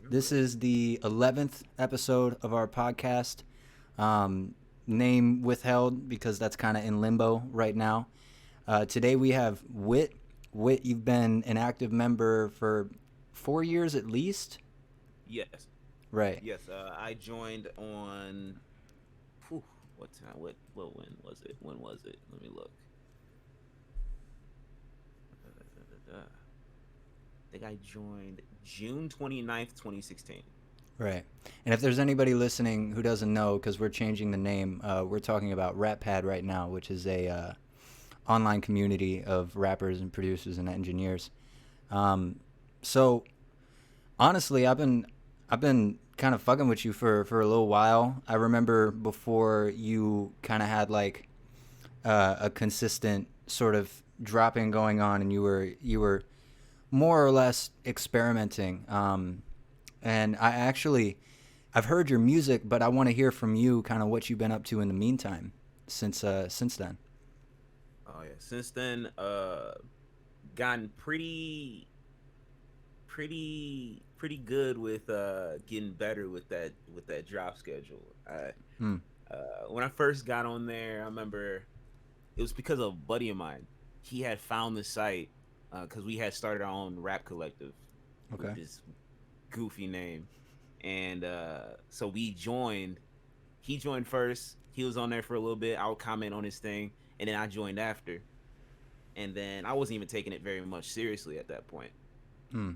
This is the 11th episode of our podcast. Name withheld because that's kind of in limbo right now. Today we have Whit. Whit, you've been an active member for 4 years at least? Yes, Right. yes. I joined on. Whew, what time? What? When was it? When was it? Let me look. I think I joined June 29th, 2016. Right. And if there's anybody listening who doesn't know, because we're changing the name, we're talking about Rappad right now, which is a online community of rappers and producers and engineers. So honestly, I've been kind of fucking with you for a little while. I remember before you kind of had like a consistent sort of dropping going on, and you were more or less experimenting. And I've heard your music, but I want to hear from you kind of what you've been up to in the meantime since then. Oh yeah. Since then, gotten pretty good with getting better with that drop schedule. Hmm. When I first got on there, I remember it was because of a buddy of mine. He had found the site because we had started our own rap collective with Okay. this goofy name, and so we joined. He joined first. He was on there for a little bit. I would comment on his thing, and then I joined after. And then I wasn't even taking it very much seriously at that point. Hmm.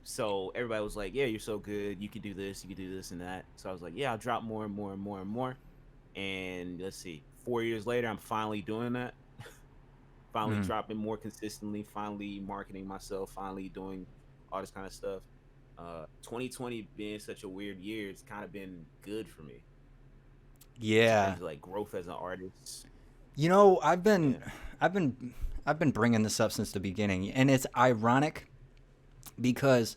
So everybody was like, "Yeah, you're so good. You can do this. You can do this and that." So I was like, "Yeah, I'll drop more and more and more and more." And let's see, 4 years later, I'm finally doing that. Finally Hmm. dropping more consistently. Finally marketing myself. Finally doing all this kind of stuff. 2020 being such a weird year, it's kind of been good for me in Yeah. terms of like growth as an artist. You know, Yeah. I've been, I've been bringing this up since the beginning, and it's ironic because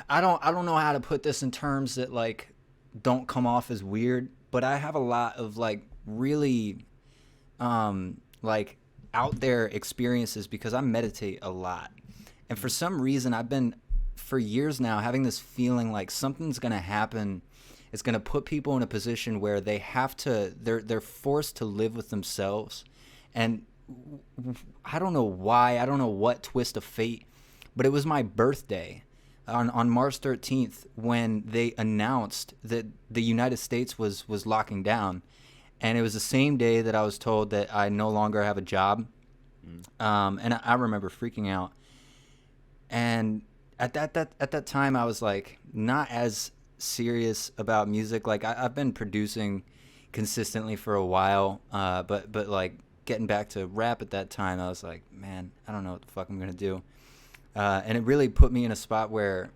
I don't know how to put this in terms that like don't come off as weird, but I have a lot of like really like out there experiences because I meditate a lot. And for Hmm. some reason I've been for years now having this feeling like something's going to happen. It's going to put people in a position where they're forced to live with themselves. And I don't know why, I don't know what twist of fate, but it was my birthday on March 13th when they announced that the United States was locking down, and it was the same day that I was told that I no longer have a job. Hmm. And I remember freaking out. And at that time, I was like not as serious about music. Like I've been producing consistently for a while, but like getting back to rap at that time, I was like, man, I don't know what the fuck I'm gonna do. And it really put me in a spot where,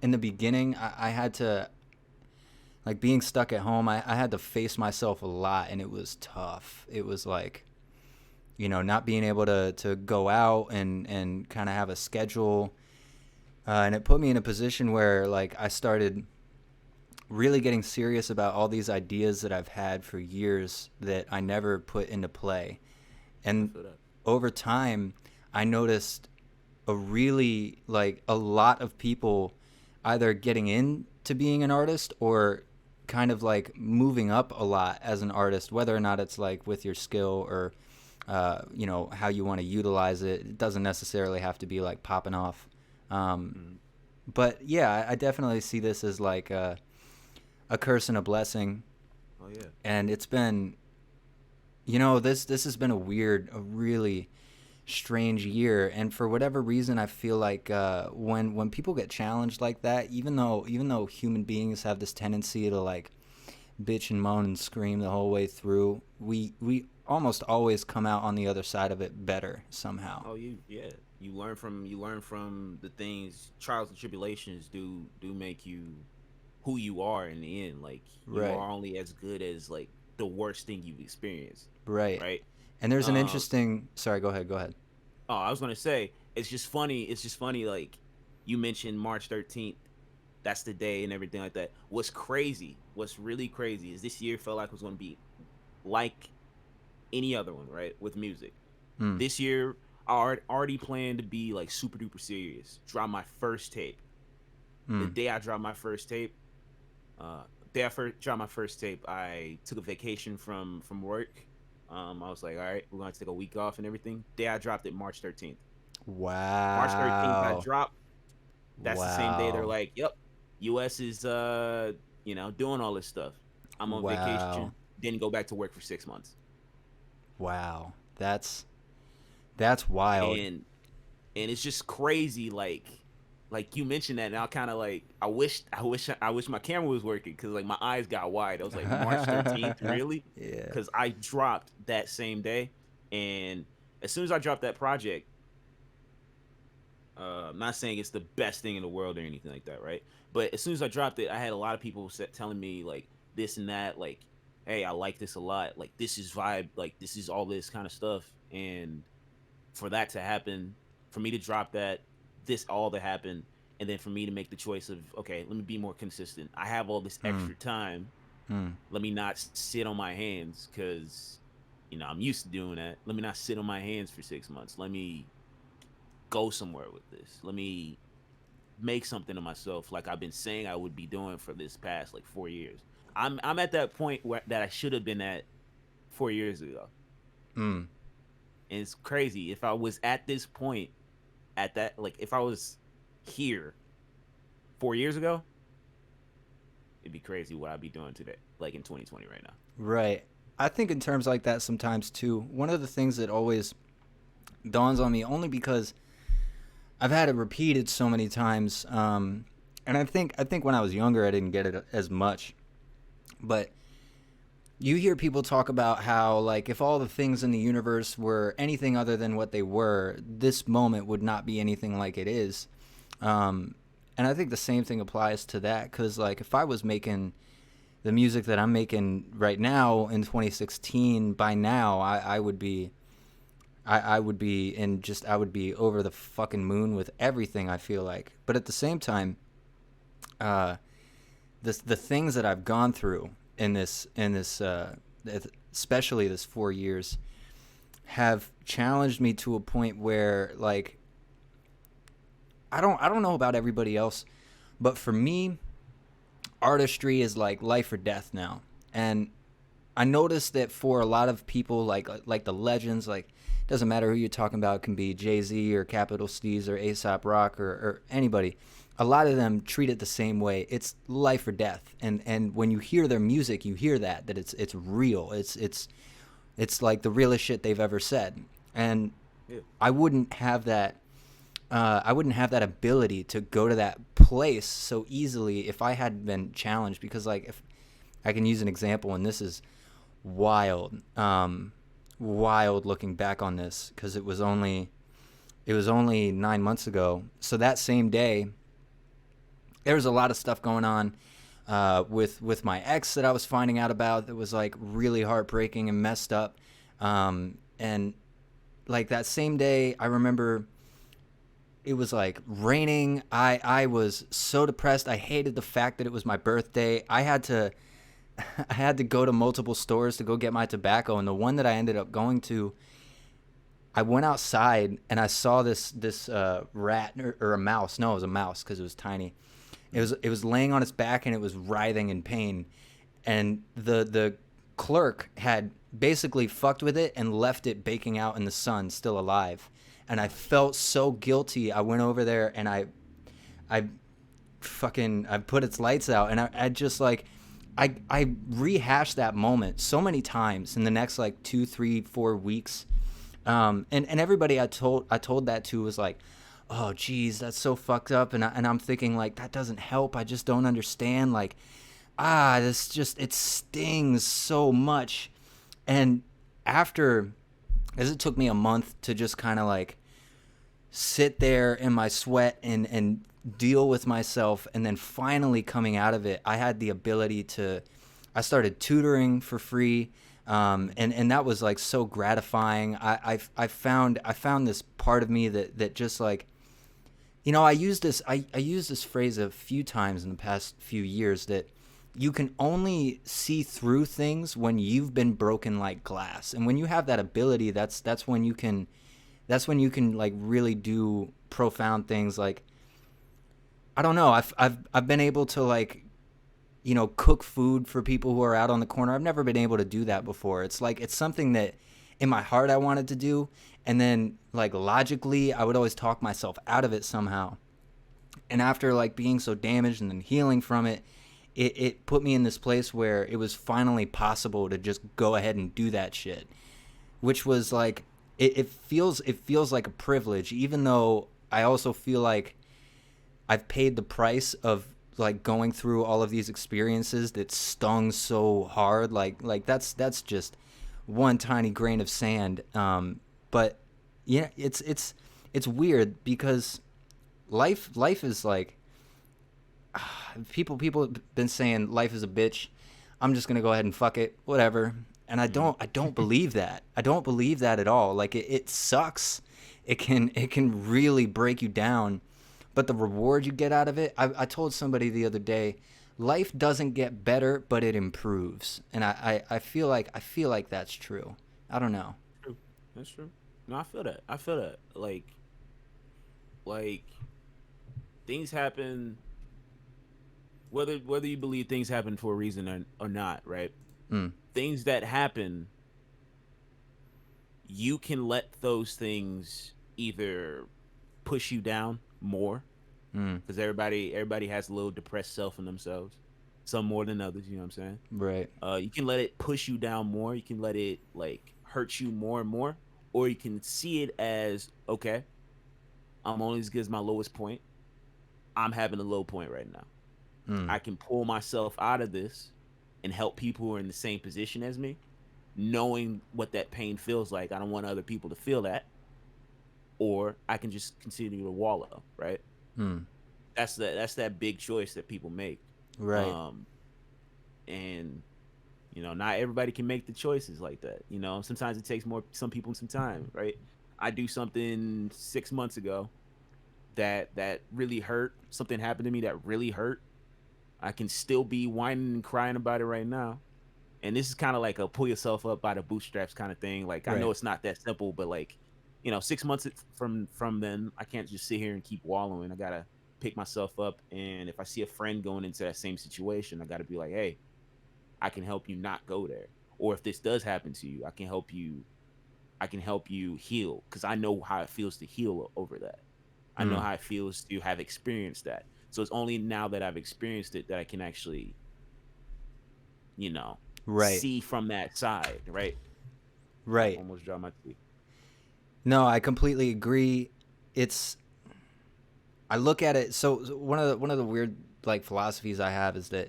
in the beginning, I had to like being stuck at home. I had to face myself a lot, and it was tough. It was like not being able to go out and kind of have a schedule, and it put me in a position where like I started really getting serious about all these ideas that I've had for years that I never put into play. I And feel that. over time, I noticed a lot of people either getting into being an artist or kind of like moving up a lot as an artist, whether or not it's like with your skill or how you want to utilize it. It doesn't necessarily have to be like popping off. Um, Hmm. but yeah, I definitely see this as like a curse and a blessing. Oh yeah. And it's been, this has been a really strange year. And for whatever reason, I feel like when people get challenged like that, even though human beings have this tendency to like bitch and moan and scream the whole way through, we almost always come out on the other side of it better somehow. Oh, yeah. You learn from the things, trials and tribulations do make you who you are in the end. Like you Right. are only as good as like the worst thing you've experienced, Right. right? And there's an Um, interesting. Sorry, go ahead. oh, I was gonna say it's just funny. It's just funny. Like you mentioned March 13th. That's the day and everything like that. What's crazy? What's really crazy is this year felt like it was gonna be like any other one, right? With music. Hmm. This year, I already planned to be like super duper serious. Drop my first tape. The day I dropped my first tape, I took a vacation from work. I was like, all right, we're gonna take a week off and everything. Day I dropped it, March 13th. March 13th, I Wow. dropped. That's the same day they're Wow. like, yep, U.S. is doing all this stuff. I'm on vacation. Wow. Didn't go back to work for 6 months. Wow. That's wild. And it's just crazy. Like you mentioned that, and I kind of like I wish my camera was working because like my eyes got wide. I was like, March 13th, really? Yeah. Because I dropped that same day, and as soon as I dropped that project, I'm not saying it's the best thing in the world or anything like that, right? But as soon as I dropped it, I had a lot of people telling me like this and that, like, hey, I like this a lot, like this is vibe, like this is all this kind of stuff, and for that to happen, for me to drop that, this all to happen, and then for me to make the choice of, okay, let me be more consistent. I have all this Mm, extra time. mm, Let me not sit on my hands because, I'm used to doing that. Let me not sit on my hands for 6 months. Let me go somewhere with this. Let me make something of myself like I've been saying I would be doing for this past like 4 years. I'm at that point that I should have been at 4 years ago. mm. And it's crazy. If I was at this point, at that, like if I was here 4 years ago, it'd be crazy what I'd be doing today, like in 2020 right now. Right. I think in terms like that sometimes too. One of the things that always dawns on me, only because I've had it repeated so many times, and I think when I was younger I didn't get it as much, but you hear people talk about how, like, if all the things in the universe were anything other than what they were, this moment would not be anything like it is. And I think the same thing applies to that, because, like, if I was making the music that I'm making right now in 2016, by now I would be. I would be I would be over the fucking moon with everything, I feel like. But at the same time, uh, the things that I've gone through in this especially this 4 years have challenged me to a point where, like, I don't know about everybody else, but for me, artistry is like life or death now. And I noticed that for a lot of people, like the legends, like, doesn't matter who you're talking about, it can be Jay-Z or Capital Steez or A$AP Rock or anybody. A lot of them treat it the same way. It's life or death, and when you hear their music, you hear that it's real. It's like the realest shit they've ever said. And Yeah. I wouldn't have that. I wouldn't have that ability to go to that place so easily if I hadn't been challenged. Because, like, if I can use an example, and this is wild, wild looking back on this, because it was only 9 months ago. So that same day, there was a lot of stuff going on with my ex that I was finding out about that was, like, really heartbreaking and messed up. And like that same day, I remember it was like raining. I was so depressed. I hated the fact that it was my birthday. I had to I had to go to multiple stores to go get my tobacco, and the one that I ended up going to, I went outside and I saw this rat or a mouse. No, it was a mouse because it was tiny. It was laying on its back and it was writhing in pain, and the clerk had basically fucked with it and left it baking out in the sun, still alive. And I felt so guilty. I went over there and I put its lights out, and I just, like, I rehashed that moment so many times in the next, like, 2, 3, 4 weeks. And everybody I told that to was like, oh geez, that's so fucked up. And I'm thinking, like, that doesn't help. I just don't understand. Like, this just, it stings so much. And after, as it took me a month to just kind of, like, sit there in my sweat and deal with myself, and then finally coming out of it, I had the ability to, I started tutoring for free. And that was, like, so gratifying. I found this part of me that just, like, I used this phrase a few times in the past few years, that you can only see through things when you've been broken like glass. And when you have that ability, that's when you can like really do profound things. Like, I don't know. I've been able to like, you know, cook food for people who are out on the corner. I've never been able to do that before. It's like it's something that in my heart I wanted to do, and then like logically I would always talk myself out of it somehow. And after like being so damaged and then healing from it, it put me in this place where it was finally possible to just go ahead and do that shit, which was like it feels like a privilege, even though I also feel like I've paid the price of like going through all of these experiences that stung so hard. Like that's just one tiny grain of sand. But yeah, it's weird because life is like people have been saying life is a bitch. I'm just gonna go ahead and fuck it, whatever. And I don't believe that. I don't believe that at all. Like it sucks. It can really break you down, but the reward you get out of it. I told somebody the other day, life doesn't get better, but it improves, and I feel like that's true. I don't know. True. That's true. No, I feel that. I feel that. Like things happen, whether you believe things happen for a reason or not, right? Mm, Things that happen, you can let those things either push you down more, mm, because everybody has a little depressed self in themselves, some more than others. You know what I'm saying? right. You can let it push you down more. You can let it like hurt you more and more, or you can see it as, okay, I'm only as good as my lowest point. I'm having a low point right now. Mm, I can pull myself out of this and help people who are in the same position as me, knowing what that pain feels like. I don't want other people to feel that, or I can just continue to wallow. Right? mm, That's that big choice that people make. right. Um, and not everybody can make the choices like that. Sometimes it takes more some people some time. Right? I do something 6 months ago that really hurt. Something happened to me that really hurt. I can still be whining and crying about it right now. And this is kind of like a pull yourself up by the bootstraps kind of thing. Like, I know Right. it's not that simple, but like, 6 months from then, I can't just sit here and keep wallowing. I gotta pick myself up, and if I see a friend going into that same situation, I gotta be like, hey, I can help you not go there. Or if this does happen to you, I can help you. I can help you heal, because I know how it feels to heal over that. I know Mm, how it feels to have experienced that. So it's only now that I've experienced it that I can actually, you know, right. see from that side, right? I Right. almost dropped my teeth. No, I completely agree. It's I look at it. So one of the weird like philosophies I have is that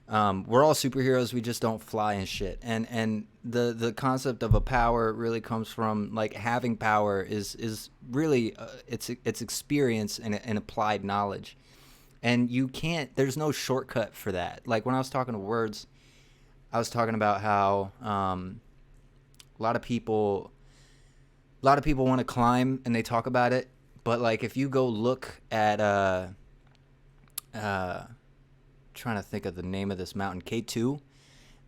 we're all superheroes. We just don't fly and shit. And the concept of a power really comes from like having power is really it's experience and applied knowledge. And you can't. There's no shortcut for that. Like when I was talking to Words, I was talking about how a lot of people a lot of people want to climb and they talk about it, but like if you go look at uh trying to think of the name of this mountain, K2,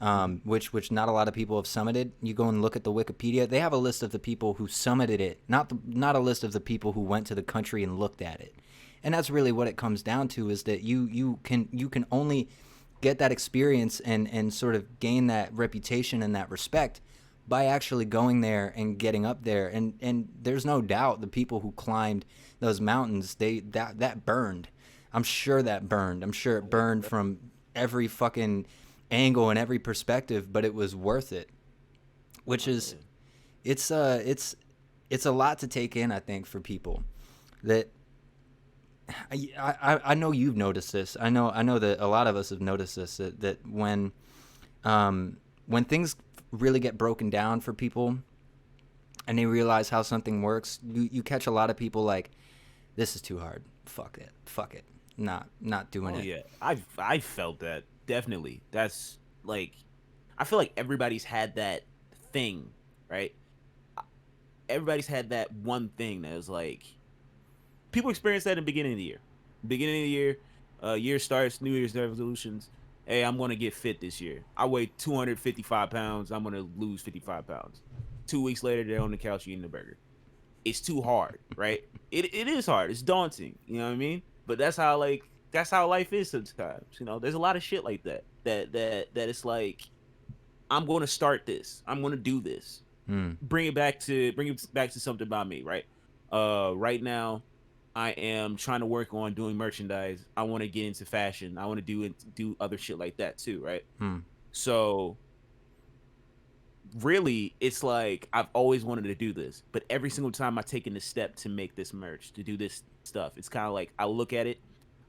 Mm-hmm. which not a lot of people have summited. You go and look at the Wikipedia; they have a list of the people who summited it, not a list of the people who went to the country and looked at it. And that's really what it comes down to: is that you can only get that experience and sort of gain that reputation and that respect by actually going there and getting up there. And there's no doubt the people who climbed those mountains, that burned. I'm sure that burned. I'm sure it burned from every fucking angle and every perspective, but it was worth it. Which Oh is yeah. it's a lot to take in, I think, for people. That I know you've noticed this. I know that a lot of us have noticed this. That when things really get broken down for people and they realize how something works, you catch a lot of people like, this is too hard. Fuck it. Not doing Oh it. yeah. I felt that definitely. That's like, I feel like everybody's had that thing, right? Everybody's had that one thing that was like, people experience that in the beginning of the year. Beginning of the year, year starts, New Year's resolutions. Hey, I'm gonna get fit this year. I weigh 255 pounds. I'm gonna lose 55 pounds. 2 weeks later, they're on the couch eating a burger. It's too hard, right? It is hard. It's daunting. You know what I mean? But that's how life is sometimes. You know, there's a lot of shit like that. That it's like, I'm going to start this. I'm going to do this. Bring it back to something about me, right? Right now, I am trying to work on doing merchandise. I want to get into fashion. I want to do other shit like that too, right? So really, it's like I've always wanted to do this, but every single time I taken the step to make this merch, to do this stuff, it's kind of like I look at it.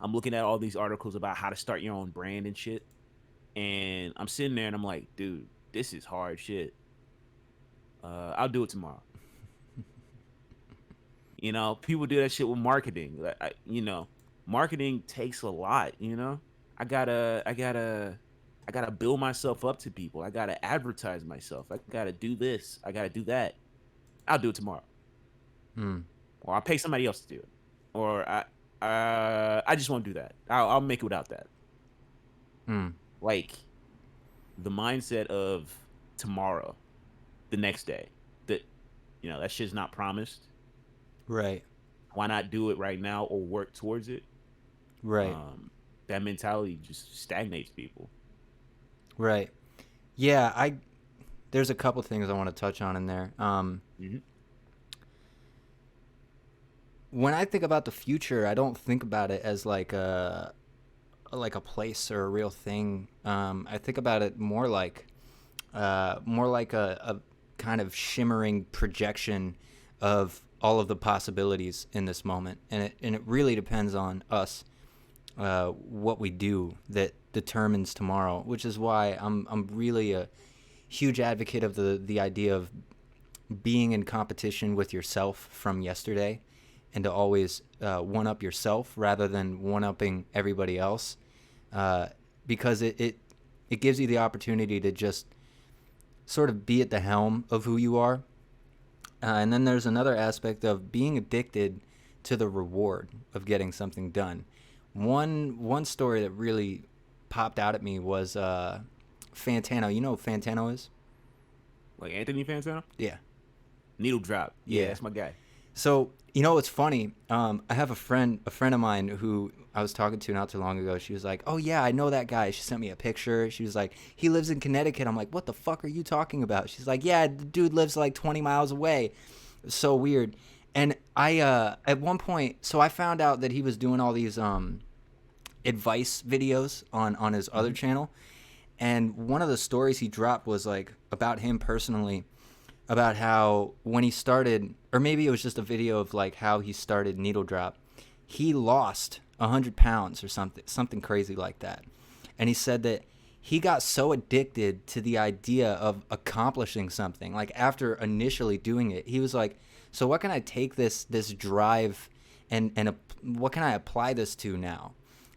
I'm looking at all these articles about how to start your own brand and shit, and I'm sitting there and I'm like, dude, this is hard shit. I'll do it tomorrow. You know, people do that shit with marketing. Marketing takes a lot. You know, I gotta build myself up to people. I gotta advertise myself. I gotta do this. I gotta do that. I'll do it tomorrow. Or I'll pay somebody else to do it. Or I just won't do that. I'll make it without that. Like the mindset of tomorrow, the next day, that shit's not promised. Right. Why not do it right now or work towards it? Right. That mentality just stagnates people. Right. Yeah, there's a couple things I want to touch on in there. When I think about the future, I don't think about it as like a place or a real thing. I think about it more like a kind of shimmering projection of all of the possibilities in this moment, and it really depends on us, what we do that determines tomorrow. Which is why I'm really a huge advocate of the idea of being in competition with yourself from yesterday, and to always one up yourself rather than one upping everybody else, because it gives you the opportunity to just sort of be at the helm of who you are. And then there's another aspect of being addicted to the reward of getting something done. One story that really popped out at me was Fantano. You know what Fantano is? Like Anthony Fantano? Yeah. Needle drop. Yeah, that's my guy. So, you know what's funny? I have a friend of mine who I was talking to not too long ago. She was like, "Oh yeah, I know that guy." She sent me a picture. She was like, "He lives in Connecticut." I'm like, "What the fuck are you talking about?" She's like, "Yeah, the dude lives like 20 miles away." So weird. And I at one point, so I found out that he was doing all these advice videos on his other channel, and one of the stories he dropped was like about him personally, about how when he started, or maybe it was just a video of like how he started Needle Drop, he lost 100 pounds or something crazy like that. And he said that he got so addicted to the idea of accomplishing something, like after initially doing it, he was like, so what can I take this drive and what can I apply this to now?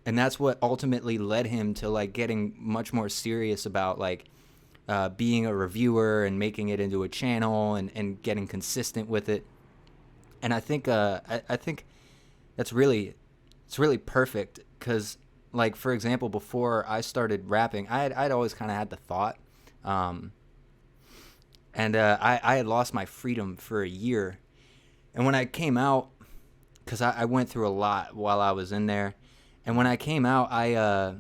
And that's what ultimately led him to like getting much more serious about like being a reviewer and making it into a channel and getting consistent with it. And I think I think it's really perfect, because like, for example, before I started rapping, I'd always kind of had the thought, and I had lost my freedom for a year. And when I came out, because I went through a lot while I was in there, and when I came out, I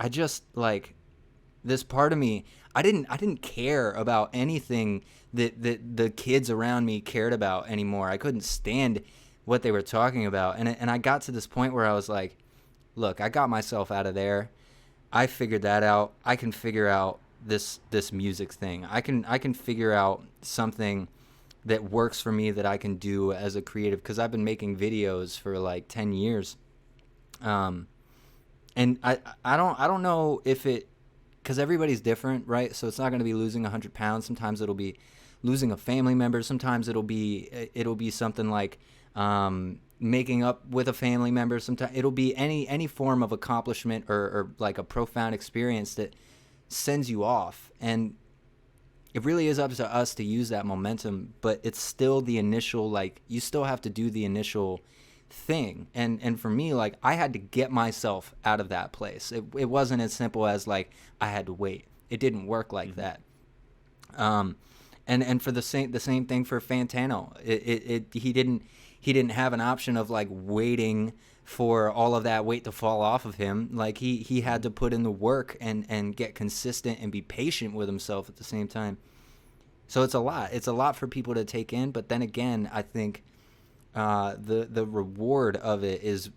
just like, this part of me, I didn't care about anything that the kids around me cared about anymore. I couldn't stand what they were talking about, and I got to this point where I was like, look, I got myself out of there. I figured that out. I can figure out this music thing. I can figure out something that works for me that I can do as a creative, because I've been making videos for like 10 years. And I don't know if it, because everybody's different, right? So it's not going to be losing 100 pounds. Sometimes it'll be losing a family member. Sometimes it'll be something like making up with a family member. Sometimes it'll be any form of accomplishment or like a profound experience that sends you off. And it really is up to us to use that momentum, but it's still the initial, like, you still have to do the initial thing. And for me, like, I had to get myself out of that place. It wasn't as simple as like I had to wait. It didn't work like that. And for the same thing for Fantano. He didn't have an option of like waiting for all of that weight to fall off of him. Like he had to put in the work and get consistent and be patient with himself at the same time. So it's a lot. It's a lot for people to take in. But then again, I think the reward of it is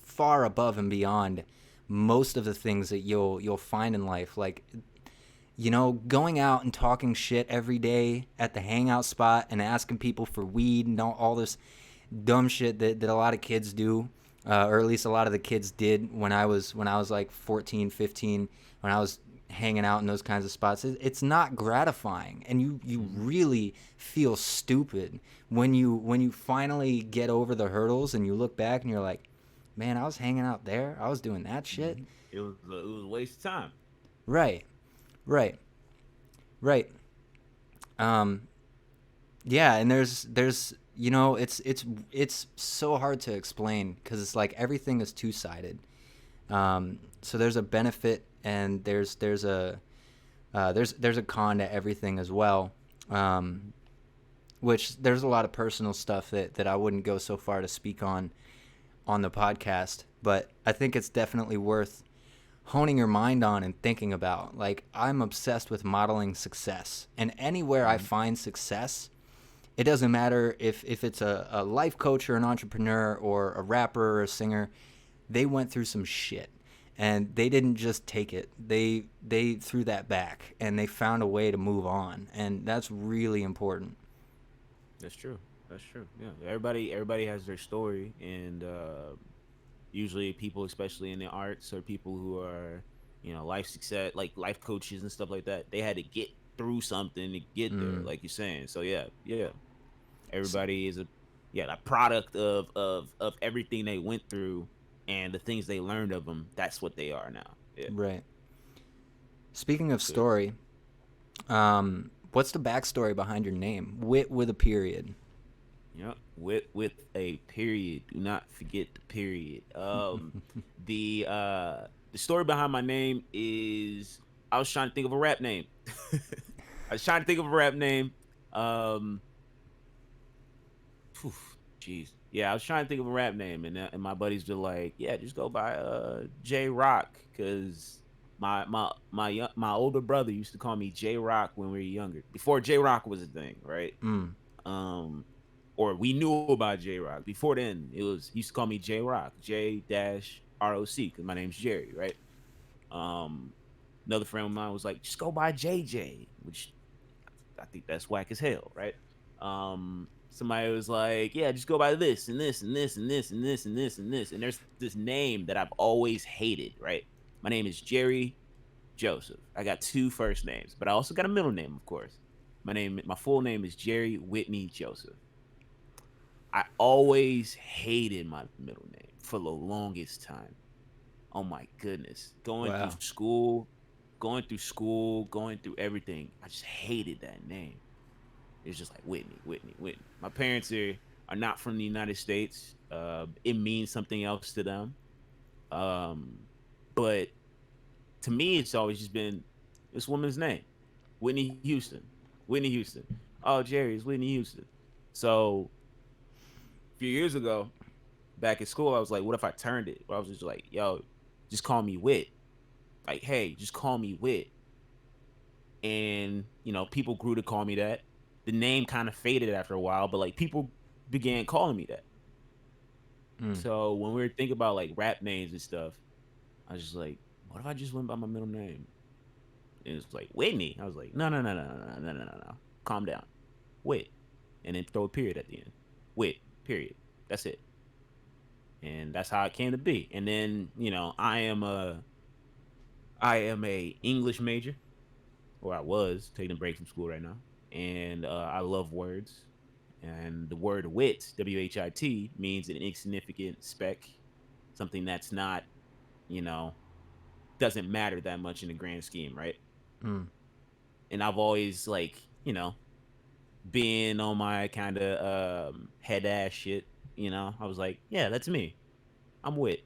far above and beyond most of the things that you'll find in life. Like, you know, going out and talking shit every day at the hangout spot and asking people for weed and all this dumb shit that a lot of kids do, or at least a lot of the kids did when I was like 14, 15, when I was hanging out in those kinds of spots. It's not gratifying, and you really feel stupid when you finally get over the hurdles and you look back and you're like, man, I was hanging out there, I was doing that shit. It was a waste of time. Right. Yeah, and there's you know, it's so hard to explain because it's like everything is two-sided. So there's a benefit and there's a con to everything as well. Which there's a lot of personal stuff that I wouldn't go so far to speak on the podcast, but I think it's definitely worth honing your mind on and thinking about. Like, I'm obsessed with modeling success, and anywhere I find success, it doesn't matter if it's a life coach or an entrepreneur or a rapper or a singer, they went through some shit and they didn't just take it. They threw that back and they found a way to move on, and that's really important. That's true. Yeah, everybody has their story, and usually people, especially in the arts, or people who are, you know, life success, like life coaches and stuff like that, they had to get through something to get there, like you're saying. So yeah, everybody is a product of everything they went through and the things they learned of them. That's what they are now. Yeah. Right. Speaking of story, what's the backstory behind your name? Whit with a period. Yeah, with a period. Do not forget the period. The story behind my name is I was trying to think of a rap name. Jeez. Yeah, I was trying to think of a rap name, and my buddies were like, "Yeah, just go by J Rock," because my older brother used to call me J Rock when we were younger, before J Rock was a thing, right? Or we knew about J Rock. Before then, he used to call me J Rock, J-ROC, because my name's Jerry, right? Another friend of mine was like, just go by JJ, which I think that's whack as hell, right? Somebody was like, yeah, just go by this and this and this and this and this and this and this. And there's this name that I've always hated, right? My name is Jerry Joseph. I got two first names, but I also got a middle name, of course. My full name is Jerry Whitney Joseph. I always hated my middle name for the longest time. Oh my goodness. Going through school, going through everything. I just hated that name. It's just like Whitney. My parents are not from the United States. It means something else to them. But to me, it's always just been this woman's name, Whitney Houston. Oh, Jerry, it's Whitney Houston. So a few years ago, back at school, I was like, what if I turned it? I was just like, yo, just call me Whit. Like, hey, just call me Whit. And, you know, people grew to call me that. The name kind of faded after a while, but like people began calling me that. So when we were thinking about like rap names and stuff, I was just like, what if I just went by my middle name? And it's like Whitney. I was like, no. Calm down. Whit. And then throw a period at the end. Whit. Period. That's it. And that's how it came to be. And then, you know, I am a English major, or I was taking a break from school right now. And I love words. And the word wit, W-H-I-T, means an insignificant speck, something that's not, you know, doesn't matter that much in the grand scheme, right? And I've always, like, you know, been on my kind of head ass shit, you know. I was like, yeah, that's me. I'm Whit.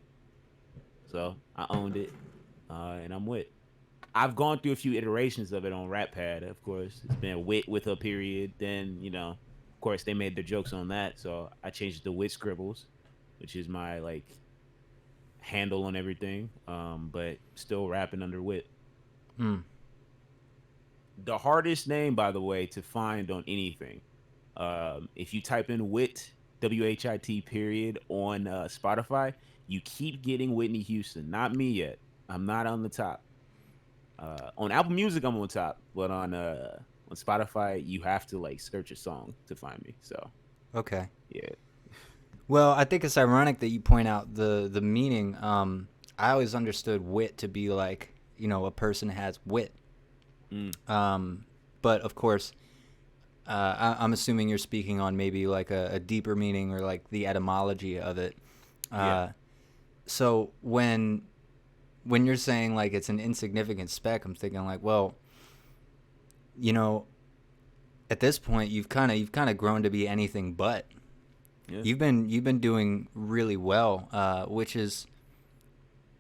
So I owned it, and I'm Whit. I've gone through a few iterations of it on Rappad, of course. It's been Whit with a period. Then, you know, of course, they made their jokes on that. So I changed it to Whit Scribbles, which is my, like, handle on everything, but still rapping under Whit. Hmm. The hardest name, by the way, to find on anything. If you type in Whit, WHIT period on Spotify, you keep getting Whitney Houston. Not me yet. I'm not on the top. On Apple Music, I'm on top, but on Spotify, you have to like search a song to find me. So Okay. yeah, Well, I think it's ironic that you point out the meaning. I always understood wit to be like, a person has wit. mm, Um, but of course, I'm assuming you're speaking on maybe like a deeper meaning or like the etymology of it. yeah, Uh, so when you're saying like it's an insignificant speck, I'm thinking like, well, you know, at this point you've kind of grown to be anything but. yeah. You've been doing really well, which is,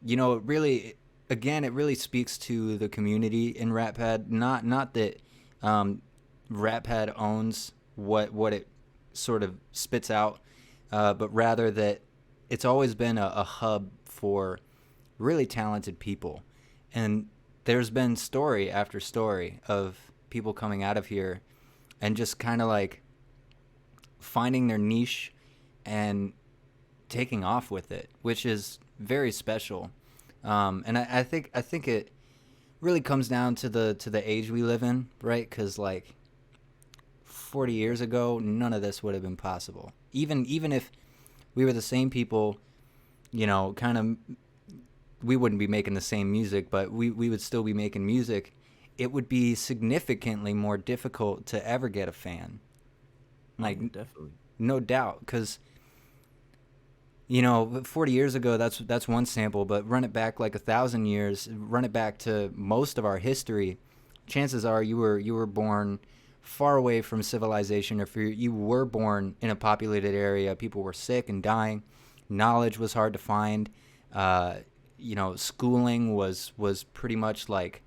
really, again, it really speaks to the community in Rappad. Not that um, Rappad owns what it sort of spits out, but rather that it's always been a hub for really talented people, and there's been story after story of people coming out of here and just kind of like finding their niche and taking off with it, which is very special. And I think it really comes down to the age we live in, right? Because like 40 years ago, none of this would have been possible. Even if we were the same people, kind of, we wouldn't be making the same music, but we would still be making music. It would be significantly more difficult to ever get a fan. Oh, Like, definitely. no doubt, because 40 years ago, that's one sample, but run it back like 1,000 years, run it back to most of our history. Chances are you were born far away from civilization, or if you were born in a populated area, people were sick and dying. Knowledge was hard to find. Schooling was pretty much like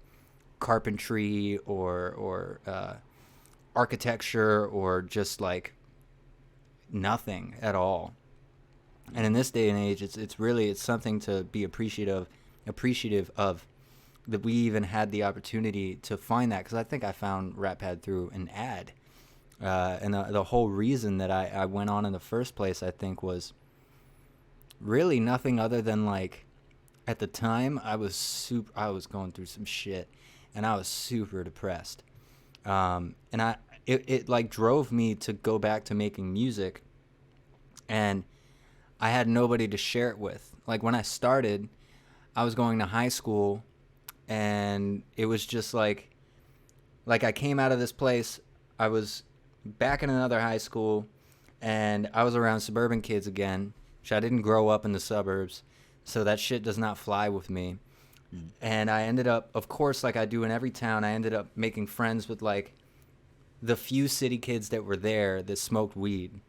carpentry or architecture or just like nothing at all. And in this day and age, it's something to be appreciative of, that we even had the opportunity to find that, because I think I found Rappad through an ad, and the whole reason that I went on in the first place, I think, was really nothing other than like, at the time I was going through some shit, and I was super depressed, and it like drove me to go back to making music, and I had nobody to share it with. Like when I started, I was going to high school, and it was just like I came out of this place, I was back in another high school, and I was around suburban kids again, which I didn't grow up in the suburbs, so that shit does not fly with me. Mm. And I ended up, of course, like I do in every town, I ended up making friends with like the few city kids that were there that smoked weed.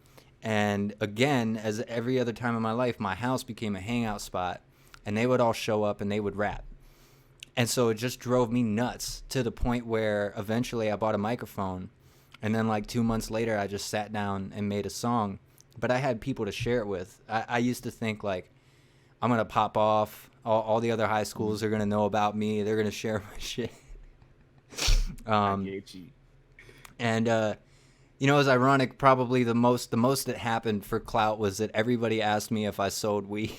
And again, as every other time in my life, my house became a hangout spot, and they would all show up and they would rap. And so it just drove me nuts to the point where eventually I bought a microphone, and then like 2 months later, I just sat down and made a song. But I had people to share it with. I used to think like, I'm going to pop off. All the other high schools are going to know about me. They're going to share my shit. I get you. And it was ironic. Probably the most that happened for clout was that everybody asked me if I sold weed,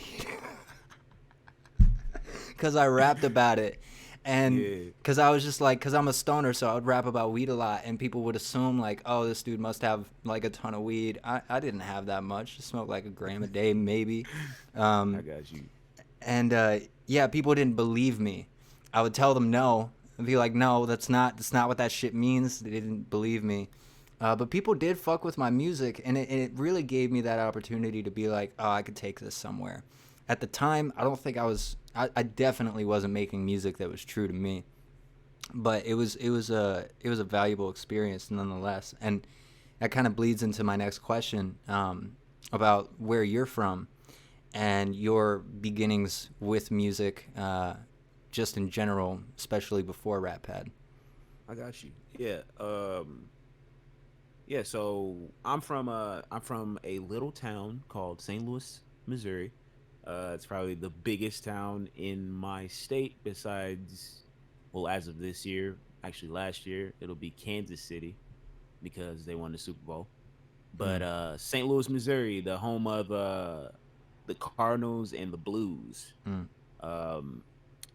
because I rapped about it, and Yeah. because I was just like, because I'm a stoner, so I would rap about weed a lot, and people would assume like, oh, this dude must have like a ton of weed. I didn't have that much. I smoked like a gram a day, maybe. I Um, got you. and yeah, people didn't believe me. I would tell them no, and be like, no, that's not what that shit means. They didn't believe me. But people did fuck with my music, and it really gave me that opportunity to be like, oh, I could take this somewhere. At the time, I don't think I definitely wasn't making music that was true to me, but it was a valuable experience nonetheless. And that kind of bleeds into my next question, about where you're from and your beginnings with music, just in general, especially before Rappad. I got you. Yeah. Yeah. So I'm from a little town called St. Louis, Missouri. It's probably the biggest town in my state besides, well, as of this year, actually last year, it'll be Kansas City because they won the Super Bowl. But Mm. St. Louis, Missouri, the home of the Cardinals and the Blues. Mm. Um,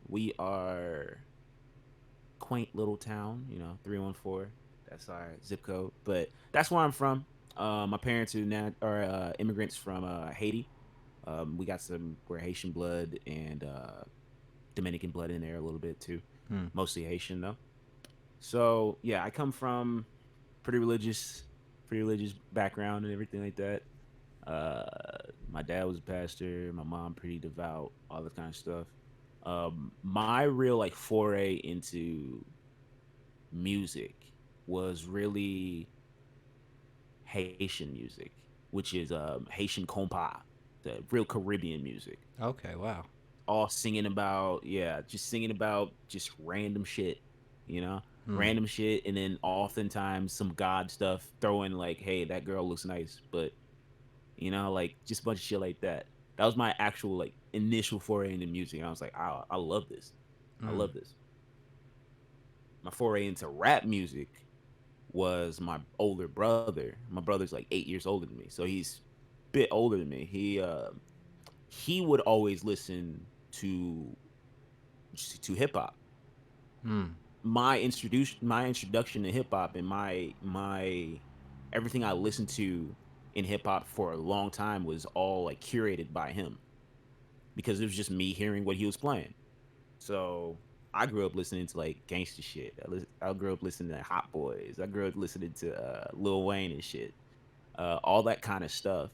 we are quaint little town, 314. That's our zip code. But that's where I'm from. My parents are immigrants from Haiti. We got we're Haitian blood and Dominican blood in there a little bit too. Mm. Mostly Haitian though. So yeah, I come from pretty religious, pretty religious background and everything like that. My dad was a pastor. My mom pretty devout. All that kind of stuff. My real like foray into music was really Haitian music, which is Haitian compa, the real Caribbean music. Okay. Wow. All singing about, yeah, just singing about just random shit, you know, Mm. random shit, and then oftentimes some God stuff, throwing like, hey, that girl looks nice, but like just a bunch of shit like that. That was my actual like initial foray into music. And I was like, I love this. I Mm. love this. My foray into rap music was my older brother. My brother's like 8 years older than me, so he's a bit older than me. He would always listen to hip hop. Mm. My introduction to hip hop and my everything I listened to in hip hop for a long time was all like curated by him because it was just me hearing what he was playing. So I grew up listening to like gangster shit. I grew up listening to Hot Boys. I grew up listening to Lil Wayne and shit, all that kind of stuff.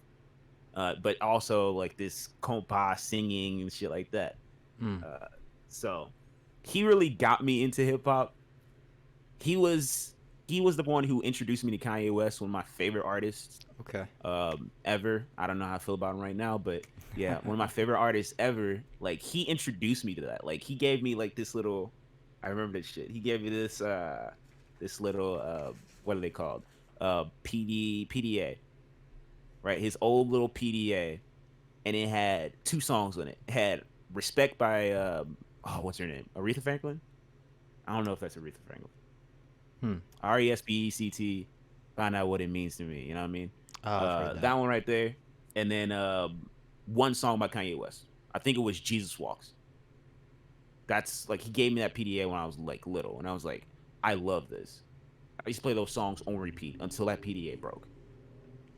But also like this compa singing and shit like that. Mm. Uh, so he really got me into hip hop. He was he was the one who introduced me to Kanye West, one of my favorite artists Okay. ever. I don't know how I feel about him right now, but yeah, one of my favorite artists ever. Like he introduced me to that. Like he gave me like this little. I remember this shit. He gave me this little what are they called? PDA, right? His old little PDA, and it had two songs on it. It had "Respect" by what's her name? Aretha Franklin. I don't know if that's Aretha Franklin. Hmm. RESPECT. Find out what it means to me. You know what I mean? Oh, I've heard That that. one right there, and then one song by Kanye West. I think it was "Jesus Walks." That's like he gave me that PDA when I was like little, and I was like, I love this. I used to play those songs on repeat until that PDA broke.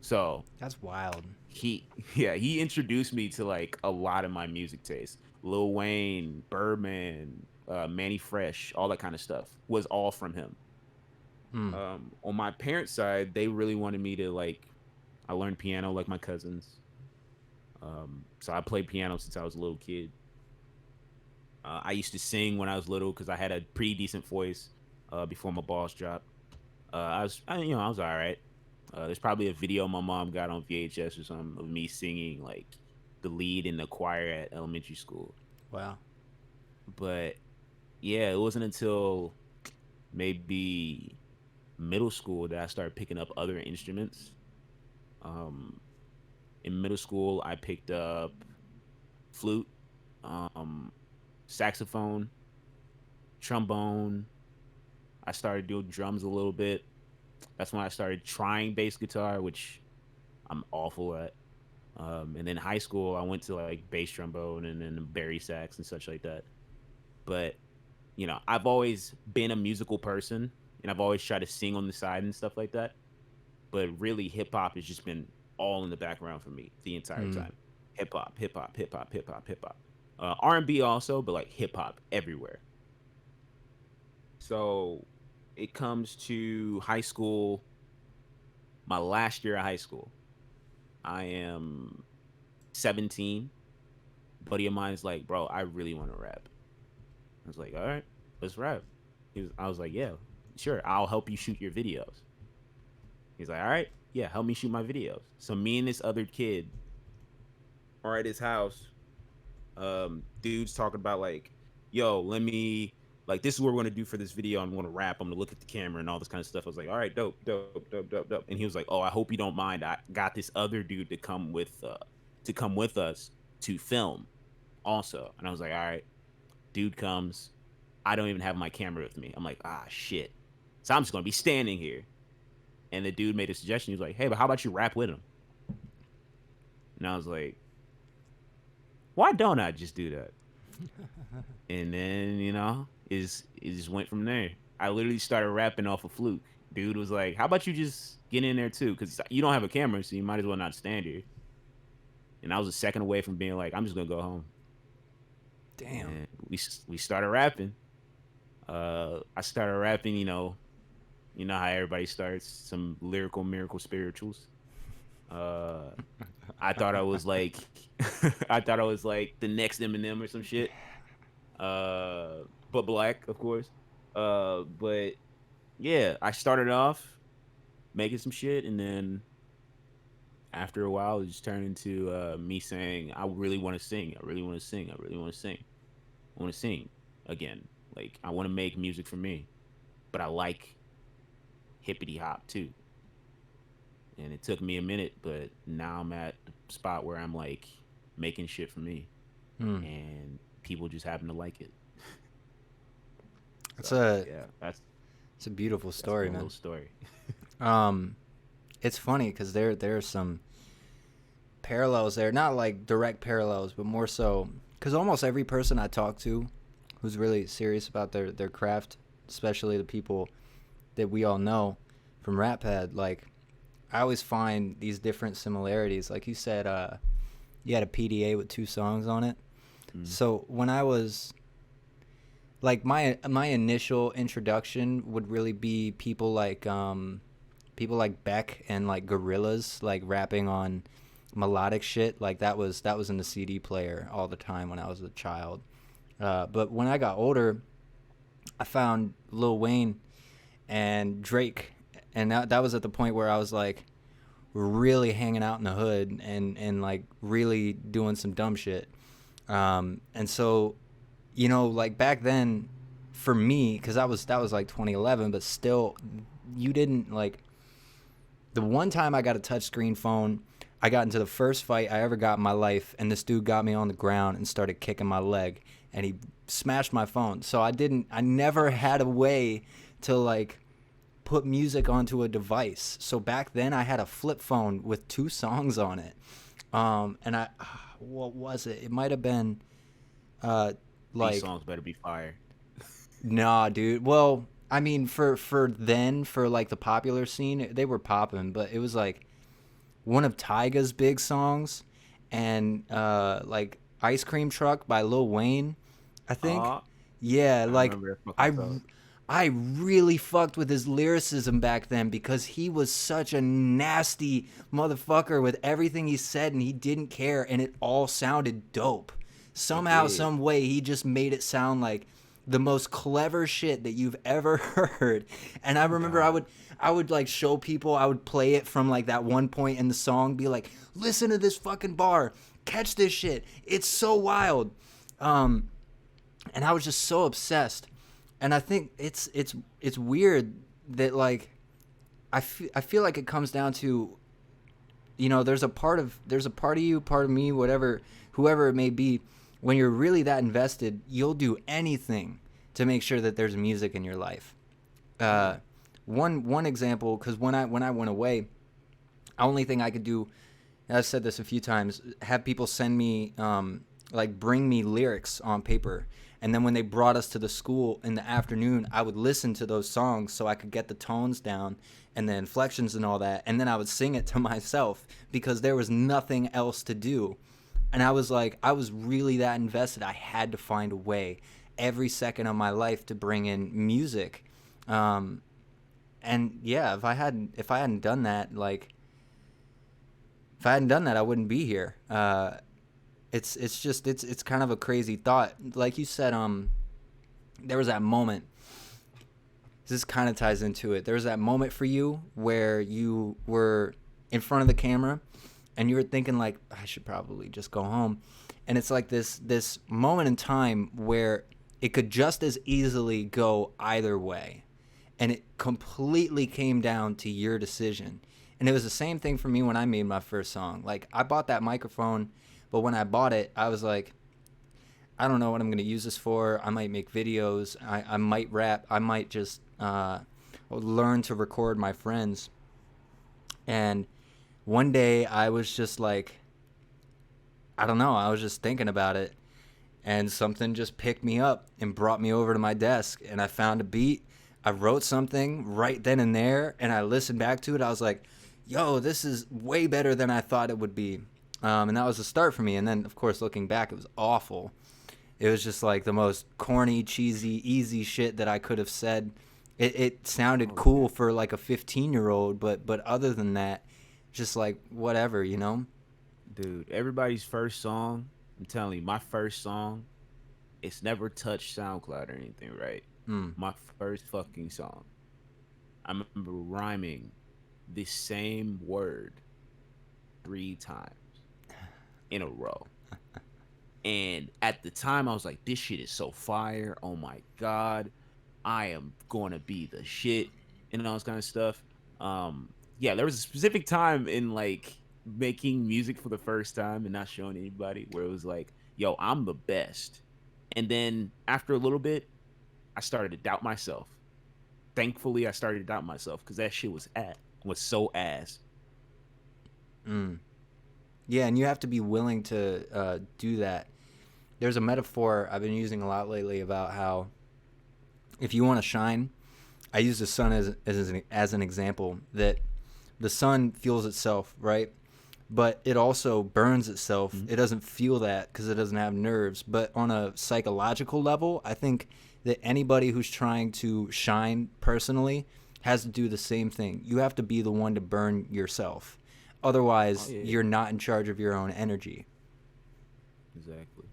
So That's wild. he, yeah, he introduced me to like a lot of my music taste. Lil Wayne, Birdman, Manny Fresh, all that kind of stuff was all from him. Hmm. On my parents' side, they really wanted me to like. I learned piano like my cousins. So I played piano since I was a little kid. I used to sing when I was little because I had a pretty decent voice before my balls dropped. I was all right. There's probably a video my mom got on VHS or something of me singing like the lead in the choir at elementary school. Wow. But yeah, it wasn't until maybe middle school that I started picking up other instruments. Um, in middle school, I picked up flute, um, saxophone, trombone. I started doing drums a little bit. That's when I started trying bass guitar, which I'm awful at. And then high school, I went to like bass trombone and then bari sax and such like that. But I've always been a musical person, and I've always tried to sing on the side and stuff like that. But really, hip hop has just been all in the background for me the entire Hmm. time. Hip hop, hip hop, hip hop, hip hop, hip hop. R&B also, but like hip hop everywhere. So it comes to high school, my last year of high school. I am 17. Buddy of mine's like, bro, I really want to rap. I was like, all right, let's rap. I was like, yeah, sure, I'll help you shoot your videos. He's like, all right, yeah, help me shoot my videos. So me and this other kid are at his house. Dude's talking about like, yo, let me like this is what we're gonna do for this video. I'm gonna rap. I'm gonna look at the camera and all this kind of stuff. I was like, all right, dope, dope, dope, dope, dope. And he was like, oh, I hope you don't mind. I got this other dude to come with us. to film also. And I was like, all right, dude comes. I don't even have my camera with me. I'm like, ah, shit. So I'm just going to be standing here. And the dude made a suggestion. He was like, hey, but how about you rap with him? And I was like, why don't I just do that? And then, it just went from there. I literally started rapping off a fluke. Dude was like, how about you just get in there too? Because you don't have a camera, so you might as well not stand here. And I was a second away from being like, I'm just going to go home. Damn. And we started rapping. I started rapping, you know how everybody starts, some lyrical miracle spirituals. I thought I was like, the next Eminem or some shit. But black, of course. But yeah, I started off making some shit, and then after a while, it just turned into me saying, I really want to sing. I really want to sing. I really want to sing. I want to sing again. Like, I want to make music for me, but I like hippity hop too. And it took me a minute, but now I'm at the spot where I'm like making shit for me, and people just happen to like it. It's a beautiful story, man. Story. It's funny because there are some parallels there, not like direct parallels, but more so because almost every person I talk to who's really serious about their craft, especially the people that we all know from Rappad, like, I always find these different similarities. Like you said, you had a PDA with 2 songs on it. So when I was like, my initial introduction would really be people like Beck and like Gorillaz, like rapping on melodic shit. Like that was in the CD player all the time when I was a child. But when I got older, I found Lil Wayne and Drake, and that was at the point where I was like really hanging out in the hood and like really doing some dumb shit. And so, like back then for me, because that was like 2011, but still, you didn't like, the one time I got a touchscreen phone, I got into the first fight I ever got in my life, and this dude got me on the ground and started kicking my leg, and he smashed my phone. So I never had a way to like put music onto a device. So back then I had a flip phone with 2 songs on it. And what was it? It might have been like, these songs better be fire. Nah, dude. Well, I mean, for like the popular scene, they were popping, but it was like one of Tyga's big songs, and like Ice Cream Truck by Lil Wayne, I think. Yeah, like I really fucked with his lyricism back then because he was such a nasty motherfucker with everything he said, and he didn't care, and it all sounded dope. Somehow, some way, he just made it sound like the most clever shit that you've ever heard. And I remember I would like show people, I would play it from like that one point in the song, be like, listen to this fucking bar, catch this shit, it's so wild. And I was just so obsessed. And I think it's weird that like I feel like it comes down to, there's a part of you, part of me, whoever it may be. When you're really that invested, you'll do anything to make sure that there's music in your life. One example, because when I went away, the only thing I could do, and I've said this a few times, have people send me like bring me lyrics on paper. And then when they brought us to the school in the afternoon, I would listen to those songs so I could get the tones down and the inflections and all that. And then I would sing it to myself because there was nothing else to do. And I was really that invested. I had to find a way every second of my life to bring in music. And yeah, if I hadn't done that, I wouldn't be here. It's kind of a crazy thought. Like you said, there was that moment. This kind of ties into it. There was that moment for you where you were in front of the camera and you were thinking like, I should probably just go home. And it's like this moment in time where it could just as easily go either way. And it completely came down to your decision. And it was the same thing for me when I made my first song. Like, I bought that microphone But when I bought it, I was like, I don't know what I'm going to use this for. I might make videos. I might rap. I might just learn to record my friends. And one day I was just like, I don't know. I was just thinking about it. And something just picked me up and brought me over to my desk. And I found a beat. I wrote something right then and there. And I listened back to it. I was like, yo, this is way better than I thought it would be. And that was the start for me. And then, of course, looking back, it was awful. It was just like the most corny, cheesy, easy shit that I could have said. It sounded cool for like a 15-year-old, but other than that, just like whatever, you know? Dude, everybody's first song, I'm telling you, my first song, it's never touched SoundCloud or anything, right? My first fucking song. I remember rhyming the same word 3 times in a row. And at the time, I was like, this shit is so fire. Oh my God. I am going to be the shit. And all this kind of stuff. Yeah, there was a specific time in like making music for the first time and not showing anybody where it was like, yo, I'm the best. And then after a little bit, I started to doubt myself. Thankfully, I started to doubt myself because that shit was so ass. Yeah, and you have to be willing to do that. There's a metaphor I've been using a lot lately about how if you want to shine, I use the sun as an example, that the sun fuels itself, right? But it also burns itself. It doesn't feel that because it doesn't have nerves. But on a psychological level, I think that anybody who's trying to shine personally has to do the same thing. You have to be the one to burn yourself. Otherwise, you're not in charge of your own energy. Exactly.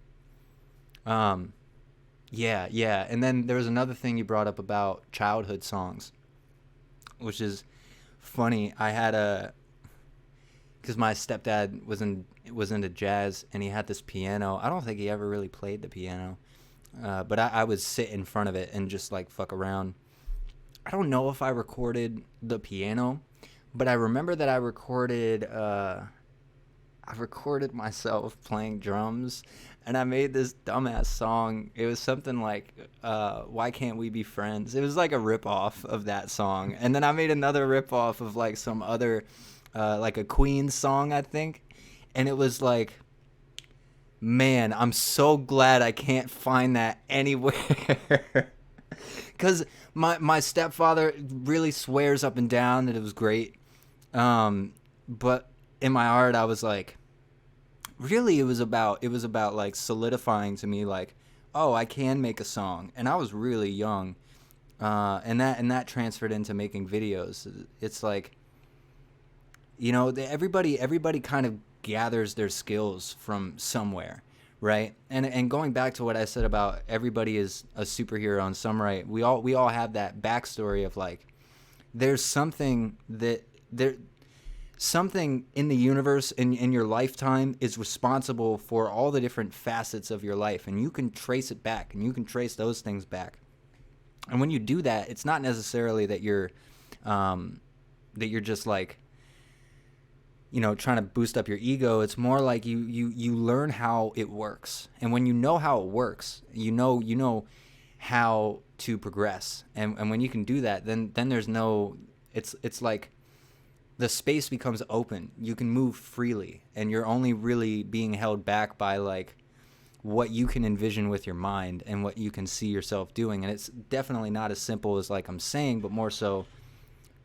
Yeah. And then there was another thing you brought up about childhood songs, which is funny. I had because my stepdad was into jazz, and he had this piano. I don't think he ever really played the piano, but I would sit in front of it and just like fuck around. I don't know if I recorded the piano, but I remember that I recorded myself playing drums, and I made this dumbass song. It was something like, Why Can't We Be Friends? It was like a ripoff of that song. And then I made another ripoff of like some other, like a Queen song, I think. And it was like, man, I'm so glad I can't find that anywhere. Because my stepfather really swears up and down that it was great. But in my heart, I was like, really, it was about like solidifying to me, like, oh, I can make a song. And I was really young, and that transferred into making videos. It's like, you know, everybody kind of gathers their skills from somewhere, right? And going back to what I said about everybody is a superhero in some right, we all have that backstory of like, there's something something in the universe in your lifetime is responsible for all the different facets of your life, and you can trace it back, and you can trace those things back. And when you do that, it's not necessarily that you're just like, you know, trying to boost up your ego. It's more like you learn how it works, and when you know how it works, you know how to progress. And when you can do that, then there's no, it's like the space becomes open. You can move freely, and you're only really being held back by like what you can envision with your mind and what you can see yourself doing. And it's definitely not as simple as like I'm saying, but more so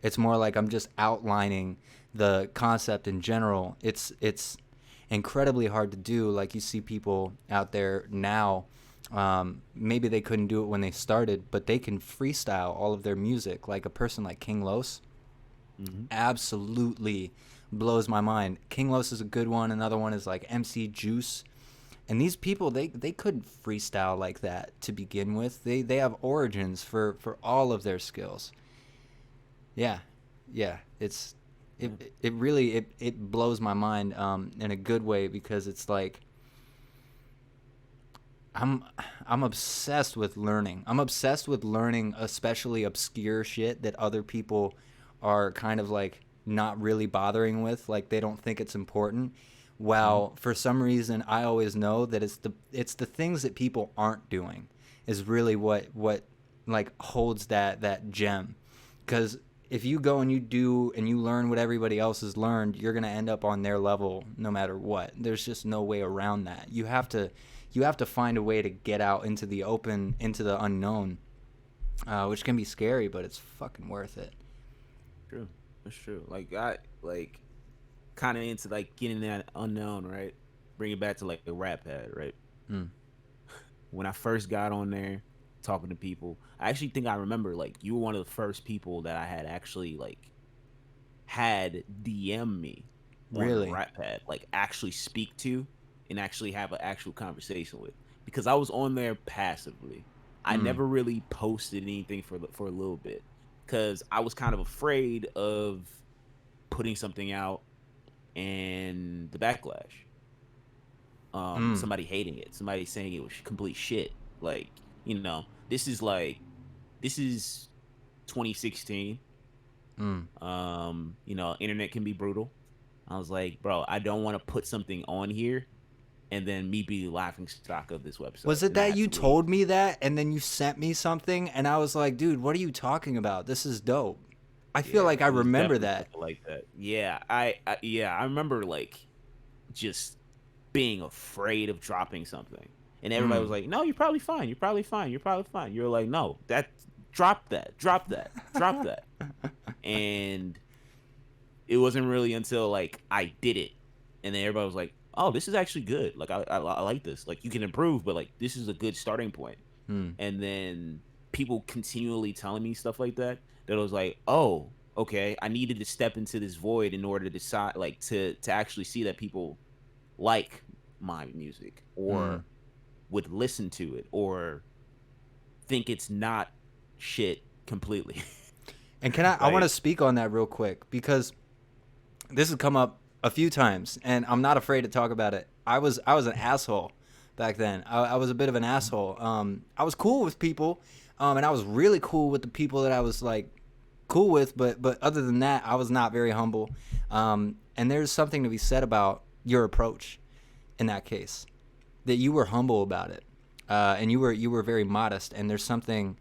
it's more like I'm just outlining the concept in general. It's incredibly hard to do. Like, you see people out there now, maybe they couldn't do it when they started, but they can freestyle all of their music. Like a person like King Los, absolutely blows my mind. King Los is a good one. Another one is like MC Juice. And these people, they couldn't freestyle like that to begin with. They have origins for all of their skills. Yeah. It really blows my mind in a good way, because it's like I'm obsessed with learning. I'm obsessed with learning, especially obscure shit that other people are kind of like not really bothering with, like they don't think it's important. While for some reason I always know that it's the things that people aren't doing is really what like holds that gem. Because if you go and you do and you learn what everybody else has learned, you're gonna end up on their level no matter what. There's just no way around that. You have to find a way to get out into the open, into the unknown, which can be scary, but it's fucking worth it. True. That's true. Like I like kind of into like getting that unknown, right? Bring it back to like the Rappad, right? Mm. When I first got on there talking to people, I actually think I remember like you were one of the first people that I had actually like had DM me on Really? Rappad, like actually speak to and actually have an actual conversation with, because I was on there passively. I Mm. never really posted anything for a little bit because I was kind of afraid of putting something out and the backlash. Mm. Somebody hating it, somebody saying it was complete shit. Like, this is 2016. Mm. Internet can be brutal. I was like, bro, I don't want to put something on here and then me be the laughing stock of this website Was it and I that have you to leave. told me that and then you sent me something and I was like, dude, what are you talking about? This is dope. I feel Yeah, like I it was remember definitely that. something like that. Yeah, I remember like just being afraid of dropping something. And everybody was Mm. like, "No, you're probably fine. You're probably fine. You're probably fine." You're like, "No, that drop that. Drop that. Drop that." And it wasn't really until like I did it, and then everybody was like, "Oh, this is actually good. Like I like this. Like you can improve, but like this is a good starting point." Mm. And then people continually telling me stuff like that, that I was like, "Oh, okay, I needed to step into this void in order to decide, like to actually see that people like my music Mm. or would listen to it or think it's not shit completely." And I want to Like, speak on that real quick because this has come up a few times and I'm not afraid to talk about it. I was an asshole back then. I was a bit of an asshole. I was cool with people, and I was really cool with the people that I was like cool with, but other than that, I was not very humble. And there's something to be said about your approach in that case, that you were humble about it, and you were very modest. And there's something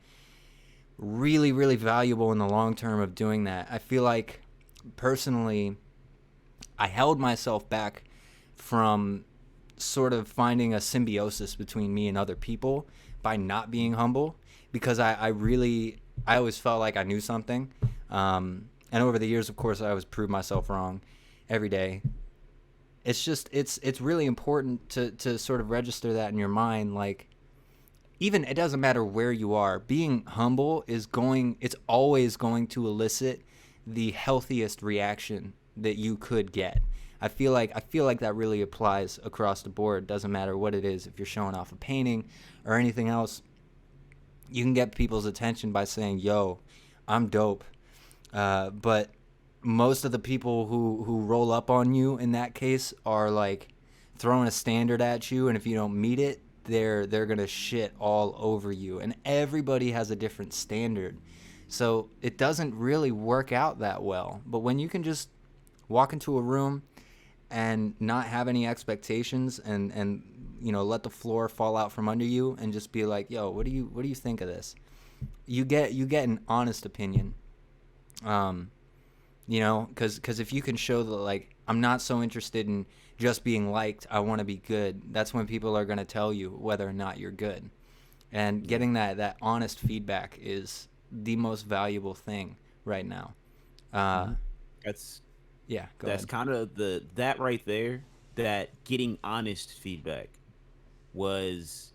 really really valuable in the long term of doing that. I feel like personally, I held myself back from sort of finding a symbiosis between me and other people by not being humble because I always felt like I knew something. And over the years, of course, I always proved myself wrong every day. It's just it's really important to sort of register that in your mind. Like, even it doesn't matter where you are, being humble it's always going to elicit the healthiest reaction that you could get. I feel like that really applies across the board. Doesn't matter what it is. If you're showing off a painting or anything else, you can get people's attention by saying, "Yo, I'm dope." But most of the people who roll up on you in that case are like throwing a standard at you, and if you don't meet it, they're gonna shit all over you. And everybody has a different standard, so it doesn't really work out that well. But when you can just walk into a room and not have any expectations and let the floor fall out from under you and just be like, yo, what do you think of this? You get an honest opinion. um because if you can show that, like, I'm not so interested in just being liked, I want to be good, that's when people are going to tell you whether or not you're good. And yeah. getting that honest feedback is the most valuable thing right now. uh Mhm. That's yeah, go that's ahead. kind of that right there. That getting honest feedback was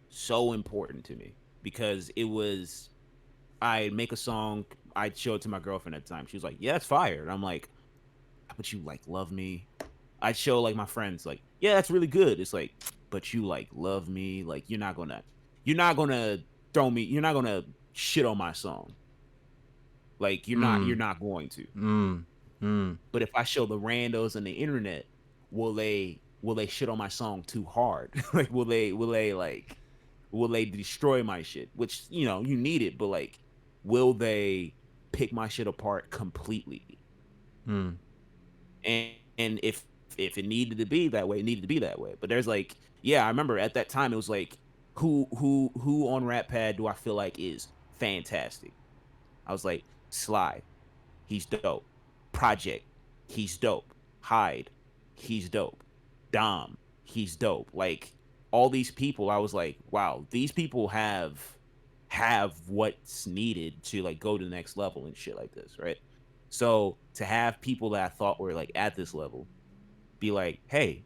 so important to me because it was, I make a song, I'd show it to my girlfriend at the time. She was like, "Yeah, it's fire." And I'm like, "But you like love me." I'd show like my friends like, "Yeah, that's really good." It's like, "But you like love me. Like you're not gonna throw me. You're not gonna shit on my song. Like you're mm not going to." mm mm But if I show the randos on the internet, will they shit on my song too hard? Like will they destroy my shit? Which you need it, but like will they pick my shit apart completely? mm And if if it needed to be that way, it needed to be that way. But there's like, yeah, I remember at that time it was like, who on Rappad do I feel like is fantastic? I was like, Sly, he's dope. Project, he's dope. Hyde, he's dope. Dom, he's dope. Like all these people, I was like, wow, these people have what's needed to like go to the next level and shit like this, right? So to have people that I thought were like at this level be like, hey,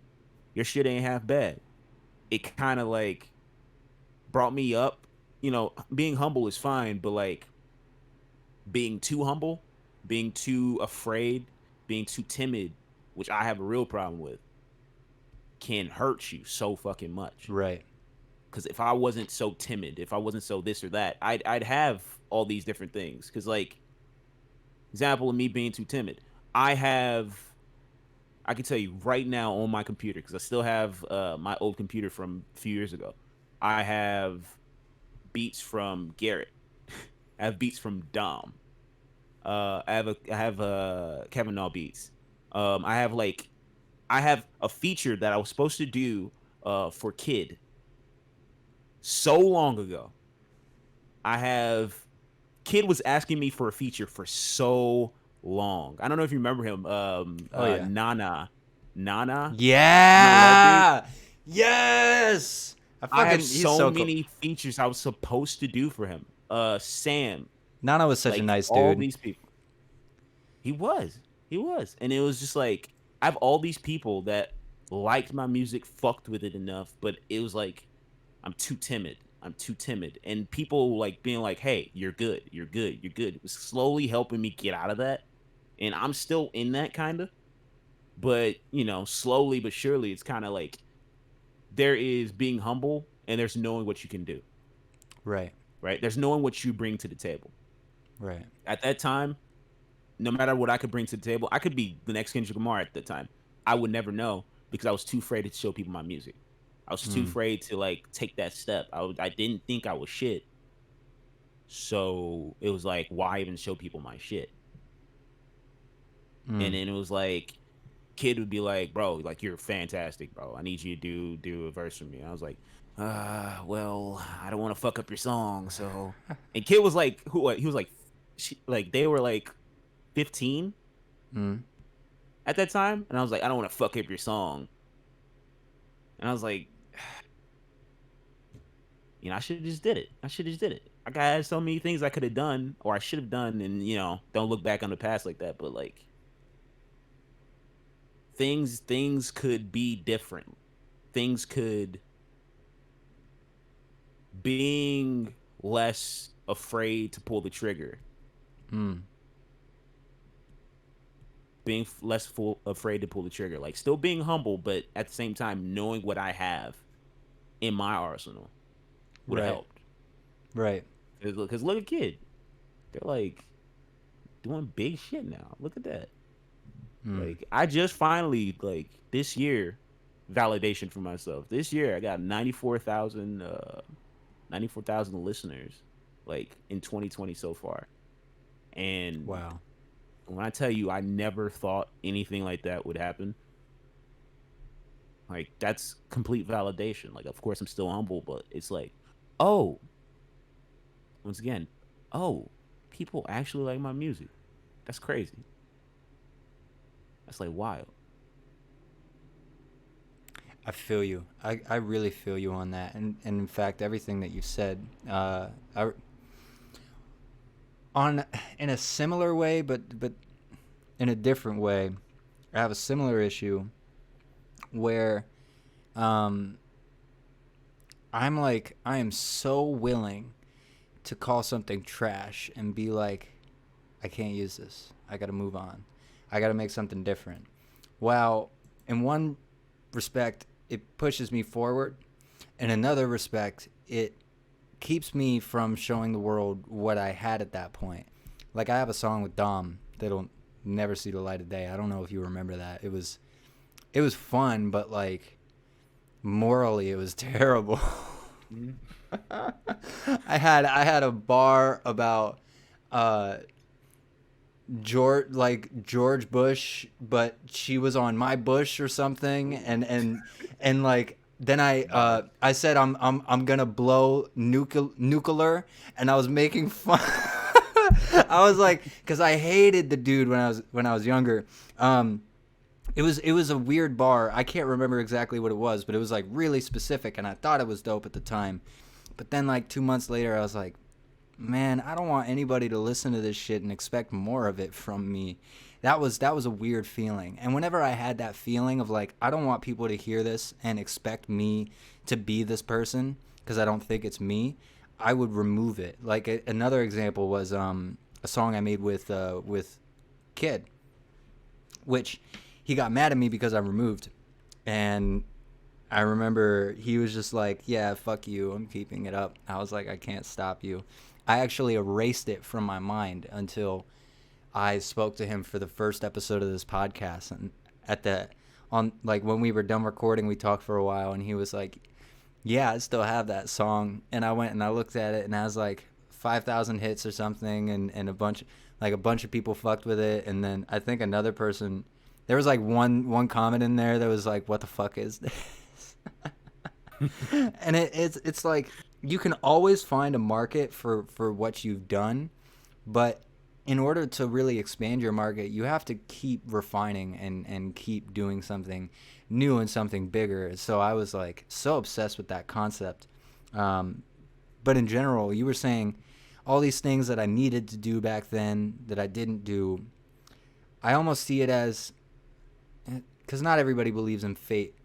your shit ain't half bad. It kind of like brought me up. You know, being humble is fine, but like being too humble, being too afraid, being too timid, which I have a real problem with, can hurt you so fucking much. Right. Because if I wasn't so timid, if I wasn't so this or that, I'd have all these different things. Because like, example of me being too timid, I can tell you right now on my computer, because I still have my old computer from a few years ago. I have beats from Garrett. I have beats from Dom. I have Kevin Nall beats. I have a feature that I was supposed to do for Kid so long ago. Kid was asking me for a feature for so long. I don't know if you remember him. Yeah. Nana. Yeah. Yes. I have He's so so cool. many features I was supposed to do for him. Sam. Nana was such a Like nice all dude. these people. He was. And it was just like I have all these people that liked my music, fucked with it enough, but it was like I'm too timid. And people like being like, "Hey, you're good. It was slowly helping me get out of that. And I'm still in that kind of, but you know, slowly but surely it's kind of like there is being humble and there's knowing what you can do. Right. Right? There's knowing what you bring to the table. Right. At that time, no matter what I could bring to the table, I could be the next Kendrick Lamar at the time. I would never know because I was too afraid to show people my music. I was too afraid to like take that step. I didn't think I was shit. So it was like, why even show people my shit? And then it was like, Kid would be like, bro, like you're fantastic, bro. I need you to do a verse for me. And I was like, well, I don't want to fuck up your song, so. And Kid was like, he was like, they were like 15 at that time, and I was like, I don't want to fuck up your song. And I was like, you know, I should have just did it. I got so many things I could have done, or I should have done, and you know, don't look back on the past like that. But like, things could be different. Things could being less afraid to pull the trigger. Being less afraid to pull the trigger, like still being humble, but at the same time knowing what I have in my arsenal would have helped. Right. Because look at Kid, they're like doing big shit now. Look at that. Like I just finally like this year validation for myself. This year I got 94,000 listeners like in 2020 so far. And wow. When I tell you I never thought anything like that would happen, like that's complete validation. Like of course I'm still humble, but it's like, oh, once again, oh, people actually like my music. That's crazy. That's like wild. I feel you. I really feel you on that. And in fact, everything that you said, in a similar way, but in a different way, I have a similar issue where I'm like, I am so willing to call something trash and be like, I can't use this. I got to move on. I got to make something different. Well, in one respect, it pushes me forward. In another respect, it keeps me from showing the world what I had at that point. Like I have a song with Dom that'll never see the light of day. I don't know if you remember that. It was fun, but like morally it was terrible. I had a bar about George Bush, but she was on my Bush or something, and like then I said I'm gonna blow nuclear, and I was making fun. I was like, because I hated the dude when I was younger. It was a weird bar. I can't remember exactly what it was, but it was like really specific, and I thought it was dope at the time. But then like 2 months later, I was like, man, I don't want anybody to listen to this shit and expect more of it from me. That was a weird feeling. And whenever I had that feeling of like, I don't want people to hear this and expect me to be this person because I don't think it's me, I would remove it. Like another example was a song I made with Kid, which he got mad at me because I removed. And I remember he was just like, yeah, fuck you, I'm keeping it up. I was like, I can't stop you. I actually erased it from my mind until I spoke to him for the first episode of this podcast. And when we were done recording, we talked for a while, and he was like, yeah, I still have that song. And I went and I looked at it, and I was like 5,000 hits or something, and a bunch of people fucked with it. And then I think another person, there was like one comment in there that was like, what the fuck is this? And it's like, you can always find a market for what you've done, but in order to really expand your market, you have to keep refining and keep doing something new and something bigger. So I was like so obsessed with that concept. But in general, you were saying all these things that I needed to do back then that I didn't do. I almost see it as, because not everybody believes in fate.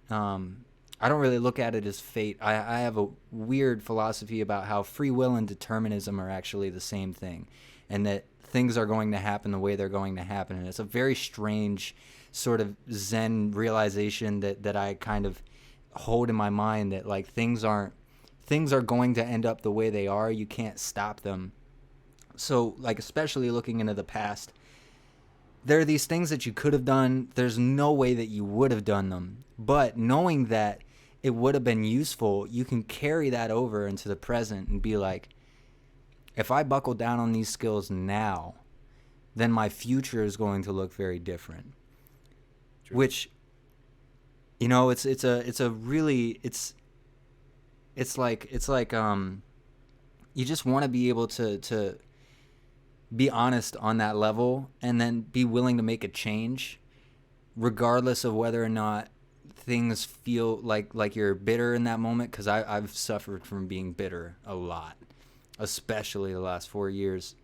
I don't really look at it as fate. I have a weird philosophy about how free will and determinism are actually the same thing, and that things are going to happen the way they're going to happen. And it's a very strange sort of Zen realization that I kind of hold in my mind, that like things are going to end up the way they are. You can't stop them. So like, especially looking into the past, there are these things that you could have done. There's no way that you would have done them. But knowing that it would have been useful, you can carry that over into the present and be like, if I buckle down on these skills now, then my future is going to look very different. True. Which, you know, it's like you just want to be able to be honest on that level, and then be willing to make a change regardless of whether or not things feel like you're bitter in that moment. Because I've suffered from being bitter a lot, especially the last 4 years.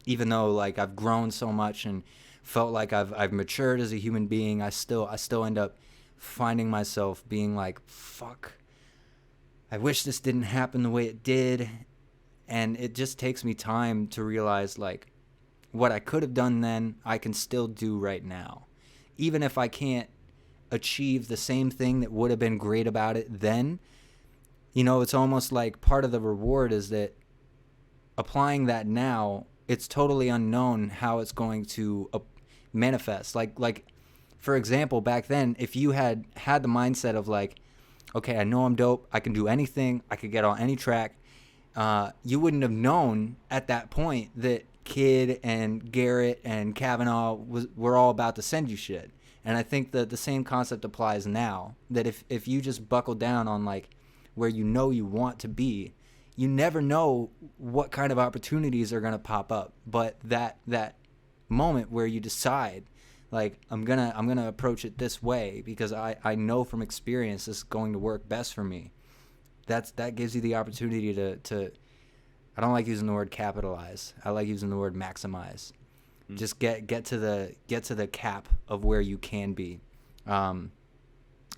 Even though like I've grown so much and felt like I've matured as a human being, I still end up finding myself being like, fuck, I wish this didn't happen the way it did. And it just takes me time to realize like what I could have done then, I can still do right now. Even if I can't achieve the same thing that would have been great about it then, you know, it's almost like part of the reward is that applying that now, it's totally unknown how it's going to manifest. Like for example, back then, if you had the mindset of like, okay, I know I'm dope, I can do anything, I could get on any track, you wouldn't have known at that point that Kid and Garrett and Kavanaugh were all about to send you shit. And I think that the same concept applies now, that if you just buckle down on like where you know you want to be, you never know what kind of opportunities are going to pop up. But that moment where you decide like, I'm gonna approach it this way because I know from experience this is going to work best for me, that gives you the opportunity to I don't like using the word capitalize, I like using the word maximize. Just get to the cap of where you can be, and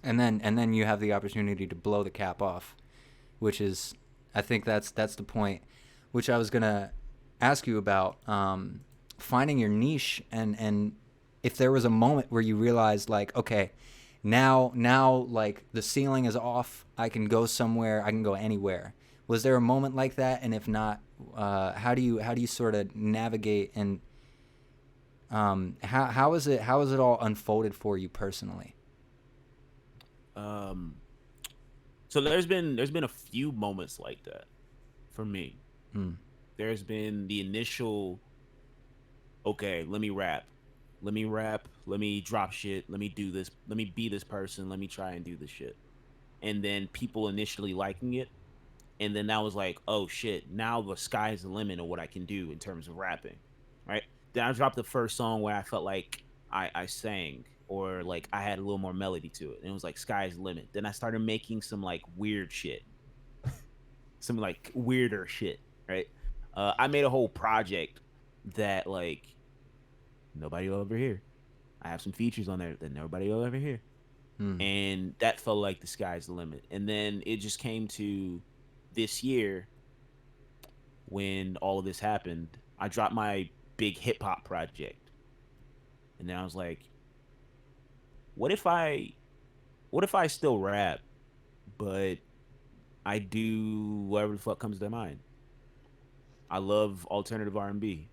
then you have the opportunity to blow the cap off, which is, I think that's the point, which I was gonna ask you about, finding your niche, and if there was a moment where you realized like, okay, now like the ceiling is off, I can go somewhere, I can go anywhere. Was there a moment like that? And if not, how do you sort of navigate, and how is it all unfolded for you personally? So there's been a few moments like that for me. There's been the initial okay, let me rap. Let me rap. Let me drop shit. Let me do this. Let me be this person. Let me try and do this shit. And then people initially liking it. And then that was like, oh shit, now the sky's the limit of what I can do in terms of rapping. Right? Then I dropped the first song where I felt like I sang or like I had a little more melody to it. And it was like sky's the limit. Then I started making some like weird shit. Some like weirder shit. Right? I made a whole project that like nobody will ever hear. I have some features on there that nobody will ever hear. Mm. And that felt like the sky's the limit. And then it just came to this year when all of this happened. I dropped my big hip hop project. And then I was like, what if I still rap, but I do whatever the fuck comes to mind? I love alternative R&B.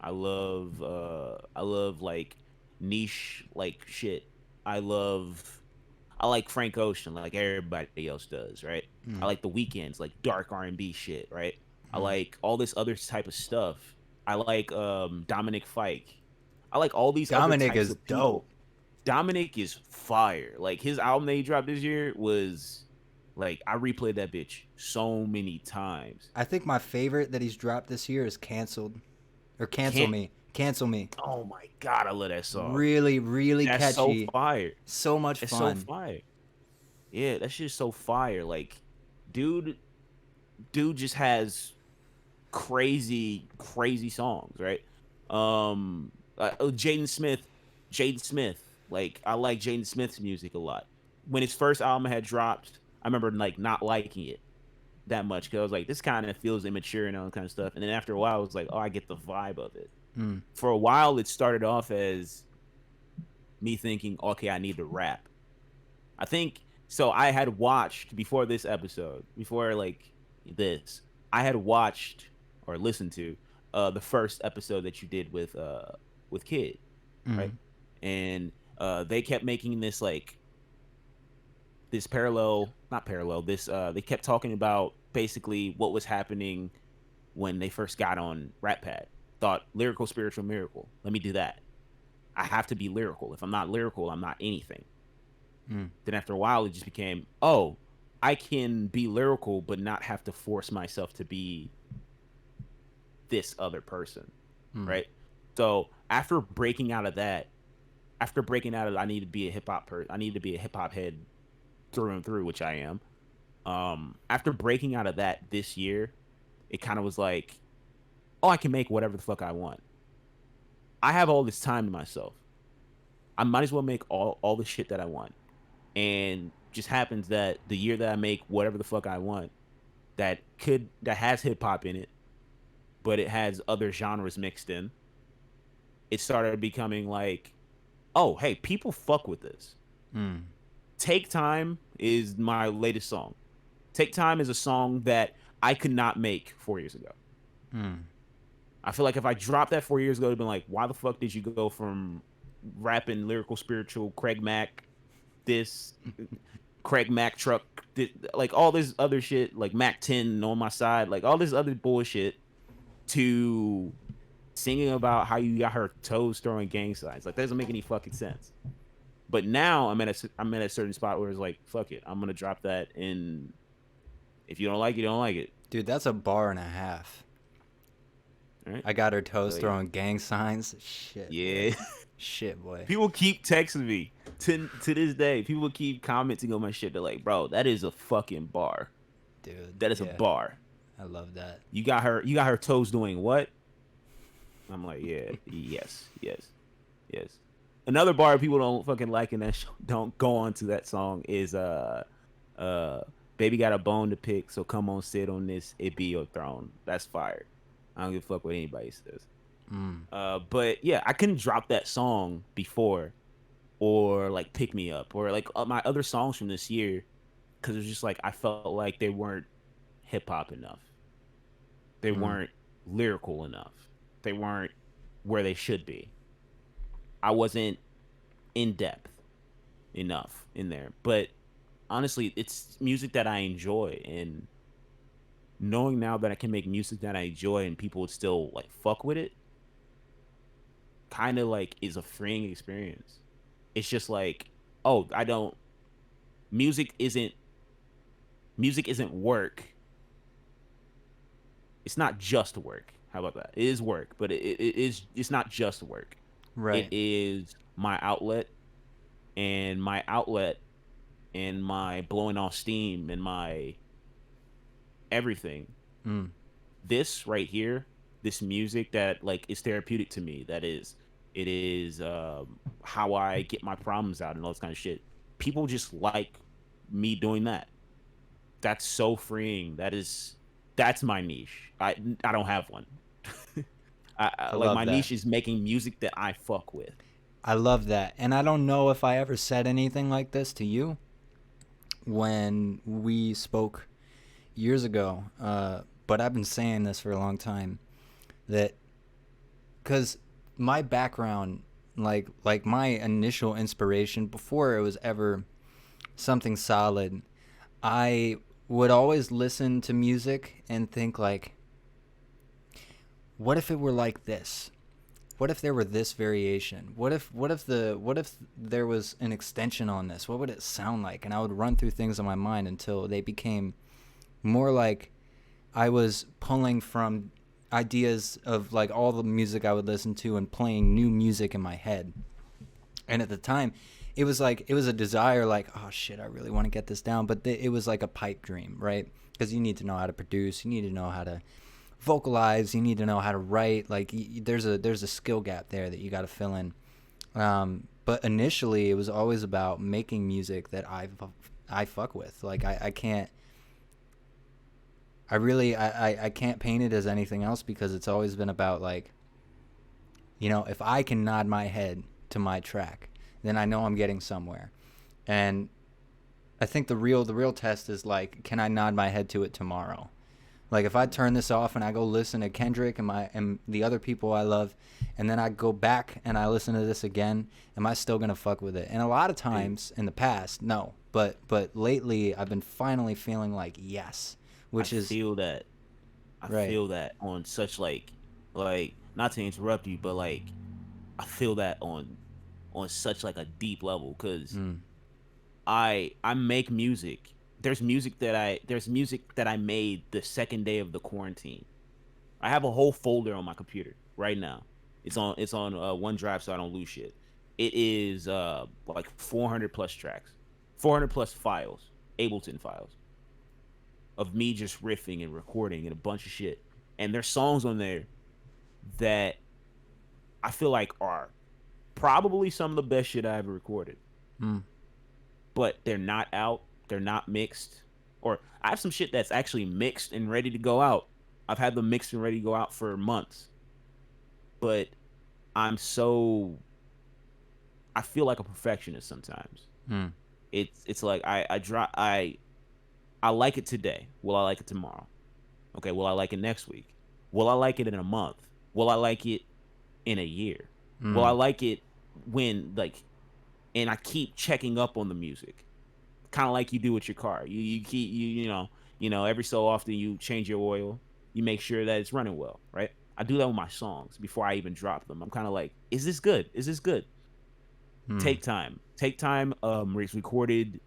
I love like niche like shit. I love I like Frank Ocean like everybody else does, right? I Mm. like the weekends, like dark R&B shit, right? I Mm. like all this other type of stuff. I like Dominic Fike. I like all these other Dominic types is of people. dope. Dominic is fire. Like his album that he dropped this year was like I replayed that bitch so many times. I think my favorite that he's dropped this year is Canceled. Or Cancel Can't Me. Cancel Me. Oh my god, I love that song. Really, really That's so catchy. fire. So much It's so fun. fire. Yeah, that shit's so fire. Like, dude, dude just has crazy, crazy songs, right? Jaden Smith. Like, I like Jaden Smith's music a lot. When his first album had dropped, I remember like not liking it that much because I was like, this kind of feels immature and all that kind of stuff. And then after a while, I was like, oh, I get the vibe of it. Mm. For a while, it started off as me thinking, okay, I need to rap. I think so. I had watched before this episode, before like this, I had watched or listened to the first episode that you did with Kid, right? Mm. And they kept making this like this parallel, not parallel. This they kept talking about basically what was happening when they first got on Rappad. Thought lyrical, spiritual, miracle. Let me do that. I have to be lyrical. If I'm not lyrical, I'm not anything. Mm. Then after a while, it just became, oh, I can be lyrical, but not have to force myself to be this other person, Mm. right? So after breaking out of, I need to be a hip hop person. I need to be a hip hop head through and through, which I am. After breaking out of that this year, it kind of was like, oh, I can make whatever the fuck I want. I have all this time to myself. I might as well make all the shit that I want. And just happens that the year that I make whatever the fuck I want, that has hip hop in it, but it has other genres mixed in. It started becoming like, oh, hey, people fuck with this. Mm. Take Time is my latest song. Take Time is a song that I could not make 4 years ago. Mm. I feel like if I dropped that 4 years ago, it'd been like, why the fuck did you go from rapping lyrical, spiritual, Craig Mack, this Craig Mack truck, this, like all this other shit, like Mac 10 on my side, like all this other bullshit, to singing about how you got her toes throwing gang signs? Like that doesn't make any fucking sense. But now I'm at a certain spot where it's like, fuck it, I'm gonna drop that, and if you don't like it, you don't like it. Dude, that's a bar and a half. Right? I got her toes So, throwing gang signs. Shit. yeah. Boy. Shit, boy. People keep texting me to this day. People keep commenting on my shit. They're like, bro, that is a fucking bar. Dude. That is a bar. I love that. You got her toes doing what? I'm like, yeah, yes. Another bar people don't fucking like and that don't go on to that song is baby got a bone to pick, so come on sit on this, it be your throne. That's fire. I don't give a fuck what anybody says. Mm. But yeah, I couldn't drop that song before, or like Pick Me Up, or like my other songs from this year, because it was just like I felt like they weren't hip hop enough. They weren't lyrical enough. They weren't where they should be. I wasn't in depth enough in there. But honestly, it's music that I enjoy, and knowing now that I can make music that I enjoy and people would still like fuck with it, kind of like is a freeing experience. It's just like, oh, I don't music isn't work. It's not just work. How about that? It is work, but it's not just work. It Right. is my outlet, and my outlet and my blowing off steam and my everything. Mm. This right here, this music that like is therapeutic to me. It is how I get my problems out and all this kind of shit. People just like me doing that. That's so freeing. That's my niche. I don't have one. I Like love my that. niche is making music that I fuck with. I love that. And I don't know if I ever said anything like this to you when we spoke years ago, but I've been saying this for a long time, that because my background, like my initial inspiration before it was ever something solid, I would always listen to music and think like, what if it were like this? What if there were this variation? What if there was an extension on this? What would it sound like? And I would run through things in my mind until they became more like I was pulling from ideas of like all the music I would listen to and playing new music in my head. And at the time, it was a desire, like, oh shit, I really want to get this down, but it was like a pipe dream, right? Because you need to know how to produce, you need to know how to vocalize, you need to know how to write. Like there's a skill gap there that you got to fill in. But initially, it was always about making music that I fuck with. Like I can't. I can't paint it as anything else because it's always been about like, if I can nod my head to my track, then I know I'm getting somewhere. And I think the real test is like, can I nod my head to it tomorrow? Like if I turn this off and I go listen to Kendrick and the other people I love, and then I go back and I listen to this again, am I still gonna fuck with it? And a lot of times in the past, no. But lately I've been finally feeling like yes, I which is feel that. I right. feel that on such like not to interrupt you, but like I feel that on such like a deep level because Mm, I make music. There's music that I made the second day of the quarantine. I have a whole folder on my computer right now. It's on OneDrive so I don't lose shit. It is like 400 plus tracks, 400 plus files, Ableton files of me just riffing and recording and a bunch of shit. And there's songs on there that I feel like are probably some of the best shit I ever recorded. mm, But they're not out. They're not mixed. Or I have some shit that's actually mixed and ready to go out. I've had them mixed and ready to go out for months. But I'm so I feel like a perfectionist sometimes. mm. It's like I like it today. Will I like it tomorrow? Okay, will I like it next week? Will I like it in a month? Will I like it in a year? Will I Mm. like it when like and I keep checking up on the music. Kind of like you do with your car. You keep you know every so often you change your oil. You make sure that it's running well, right? I do that with my songs before I even drop them. I'm kind of like, is this good? Is this good? Mm. Take time. Take time. It's recorded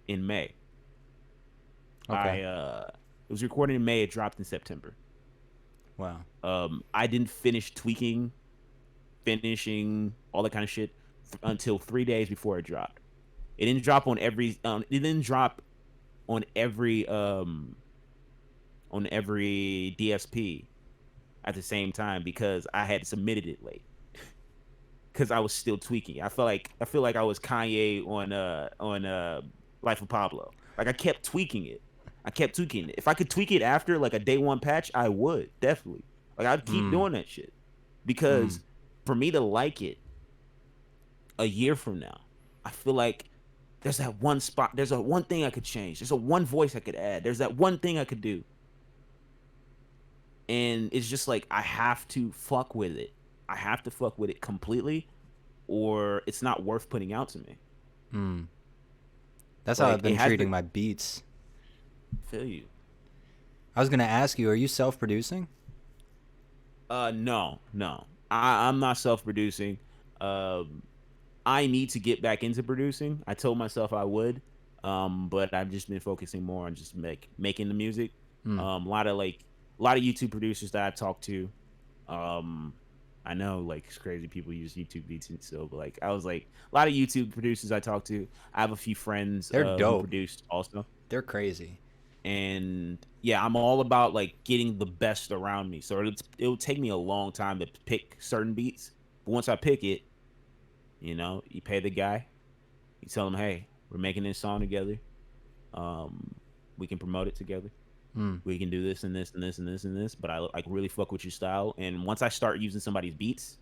in May. Okay. It was recorded in May. It dropped in September. Wow. I didn't finish finishing all that kind of shit until 3 days before it dropped. It didn't drop on every. It didn't drop on every DSP at the same time because I had submitted it late because I was still tweaking. I feel like I was Kanye on Life of Pablo. Like I kept tweaking it. I kept tweaking it. If I could tweak it after like a day one patch, I would definitely. Like I'd keep Mm. doing that shit Mm. because for me to like it a year from now, I feel like there's that one spot. There's a one thing I could change. There's a one voice I could add. There's that one thing I could do. And it's just like I have to fuck with it. I have to fuck with it completely, or it's not worth putting out to me. Mm. That's how Like I've it been has treating to my beats. feel you. I was gonna ask you, are you self-producing? No, no. I'm not self-producing. Um, I need to get back into producing. I told myself I would, but I've just been focusing more on just making the music. Mm. A lot of YouTube producers that I've talked to. Um, I know like it's crazy people use YouTube beats and so, but like I was like a lot of YouTube producers I talked to. I have a few friends They're who dope. produced also, They're crazy. and yeah, I'm all about like getting the best around me. So it'll take me a long time to pick certain beats, but once I pick it, you pay the guy, you tell him, hey, we're making this song together. Um, we can promote it together. Mm. We can do this and this and this and this and this. But I like really fuck with your style. And once I start using somebody's beats,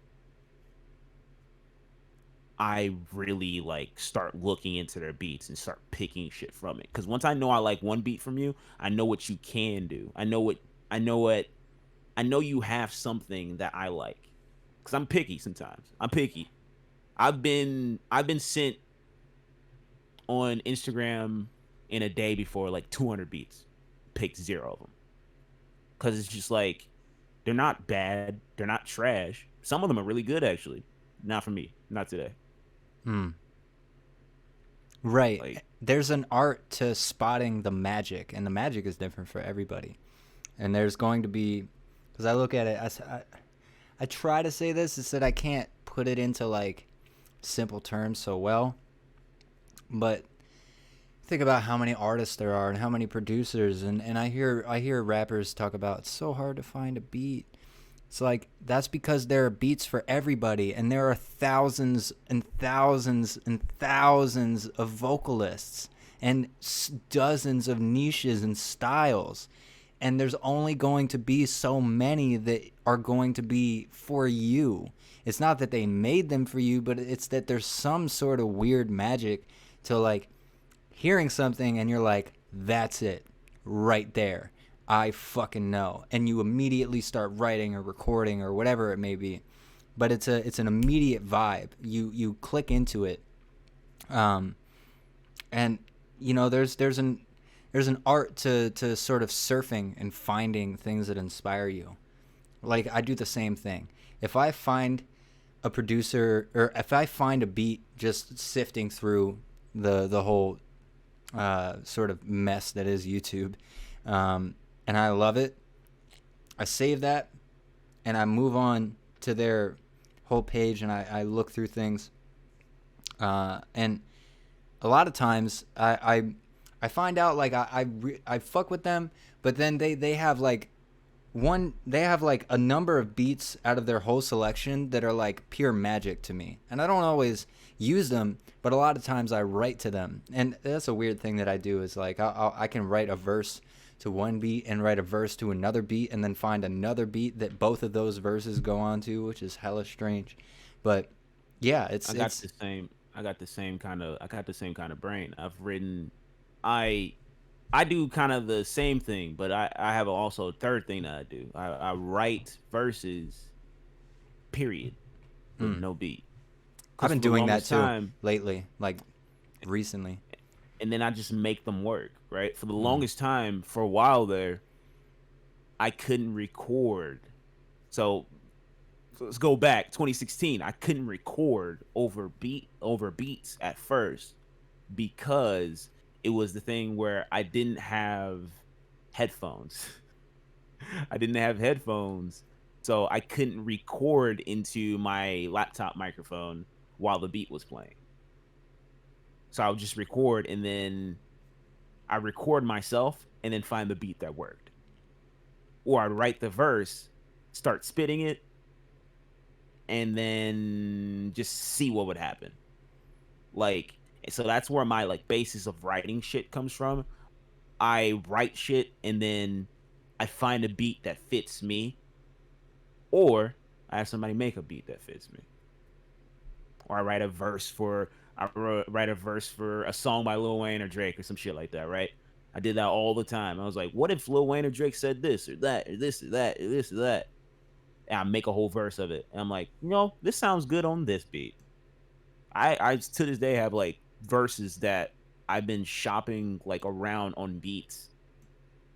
I really like start looking into their beats and start picking shit from it. Because once I know I like one beat from you, I know what you can do. I know you have something that I like. Because I'm picky sometimes. I'm picky. I've been sent on Instagram in a day before like 200 beats, picked zero of them because it's just like they're not bad, they're not trash. Some of them are really good actually. Not for me, not today. Mm. Right. Like There's an art to spotting the magic, and the magic is different for everybody. And there's going to be, because I look at it, I try to say this, is that I can't put it into like simple terms so well, but think about how many artists there are and how many producers, and I hear rappers talk about it's so hard to find a beat. It's like that's because there are beats for everybody, and there are thousands and thousands and thousands of vocalists and dozens of niches and styles, and there's only going to be so many that are going to be for you. It's not that they made them for you, but it's that there's some sort of weird magic to like hearing something and you're like, that's it right there. I fucking know. And you immediately start writing or recording or whatever it may be. But it's an immediate vibe. You click into it. Um and there's an art to sort of surfing and finding things that inspire you. Like I do the same thing. If I find a producer or if I find a beat just sifting through the whole sort of mess that is YouTube, and I love it, I save that and I move on to their whole page and I look through things. And a lot of times I find out like I fuck with them, but then they have like they have like a number of beats out of their whole selection that are like pure magic to me, and I don't always use them, but a lot of times I write to them. And that's a weird thing that I do is like I can write a verse to one beat and write a verse to another beat and then find another beat that both of those verses go on to, which is hella strange. But yeah, I got the same kind of brain. I I do kind of the same thing, but I have also a third thing that I do. I write verses, period, with mm, no beat. I've Because been for the doing that longest too time, lately, like recently. and then I just make them work, right? For the Mm, longest time, for a while there, I couldn't record. So let's go back 2016. I couldn't record over beats at first because it was the thing where I didn't have headphones. I didn't have headphones, so I couldn't record into my laptop microphone while the beat was playing. So I would just record and then I record myself and then find the beat that worked. Or I'd write the verse, start spitting it, and then just see what would happen. Like, so that's where my like basis of writing shit comes from. I write shit and then I find a beat that fits me, or I have somebody make a beat that fits me, or I write a verse for a song by Lil Wayne or Drake or some shit like that, right? I did that all the time. I was like, what if Lil Wayne or Drake said this or that or this or that or this or that? And I make a whole verse of it. And I'm like, this sounds good on this beat. I to this day have like verses that I've been shopping like around on beats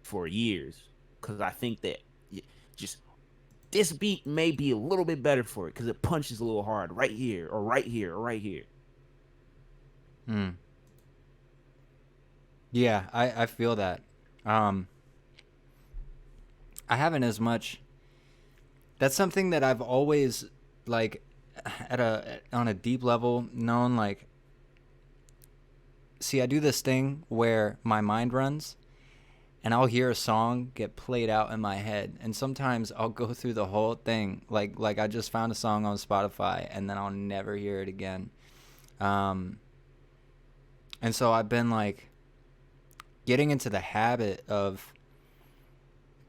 for years because I think that just this beat may be a little bit better for it because it punches a little hard right here or right here or right here. Yeah, I feel that. I haven't as much. That's something that I've always like on a deep level known like. See, I do this thing where my mind runs, and I'll hear a song get played out in my head, and sometimes I'll go through the whole thing like I just found a song on Spotify, and then I'll never hear it again. And so I've been like getting into the habit of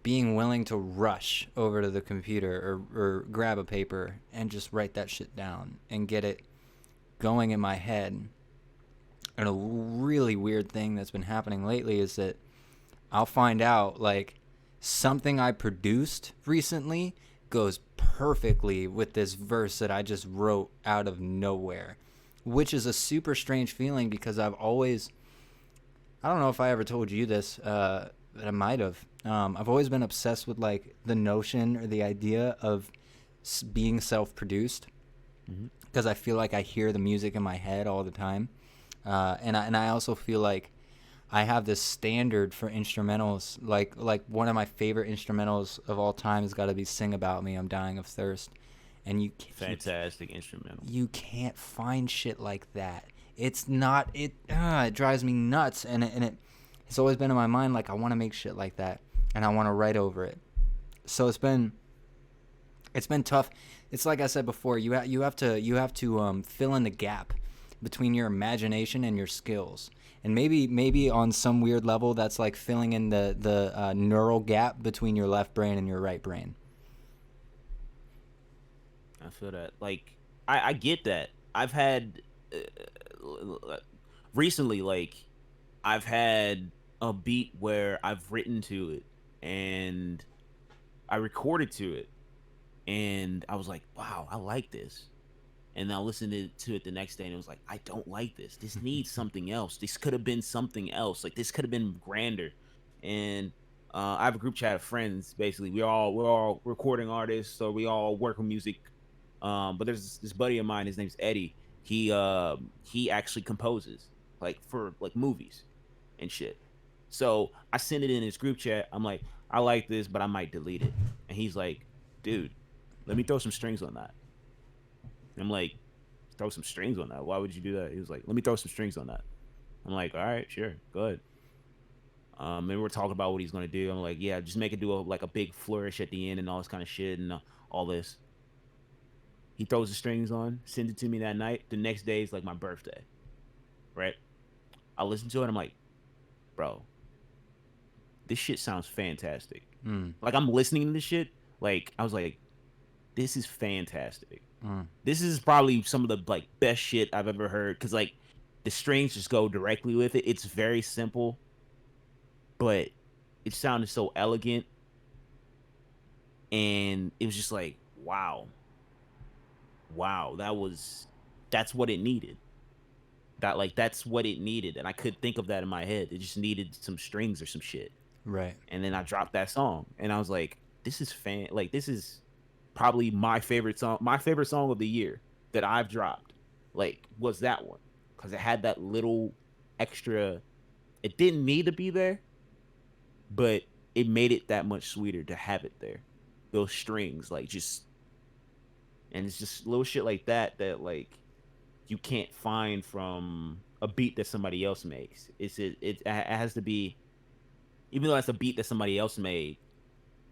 being willing to rush over to the computer or grab a paper and just write that shit down and get it going in my head. And a really weird thing that's been happening lately is that I'll find out like something I produced recently goes perfectly with this verse that I just wrote out of nowhere, which is a super strange feeling because I don't know if I ever told you this, but I might have. I've always been obsessed with like the notion or the idea of being self-produced because I feel like I hear the music in my head all the time. And I also feel like I have this standard for instrumentals. Like one of my favorite instrumentals of all time has got to be "Sing About Me, I'm Dying of Thirst," and Fantastic instrumental. You can't find shit like that. It's not it. It drives me nuts, and it's always been in my mind like I want to make shit like that, and I want to write over it. So it's been tough. It's like I said before. You have to fill in the gap between your imagination and your skills, and maybe on some weird level that's like filling in the neural gap between your left brain and your right brain. I feel that. Like I get that. I've had recently, like I've had a beat where I've written to it and I recorded to it, and I was like, wow, I like this. And I listened to it the next day, and it was like, I don't like this. This needs something else. This could have been something else. Like this could have been grander. And I have a group chat of friends. Basically, we're all recording artists, so we all work on music. But there's this buddy of mine. His name's Eddie. He actually composes like for like movies and shit. So I send it in his group chat. I'm like, I like this, but I might delete it. And he's like, dude, let me throw some strings on that. I'm like, throw some strings on that. Why would you do that? He was like, let me throw some strings on that. I'm like, all right, sure, go ahead. And we're talking about what he's gonna do. I'm like, yeah, just make it do a big flourish at the end and all this kind of shit and all this. He throws the strings on, sends it to me that night. The next day is like my birthday, right? I listen to it. I'm like, bro, this shit sounds fantastic. Like I'm listening to this shit. Like I was like, this is fantastic. This is probably some of the like best shit I've ever heard because like the strings just go directly with it. It's very simple, but it sounded so elegant, and it was just like wow, that's what it needed. That's what it needed, and I could think of that in my head. It just needed some strings or some shit, Right. and then I dropped that song, and I was like, this is probably my favorite song of the year that I've dropped, like was that one because it had that little extra. It didn't need to be there, but it made it that much sweeter to have it there. Those strings, like just, and it's just little shit like that like you can't find from a beat that somebody else makes. It has to be, even though that's a beat that somebody else made,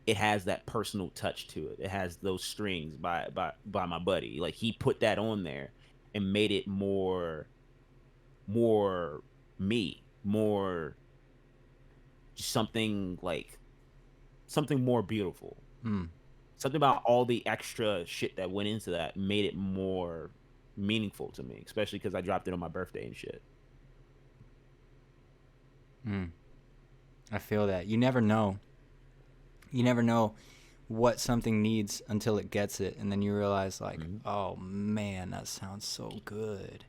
it has that personal touch to it. It has those strings by my buddy. Like he put that on there and made it more me, more just something more beautiful. Something about all the extra shit that went into that made it more meaningful to me, especially because I dropped it on my birthday and shit. I feel that. You never know. You never know what something needs until it gets it, and then you realize like, oh man, that sounds so good.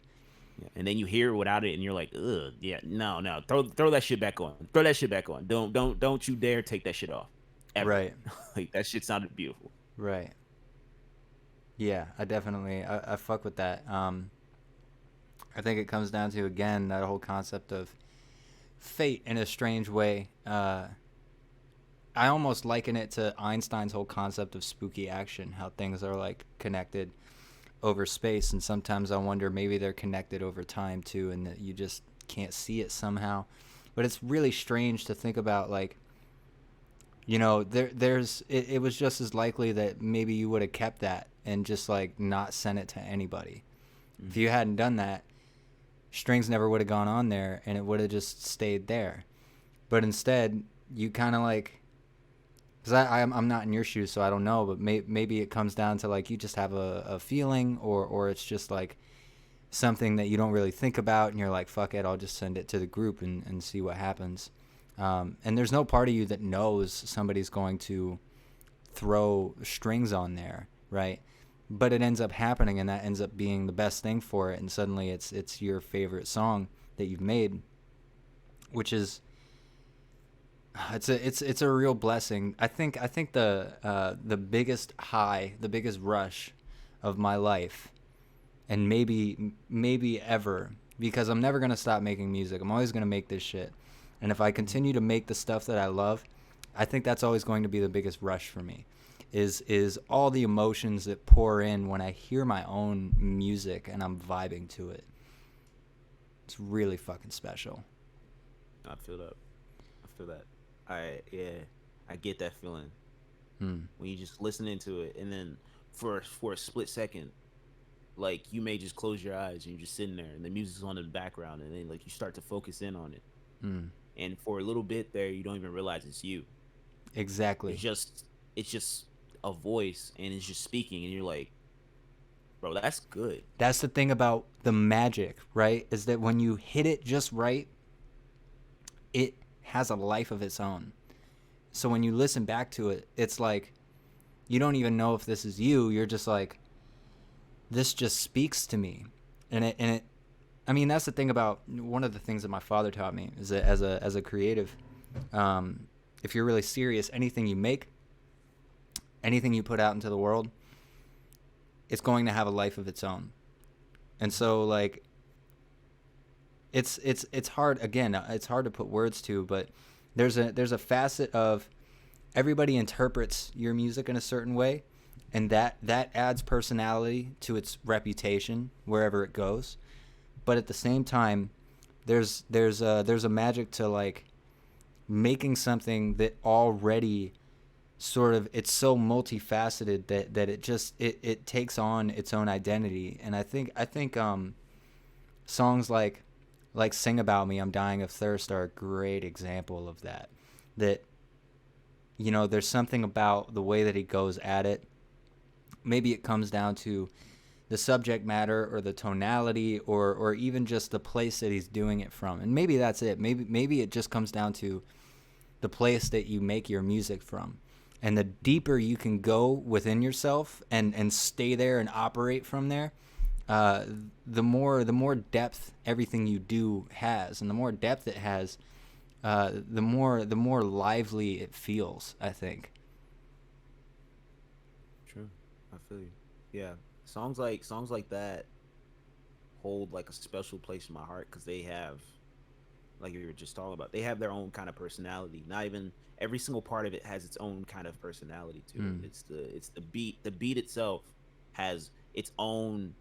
Yeah. And then you hear it without it, and you're like, ugh, yeah, no, throw that shit back on. Throw that shit back on. Don't you dare take that shit off. Ever. Right. Like that shit sounded beautiful. Right. Yeah, I fuck with that. I think it comes down to, again, that whole concept of fate in a strange way. I almost liken it to Einstein's whole concept of spooky action, how things are like connected over space, and sometimes I wonder maybe they're connected over time too, and that you just can't see it somehow. But it's really strange to think about, like, it was just as likely that maybe you would have kept that and just like not sent it to anybody. If you hadn't done that, strings never would have gone on there, and it would have just stayed there. But instead, you kind of like, because I'm not in your shoes, so I don't know, but maybe it comes down to like you just have a feeling, or it's just like something that you don't really think about, and you're like, fuck it, I'll just send it to the group and see what happens. And there's no part of you that knows somebody's going to throw strings on there, right? But it ends up happening, and that ends up being the best thing for it, and suddenly it's your favorite song that you've made, which is it's a real blessing. I think the biggest high, the biggest rush of my life, and maybe ever, because I'm never gonna stop making music. I'm always gonna make this shit, and if I continue to make the stuff that I love, I think that's always going to be the biggest rush for me. Is all the emotions that pour in when I hear my own music and I'm vibing to it. It's really fucking special. I feel that. I feel that. I get that feeling when you just listening to it, and then for a split second, like you may just close your eyes and you're just sitting there, and the music's on in the background, and then like you start to focus in on it, and for a little bit there, you don't even realize it's you. Exactly. It's just a voice, and it's just speaking, and you're like, bro, that's good. That's the thing about the magic, right? Is that when you hit it just right, it has a life of its own. So when you listen back to it, it's like you don't even know if this is you. You're just like, this just speaks to me. And it I mean, that's the thing about, one of the things that my father taught me is that as a creative, if you're really serious, anything you make, anything you put out into the world, it's going to have a life of its own. And so like it's hard, again, it's hard to put words to, but there's a facet of everybody interprets your music in a certain way, and that adds personality to its reputation wherever it goes. But at the same time, there's a magic to like making something that already sort of, it's so multifaceted that it takes on its own identity. And I think songs like Sing About Me, I'm Dying of Thirst are a great example of that. That, there's something about the way that he goes at it. Maybe it comes down to the subject matter or the tonality, or even just the place that he's doing it from. And maybe that's it. Maybe it just comes down to the place that you make your music from. And the deeper you can go within yourself and stay there and operate from there, the more depth everything you do has, and the more depth it has, the more lively it feels, I think. True. I feel you. Yeah. Songs like that hold like a special place in my heart, because they have, like you were just talking about, they have their own kind of personality. Not even every single part of it has its own kind of personality to it. It's the beat. The beat itself has its own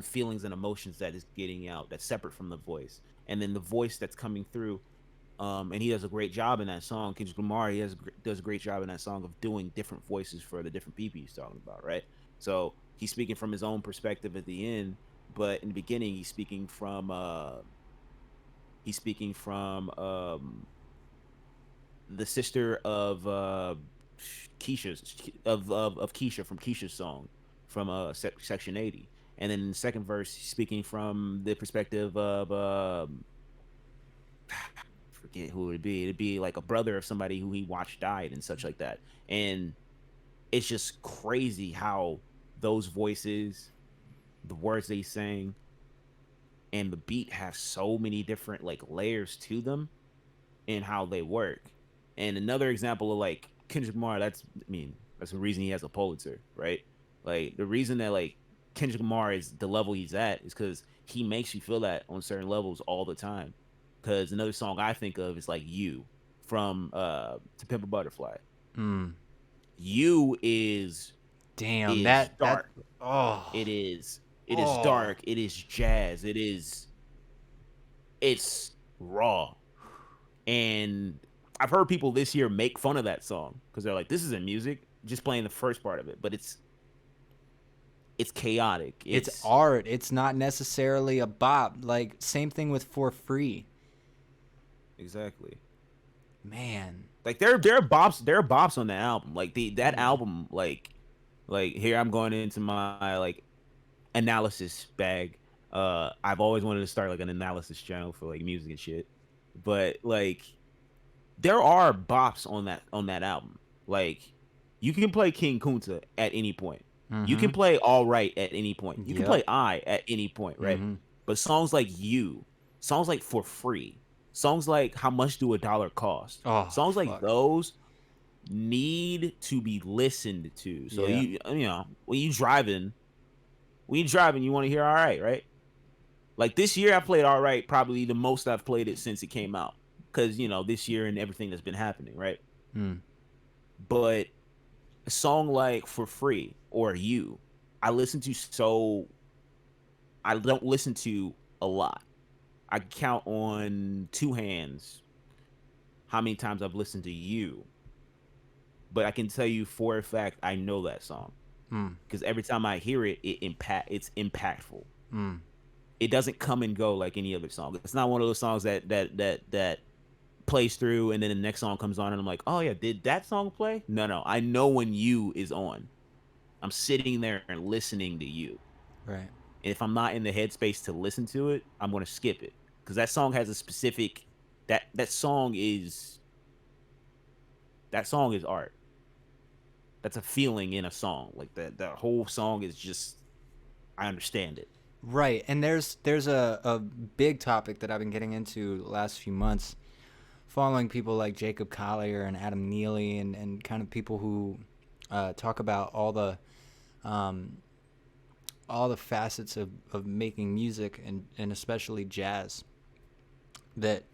feelings and emotions that is getting out, that's separate from the voice, and then the voice that's coming through. And he does a great job in that song. Kendrick Lamar, does a great job in that song of doing different voices for the different people he's talking about, right? So he's speaking from his own perspective at the end, but in the beginning he's speaking from the sister of Keisha's of Keisha, from Keisha's song from Section 80. And then in the second verse, he's speaking from the perspective of forget who it would be. It'd be like a brother of somebody who he watched died and such like that. And it's just crazy how those voices, the words they sing, and the beat have so many different like layers to them and how they work. And another example of like Kendrick Lamar, I That's the reason he has a Pulitzer, right? Like the reason that like Kendrick Lamar is the level he's at is because he makes you feel that on certain levels all the time. Because another song I think of is like "You" from "To Pimp a Butterfly." Mm. "You" is Damn, is that dark. oh It is oh dark. It is jazz. It's raw. And I've heard people this year make fun of that song because they're like, "This isn't music, just playing the first part of it." But it's chaotic. it's It's art. It's not necessarily a bop. Like same thing with For Free. exactly Man. like there are bops on that album. Like that album like here I'm going into my like analysis bag. I've always wanted to start like an analysis channel for like music and shit. But like there are bops on that album. Like you can play King Kunta at any point. You can Mhm. play All Right at any point. You can Yep. play I at any point, right? Mhm. But songs like You, songs like For Free, songs like How Much Do a Dollar Cost, Oh, songs like fuck. those need to be listened to. So Yeah. you know when you driving, you want to hear All Right, right? Like this year, I played All Right probably the most I've played it since it came out. Because this year and everything that's been happening, right? Mm. But a song like For Free or You, I listen to I don't listen to a lot. I count on two hands how many times I've listened to You. But I can tell you for a fact I know that song Mm. because every time I hear it, it's impactful. Mm. It doesn't come and go like any other song. It's not one of those songs that plays through and then the next song comes on and I'm like, oh yeah, did that song play? No, I know when You is on. I'm sitting there and listening to You. Right. And if I'm not in the headspace to listen to it, I'm gonna skip it because that song has a specific that song is art. That's a feeling in a song. Like that whole song is just I understand it. Right. And there's a big topic that I've been getting into the last few months, following people like Jacob Collier and Adam Neely and kind of people who talk about all the facets of making music and especially jazz. That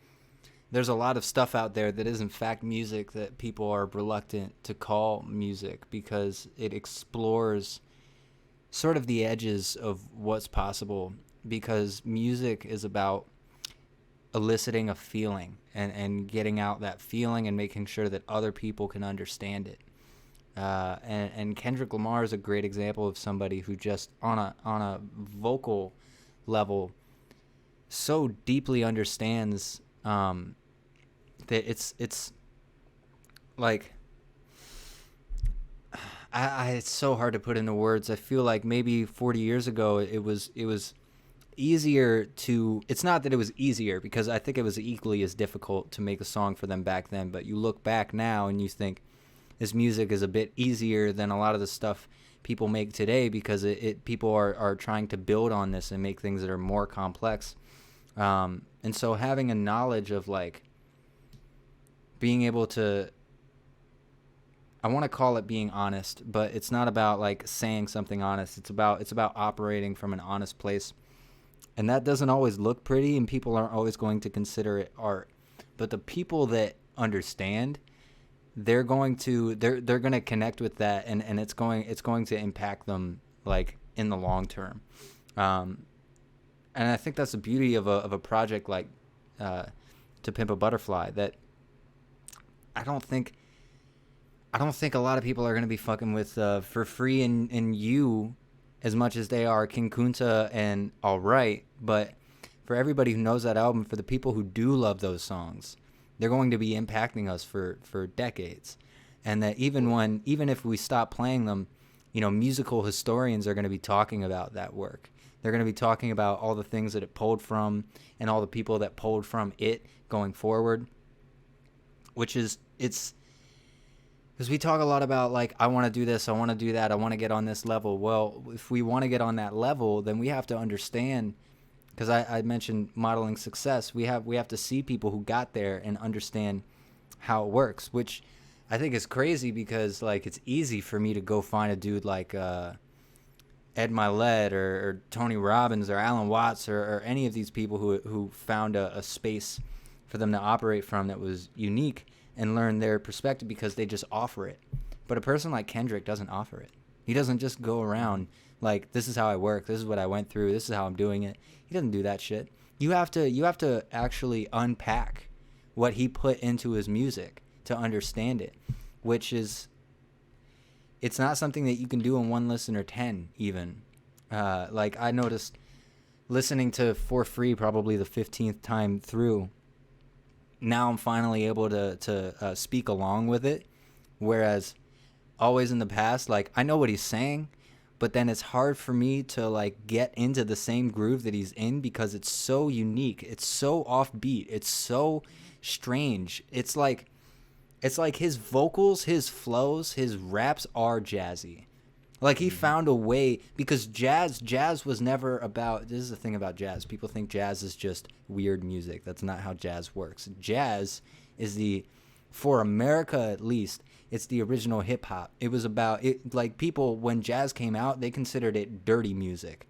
there's a lot of stuff out there that is in fact music that people are reluctant to call music because it explores sort of the edges of what's possible, because music is about eliciting a feeling and getting out that feeling and making sure that other people can understand it. And Kendrick Lamar is a great example of somebody who just on a vocal level so deeply understands that it's like it's so hard to put into words. I feel like maybe 40 years ago it was easier to, it's not that it was easier because I think it was equally as difficult to make a song for them back then, but you look back now and you think this music is a bit easier than a lot of the stuff people make today because people are trying to build on this and make things that are more complex. And so having a knowledge of like being able to, I want to call it being honest, but it's not about like saying something honest. It's about operating from an honest place. And that doesn't always look pretty and people aren't always going to consider it art. But the people that understand, they're going to connect with that and it's going to impact them like in the long term. And I think that's the beauty of a project like To Pimp a Butterfly, that I don't think a lot of people are going to be fucking with For Free and You as much as they are King Kunta and All Right. But for everybody who knows that album, for the people who do love those songs, they're going to be impacting us for decades. And that even if we stop playing them, musical historians are going to be talking about that work. They're going to be talking about all the things that it pulled from and all the people that pulled from it going forward, which is, it's because we talk a lot about like, I want to do this, I want to do that, I want to get on this level. Well, if we want to get on that level, then we have to understand, because I mentioned modeling success. We have to see people who got there and understand how it works, which I think it's crazy because like it's easy for me to go find a dude like Ed Milet or Tony Robbins or Alan Watts or any of these people who found a space for them to operate from that was unique and learn their perspective because they just offer it. But a person like Kendrick doesn't offer it. He doesn't just go around like, this is how I work, this is what I went through, this is how I'm doing it. He doesn't do that shit. You have to actually unpack what he put into his music to understand it, which is, it's not something that you can do in one listen or 10 even. Like I noticed listening to For Free probably the 15th time through, now I'm finally able to speak along with it, whereas always in the past, like I know what he's saying, but then it's hard for me to like get into the same groove that he's in because it's so unique, it's so offbeat, it's so strange. It's like his vocals, his flows, his raps are jazzy. Like he found a way, because jazz was never about, this is the thing about jazz. People think jazz is just weird music. That's not how jazz works. Jazz is for America at least, it's the original hip hop. It was about it, like people when jazz came out, they considered it dirty music.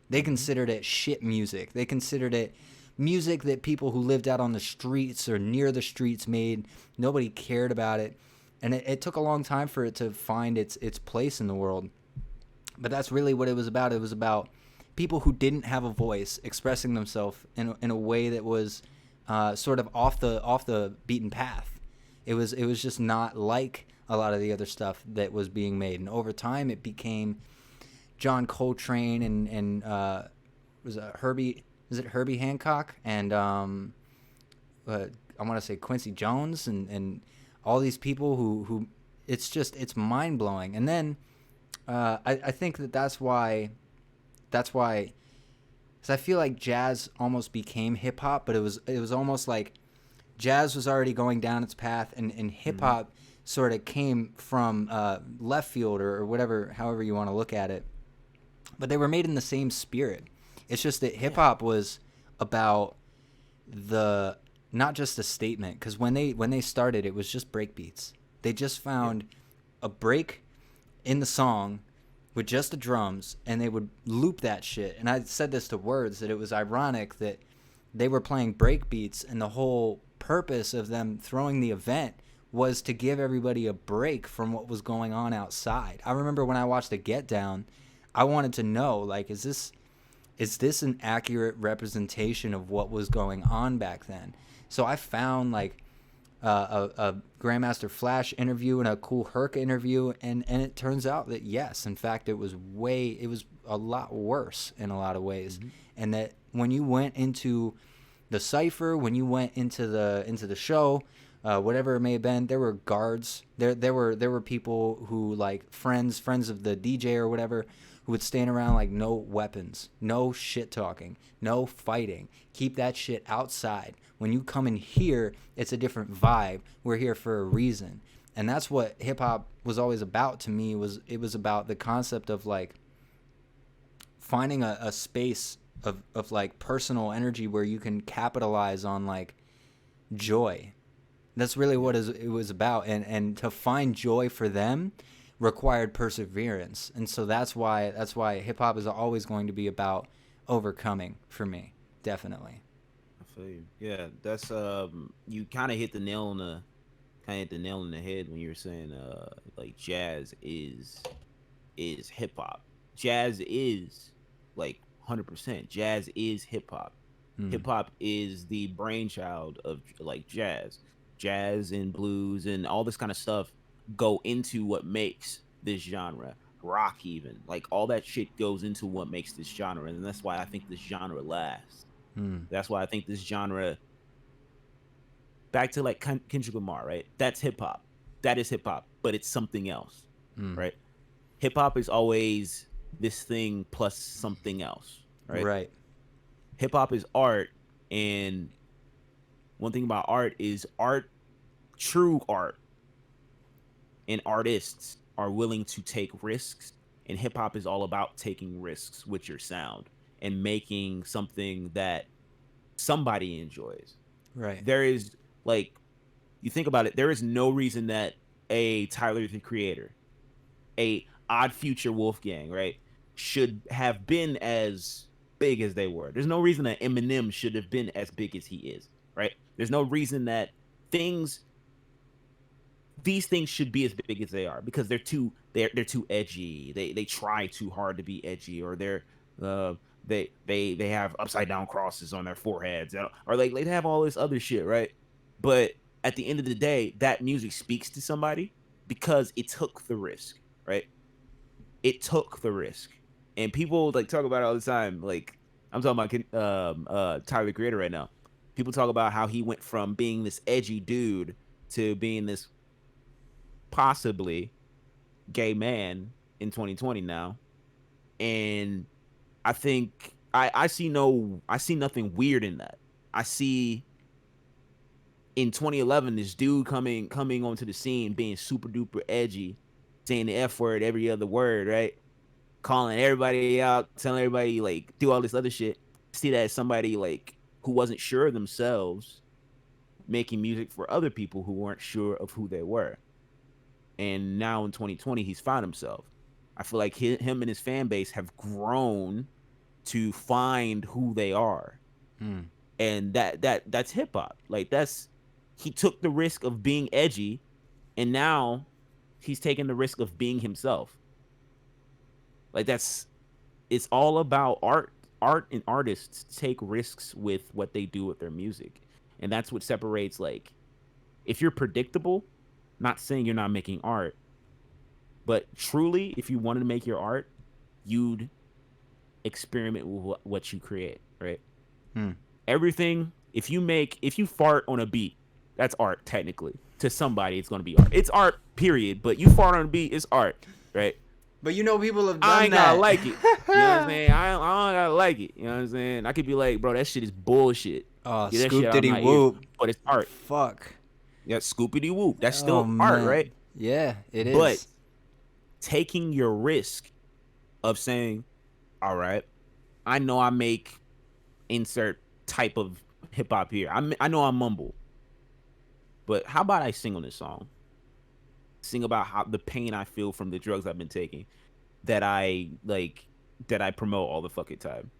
They considered it shit music. They considered it music that people who lived out on the streets or near the streets made. Nobody cared about it. And it took a long time for it to find its place in the world. But that's really what it was about. It was about people who didn't have a voice expressing themselves in a way that was sort of off the beaten path. It was just not like a lot of the other stuff that was being made. And over time, it became John Coltrane and was it Herbie? Is it Herbie Hancock and I want to say Quincy Jones and all these people who it's mind blowing. And then I think that's why, because I feel like jazz almost became hip hop, but it was almost like jazz was already going down its path, and hip hop sort of came from left field or whatever, however you want to look at it. But they were made in the same spirit. It's just that hip hop was about not just a statement, because when they started, it was just break beats. They just found a break in the song with just the drums, and they would loop that shit. And I said this to Words, that it was ironic that they were playing break beats, and the whole purpose of them throwing the event was to give everybody a break from what was going on outside. I remember when I watched the Get Down, I wanted to know, like, is this an accurate representation of what was going on back then? So I found like a Grandmaster Flash interview and a Cool Herc interview, and it turns out that yes, in fact, it was a lot worse in a lot of ways. And that when you went into the cipher, when you went into the show, whatever it may have been, there were guards. There were people who, like, friends of the DJ or whatever, who would stand around like, no weapons, no shit talking, no fighting. Keep that shit outside. When you come in here, it's a different vibe. We're here for a reason. And that's what hip hop was always about to me. It was about the concept of like finding a space of like personal energy where you can capitalize on like joy. That's really what it was about. And to find joy for them required perseverance. And so that's why hip hop is always going to be about overcoming for me. Definitely. I feel you. Yeah, that's you kind of hit the nail on the head when you were saying like jazz is hip hop. Jazz is like 100%. Jazz is hip hop. Hip hop is the brainchild of like jazz. Jazz and blues and all this kind of stuff go into what makes this genre. Rock, even, like all that shit goes into what makes this genre, and that's why I think this genre lasts. That's why I think this genre, back to like Kendrick Lamar, right? That's hip hop. That is hip hop, but it's something else, right? Hip hop is always this thing plus something else, right? Right. Hip hop is art, and one thing about art is true art, and artists are willing to take risks, and hip hop is all about taking risks with your sound and making something that somebody enjoys. Right. There is, like, you think about it, there is no reason that a Tyler the Creator, a Odd Future Wolfgang, right, should have been as big as they were. There's no reason that Eminem should have been as big as he is, right? There's no reason that these things should be as big as they are, because they're too edgy. They try too hard to be edgy, or they have upside down crosses on their foreheads, or like they have all this other shit, right? But at the end of the day, that music speaks to somebody because it took the risk, right? It took the risk, and people like talk about it all the time. Like I'm talking about Tyler the Creator right now. People talk about how he went from being this edgy dude to being this possibly gay man in 2020 now, and I think I see nothing weird in that. I see in 2011 this dude coming onto the scene being super duper edgy, saying the F word every other word, right? Calling everybody out, telling everybody like do all this other shit. See that as somebody like who wasn't sure of themselves, making music for other people who weren't sure of who they were. And now in 2020, he's found himself. I feel like him and his fan base have grown to find who they are, and that's hip hop. Like he took the risk of being edgy, and now he's taking the risk of being himself. Like it's all about art. Art and artists take risks with what they do with their music, and that's what separates. Like, if you're predictable, not saying you're not making art, but truly, if you wanted to make your art, you'd experiment with what you create, right? Everything. If you fart on a beat, that's art technically. To somebody, it's gonna be art. It's art, period. But you fart on a beat, it's art, right? But you know, people have done I ain't that. gotta like it. You know what I'm saying? I don't gotta like it. You know what I'm saying? I could be like, bro, that shit is bullshit. Oh, Get that shit out of my scoop-diddy whoop. ears. But it's art. Fuck. Yeah, scoopity whoop. That's still man. art, right? Yeah, it is. But taking your risk of saying, all right, I know I make insert type of hip hop here. I know I mumble. But how about I sing on this song? Sing about how the pain I feel from the drugs I've been taking, that I promote all the fucking time.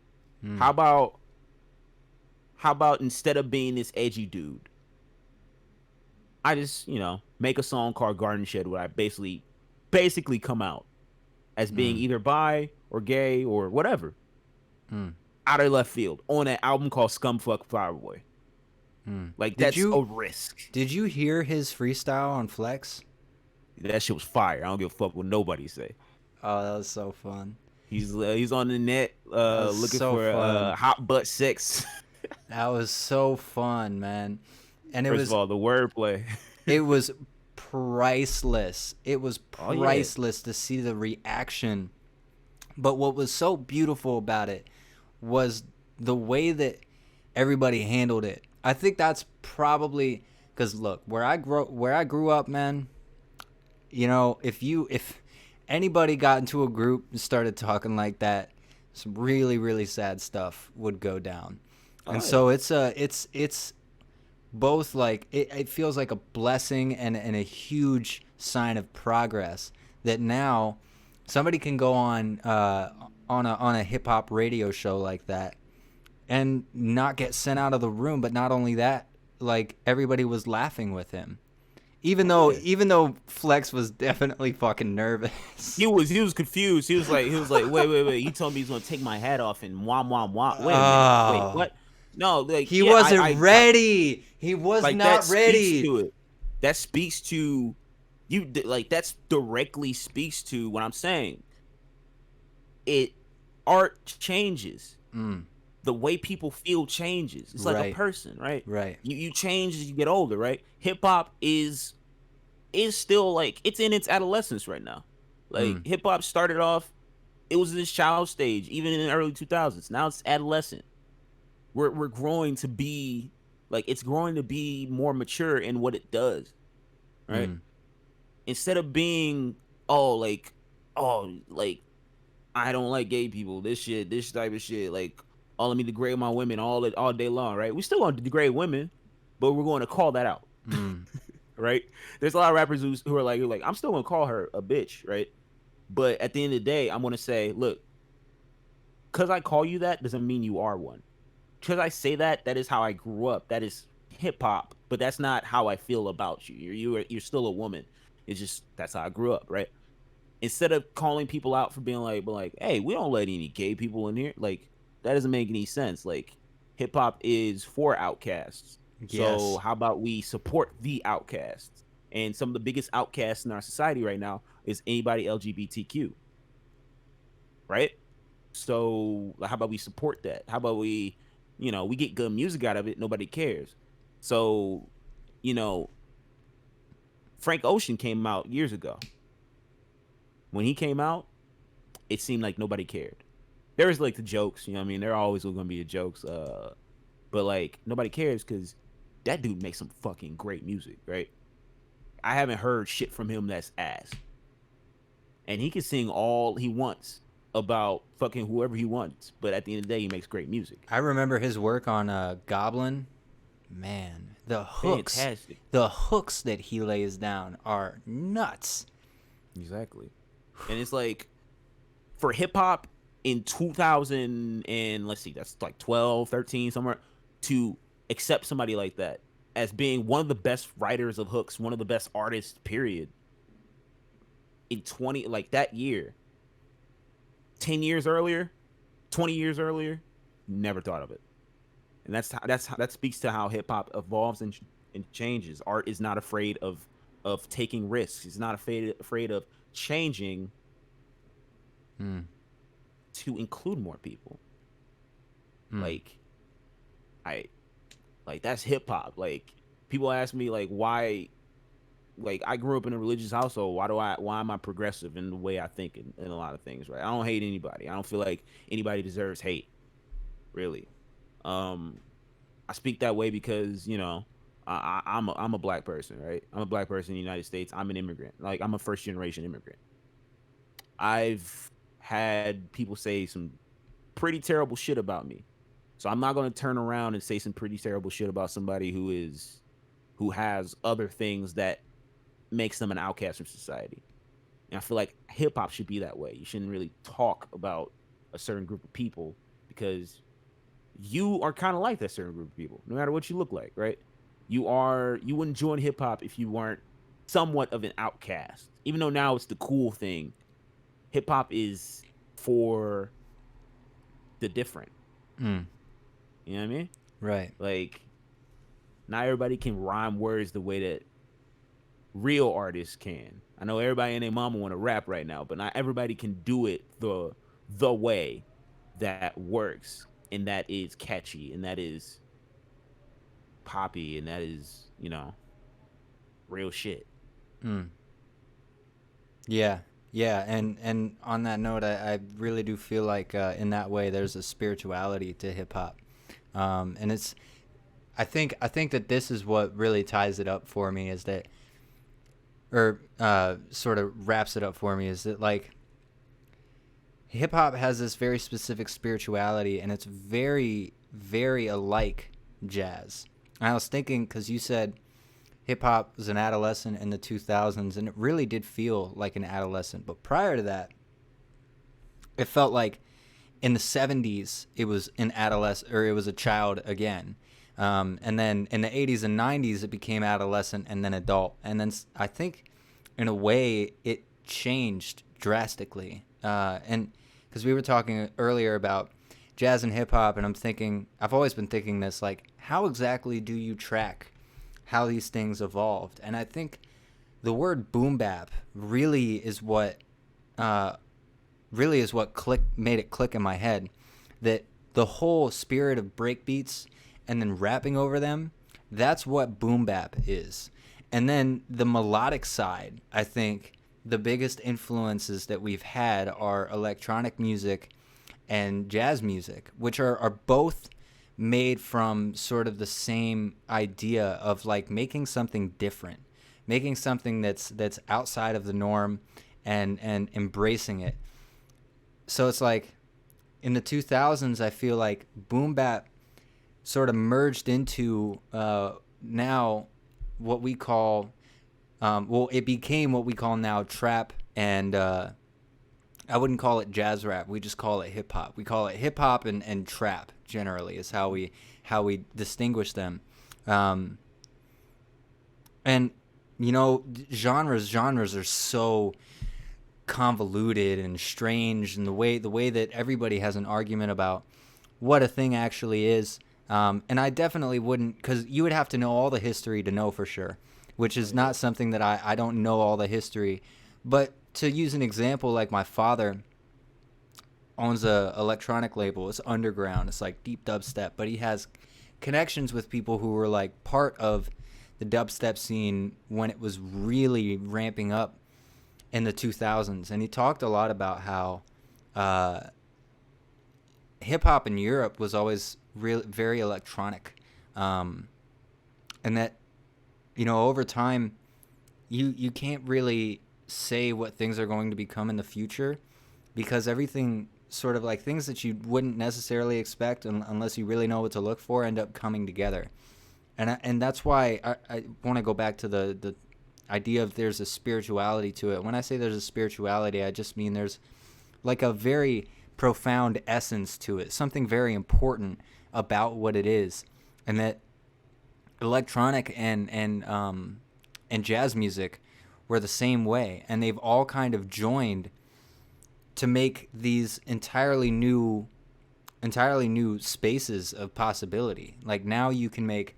How about instead of being this edgy dude, I just, make a song called Garden Shed where I basically come out as being either bi or gay or whatever. Out of left field on an album called Scumfuck Flowerboy. Like, that's a risk. Did you hear his freestyle on Flex? That shit was fire. I don't give a fuck what nobody say. Oh, that was so fun. He's on the net looking for hot butt sex. That was so fun, man. And First of all, the wordplay. It was priceless. It was priceless to see the reaction. But what was so beautiful about it was the way that everybody handled it. I think that's probably because look, where I grew up, man. If anybody got into a group and started talking like that, some really, really sad stuff would go down. And so it's both like it feels like a blessing and a huge sign of progress that now somebody can go on a hip hop radio show like that and not get sent out of the room. But not only that, like everybody was laughing with him. Even though Flex was definitely fucking nervous. He was confused. He was like, wait. You told me he's gonna take my hat off and wah. Wait a minute. Wait, what? No, like he wasn't ready. He was like, not ready. That speaks to you. Like that's directly speaks to what I'm saying. Art changes. The way people feel changes. It's like a person, right? Right. You change as you get older, right? Hip hop is still like it's in its adolescence right now. Like hip hop started off, it was this child stage, even in the early 2000s. Now it's adolescent. We're growing to be like it's growing to be more mature in what it does, right? Instead of being I don't like gay people. This type of shit, like. Let me degrade my women all day long, right? We still want to degrade women, but we're going to call that out. right? There's a lot of rappers who are like, I'm still gonna call her a bitch, right? But at the end of the day, I'm gonna say, look, because I call you that doesn't mean you are one. Because I say that, that is how I grew up. That is hip hop, but that's not how I feel about you. You're still a woman. It's just that's how I grew up, right? Instead of calling people out for being like, but like, hey, we don't let any gay people in here. Like, that doesn't make any sense. Like, hip hop is for outcasts. So Yes. how about we support the outcasts? And some of the biggest outcasts in our society right now is anybody LGBTQ, right? So how about we support that? How about we get good music out of it. Nobody cares. So, you know, Frank Ocean came out years ago. When he came out, it seemed like nobody cared. There was like the jokes, you know what I mean? There are always going to be the jokes. But like nobody cares because that dude makes some fucking great music, right? I haven't heard shit from him that's ass. And he can sing all he wants about fucking whoever he wants. But at the end of the day, he makes great music. I remember his work on Goblin. Man, Fantastic. the hooks that he lays down are nuts. Exactly. And it's like for hip hop in 2000 and let's see, that's like 12, 13 somewhere, to accept somebody like that as being one of the best writers of hooks, one of the best artists, period. In 20 like that year, 10 years earlier, 20 years earlier, never thought of it. And that speaks to how hip hop evolves and changes. Art is not afraid of taking risks. It's not afraid of changing to include more people. Like that's hip hop. Like people ask me like why, like I grew up in a religious household. Why am I progressive in the way I think in a lot of things, right? I don't hate anybody. I don't feel like anybody deserves hate, really. I speak that way because I'm a black person, right? I'm a black person in the United States. I'm an immigrant. Like I'm a first generation immigrant. I've had people say some pretty terrible shit about me. So I'm not going to turn around and say some pretty terrible shit about somebody who has other things that makes them an outcast from society. And I feel like hip hop should be that way. You shouldn't really talk about a certain group of people because you are kind of like that certain group of people, no matter what you look like, right? You wouldn't join hip hop if you weren't somewhat of an outcast. Even though now it's the cool thing, hip hop is for the different. You know what I mean? Right. Like, not everybody can rhyme words the way that real artists can. I know everybody and their mama want to rap right now, but not everybody can do it the way that works and that is catchy and that is poppy and that is, real shit. Yeah. And on that note, I really do feel like in that way there's a spirituality to hip hop, and it's I think that this is what really ties it up for me, is that, or sort of wraps it up for me, is that like hip hop has this very specific spirituality, and it's very, very alike jazz. And I was thinking, because you said hip hop was an adolescent in the 2000s, and it really did feel like an adolescent. But prior to that, it felt like in the 70s it was an adolescent, or it was a child again. And then in the 80s and 90s it became adolescent and then adult. And then I think in a way it changed drastically. And because we were talking earlier about jazz and hip hop, and I've always been thinking this, like, how exactly do you track how these things evolved? And I think the word boom bap really is what made it click in my head, that the whole spirit of breakbeats and then rapping over them, that's what boom bap is. And then the melodic side, I think the biggest influences that we've had are electronic music and jazz music, which are both made from sort of the same idea of like making something different, making something that's outside of the norm and embracing it. So it's like in the 2000s, I feel like boom bap sort of merged into now what we call Well, it became what we call now trap, and I wouldn't call it jazz rap. We just call it hip hop. We call it hip hop and trap generally is how we distinguish them. Um, and genres are so convoluted and strange, and the way that everybody has an argument about what a thing actually is. And I definitely wouldn't, because you would have to know all the history to know for sure, which is not something that I don't know all the history. But to use an example, like my father owns a electronic label. It's underground. It's like deep dubstep, but he has connections with people who were like part of the dubstep scene when it was really ramping up in the 2000s. And he talked a lot about how hip hop in Europe was always very electronic, and that over time you can't really say what things are going to become in the future, because everything sort of like things that you wouldn't necessarily expect unless you really know what to look for end up coming together. And that's why I want to go back to the idea of there's a spirituality to it. When I say there's a spirituality, I just mean there's like a very profound essence to it, something very important about what it is, and that electronic and jazz music were the same way, and they've all kind of joined to make these entirely new spaces of possibility. Like now you can make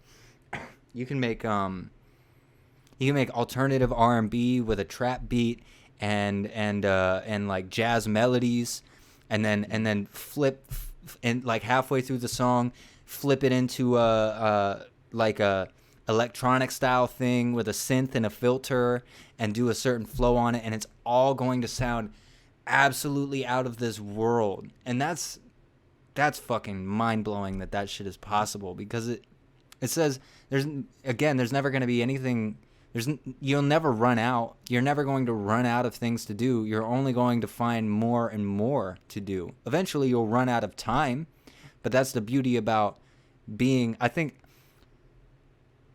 alternative R&B with a trap beat and like jazz melodies, and then flip and like halfway through the song flip it into a electronic style thing with a synth and a filter and do a certain flow on it, and it's all going to sound absolutely out of this world. And that's fucking mind-blowing that shit is possible, because it says there's never going to be anything. You'll never run out. You're never going to run out of things to do. You're only going to find more and more to do. Eventually you'll run out of time, but that's the beauty about being, I think,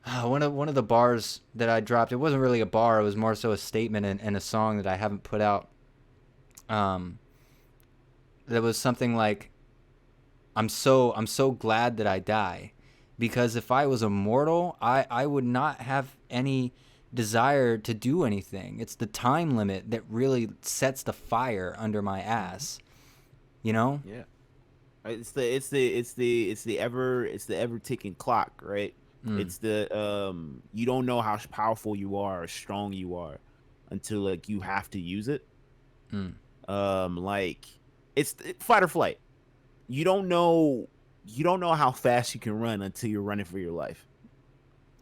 one of the bars that I dropped, it wasn't really a bar, it was more so a statement and a song that I haven't put out. That was something like, I'm so glad that I die, because if I was immortal, I would not have any desire to do anything. It's the time limit that really sets the fire under my ass. Yeah. It's the ever ticking clock, right? It's the you don't know how powerful you are or strong you are until like you have to use it. Like it's fight or flight. You don't know how fast you can run until you're running for your life.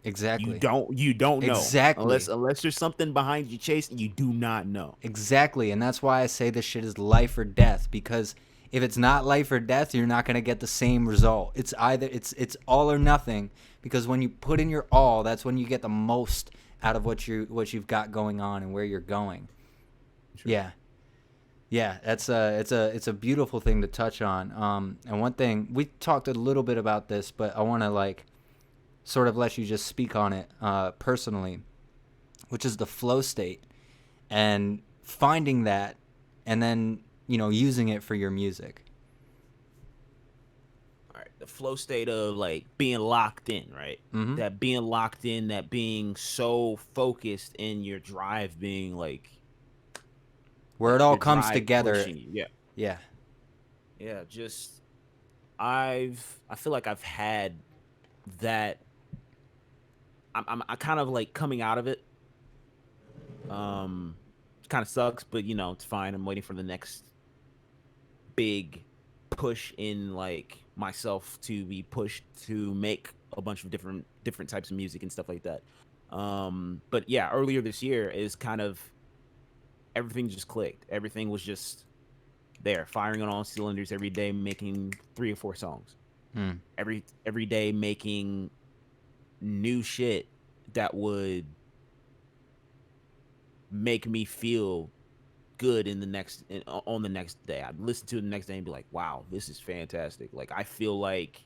Exactly. You don't know. Exactly. Unless there's something behind you chasing, you do not know. Exactly. And that's why I say this shit is life or death, because if it's not life or death, you're not going to get the same result. It's either it's all or nothing, because when you put in your all, that's when you get the most out of what you've got going on and where you're going. Sure. Yeah, that's it's a beautiful thing to touch on. And one thing, we talked a little bit about this, but I want to like sort of let you just speak on it personally, which is the flow state and finding that, and then using it for your music. All right, the flow state of like being locked in, right? Mm-hmm. That being locked in, that being so focused in your drive, being like where it all comes together. Yeah. Just I feel like I've had that. I kind of like coming out of it. Kind of sucks, but it's fine. I'm waiting for the next big push in like myself to be pushed to make a bunch of different types of music and stuff like that. But yeah, earlier this year is kind of everything just clicked. Everything was just there, firing on all cylinders every day, making 3 or 4 songs. Every day making new shit that would make me feel good on the next day. I'd listen to it the next day and be like, wow, this is fantastic. Like I feel like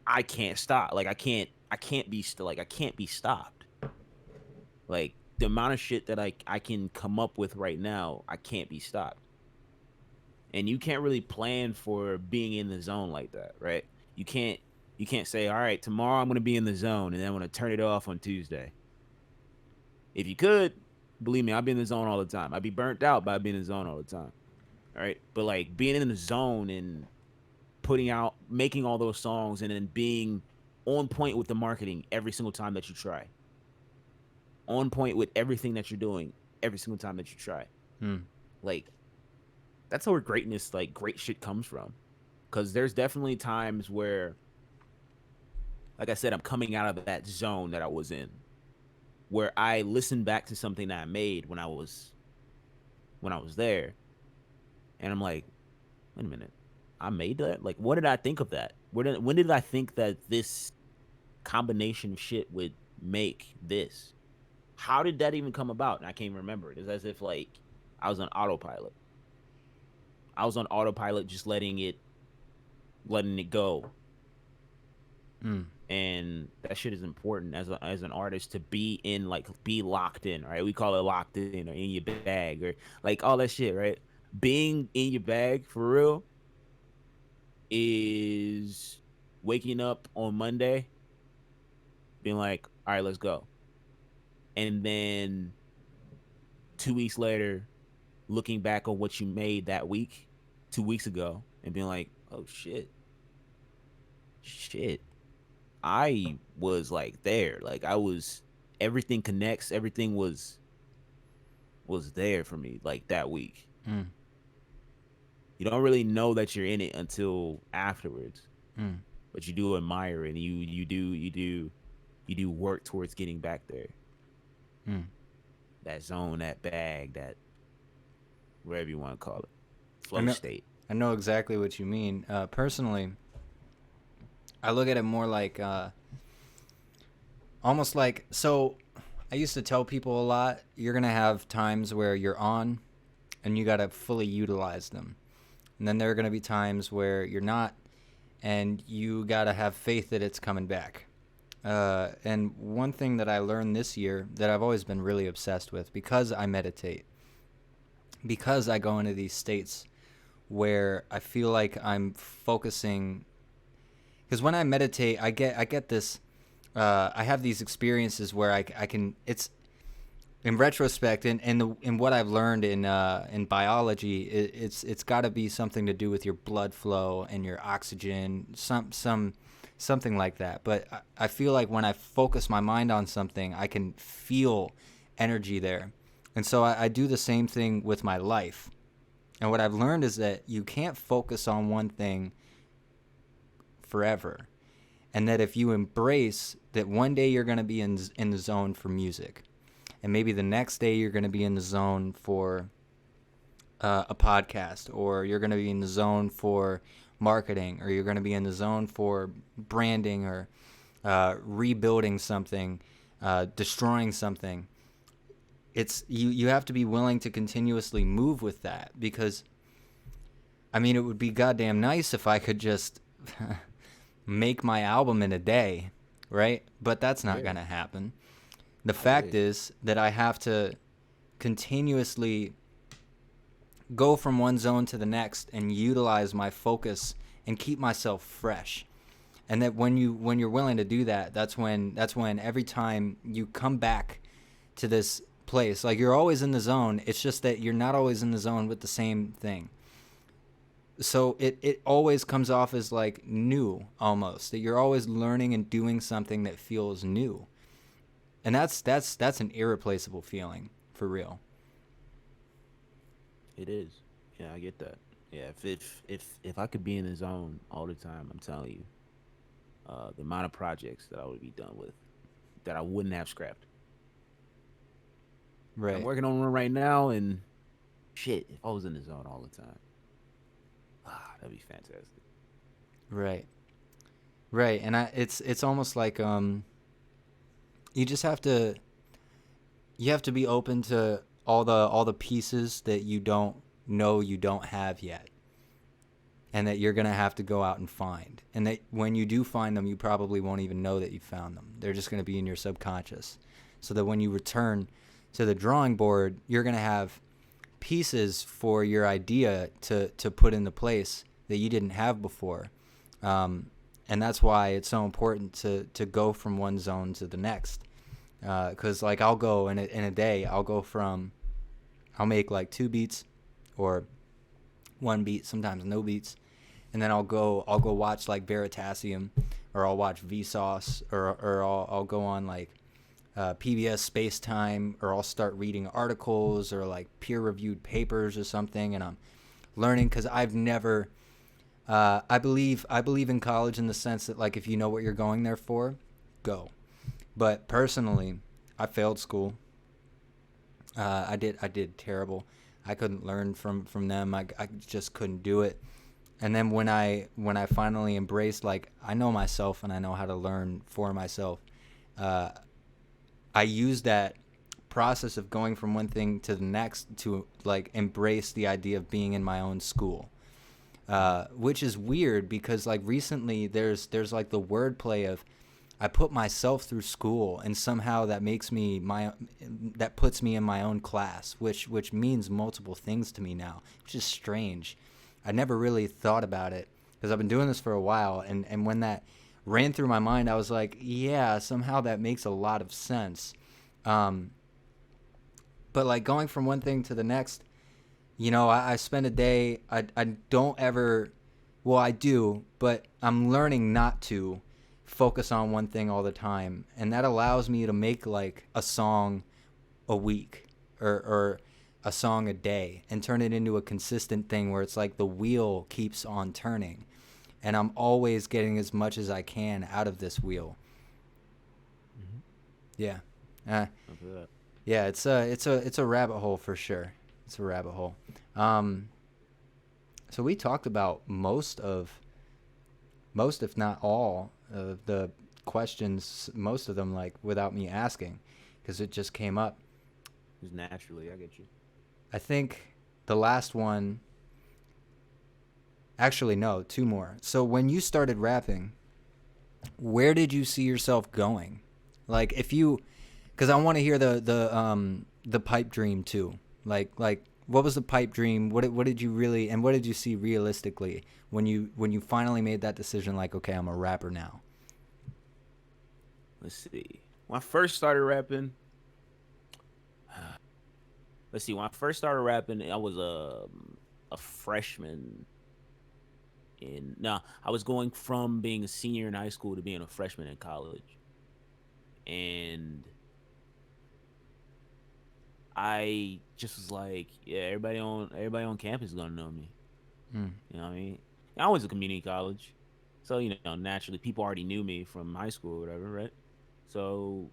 I can't stop. Like I can't be stopped. Like the amount of shit that I can come up with right now, I can't be stopped. And you can't really plan for being in the zone like that, right? You can't say, all right, tomorrow I'm gonna be in the zone and then I'm gonna turn it off on Tuesday. If you could, believe me, I'd be in the zone all the time. I'd be burnt out, but I'd be in the zone all the time. All right. But like being in the zone and making all those songs and then being on point with the marketing every single time that you try. On point with everything that you're doing every single time that you try. Like, that's where greatness, like great shit comes from. Because there's definitely times where, like I said, I'm coming out of that zone that I was in, where I listened back to something that I made when I was there, and I'm like, wait a minute, I made that? Like, what did I think of that? When did I think that this combination of shit would make this? How did that even come about? And I can't remember it. It's as if like I was on autopilot. I was on autopilot, just letting it go. And that shit is important as an artist to be locked in, right? We call it locked in or in your bag or like all that shit, right? Being in your bag for real is waking up on Monday, being like, all right, let's go. And then 2 weeks later, looking back on what you made that week, 2 weeks ago, and being like, oh shit. I was like there. Like everything connects, everything was there for me like that week. You don't really know that you're in it until afterwards. But you do admire it and you do work towards getting back there. That zone, that bag, that whatever you want to call it. Flow state. I know exactly what you mean. Personally, I look at it more like almost like, so I used to tell people a lot, you're going to have times where you're on and you got to fully utilize them. And then there are going to be times where you're not and you got to have faith that it's coming back. And one thing that I learned this year that I've always been really obsessed with, because I meditate, because I go into these states where I feel like I'm focusing, because when I meditate, I get this, I have these experiences where I can, it's in retrospect, in what I've learned in biology, it's got to be something to do with your blood flow and your oxygen, something like that. But I feel like when I focus my mind on something, I can feel energy there. And so I do the same thing with my life. And what I've learned is that you can't focus on one thing forever. And that if you embrace that one day you're going to be in the zone for music, and maybe the next day you're going to be in the zone for a podcast, or you're going to be in the zone for marketing, or you're going to be in the zone for branding, or rebuilding something, destroying something. It's you have to be willing to continuously move with that, because I mean, it would be goddamn nice if I could just make my album in a day, right? But that's not going to happen. The fact is that I have to continuously go from one zone to the next and utilize my focus and keep myself fresh. And that when you're willing to do that, that's when every time you come back to this place, like you're always in the zone, it's just that you're not always in the zone with the same thing. So it always comes off as like new, almost, that you're always learning and doing something that feels new. And that's an irreplaceable feeling, for real. It is. Yeah, I get that. Yeah, if I could be in the zone all the time, I'm telling you, the amount of projects that I would be done with, that I wouldn't have scrapped. Right. I'm working on one right now, and shit, if I was in the zone all the time, that'd be fantastic. Right. And it's almost like you just have to be open to all the pieces that you don't know you don't have yet, and that you're gonna have to go out and find, and that when you do find them, you probably won't even know that you found them. They're just gonna be in your subconscious. so that when you return to the drawing board, you're going to have pieces for your idea to put into place that you didn't have before. And that's why it's so important to go from one zone to the next. Because like I'll go in a day, I'll make like 2 beats or 1 beat, sometimes no beats, and then I'll go watch like Veritasium, or I'll watch Vsauce, or I'll go on like PBS Space Time, or I'll start reading articles or like peer-reviewed papers or something, and I'm learning because I've never. I believe in college in the sense that like if you know what you're going there for, go. But personally, I failed school. I did terrible. I couldn't learn from them. I just couldn't do it. And then when I finally embraced, like, I know myself and I know how to learn for myself, I used that process of going from one thing to the next to like embrace the idea of being in my own school, which is weird because like recently there's like the wordplay of I put myself through school, and somehow that puts me in my own class, which means multiple things to me now, which is strange. I never really thought about it because I've been doing this for a while, and when that ran through my mind, I was like, yeah, somehow that makes a lot of sense. But like going from one thing to the next, you know, I spend a day, I don't ever, well, I do, but I'm learning not to focus on one thing all the time, and that allows me to make like a song a week or a song a day and turn it into a consistent thing where it's like the wheel keeps on turning and I'm always getting as much as I can out of this wheel. Mm-hmm. Yeah. Yeah, it's a rabbit hole for sure. It's a rabbit hole. So we talked about most if not all of the questions, most of them like without me asking, because it just came up. Just naturally, I get you. I think the last one, actually no, 2 more. So when you started rapping, where did you see yourself going? Like if you, because I want to hear the pipe dream too. Like what was the pipe dream? What did you really, and what did you see realistically when you finally made that decision? Like, okay, I'm a rapper now. Let's see. When I first started rapping, I was a freshman. I was going from being a senior in high school to being a freshman in college, and I just was like, yeah, everybody on campus is gonna know me. You know what I mean? I went to community college, so you know naturally people already knew me from high school or whatever, right? So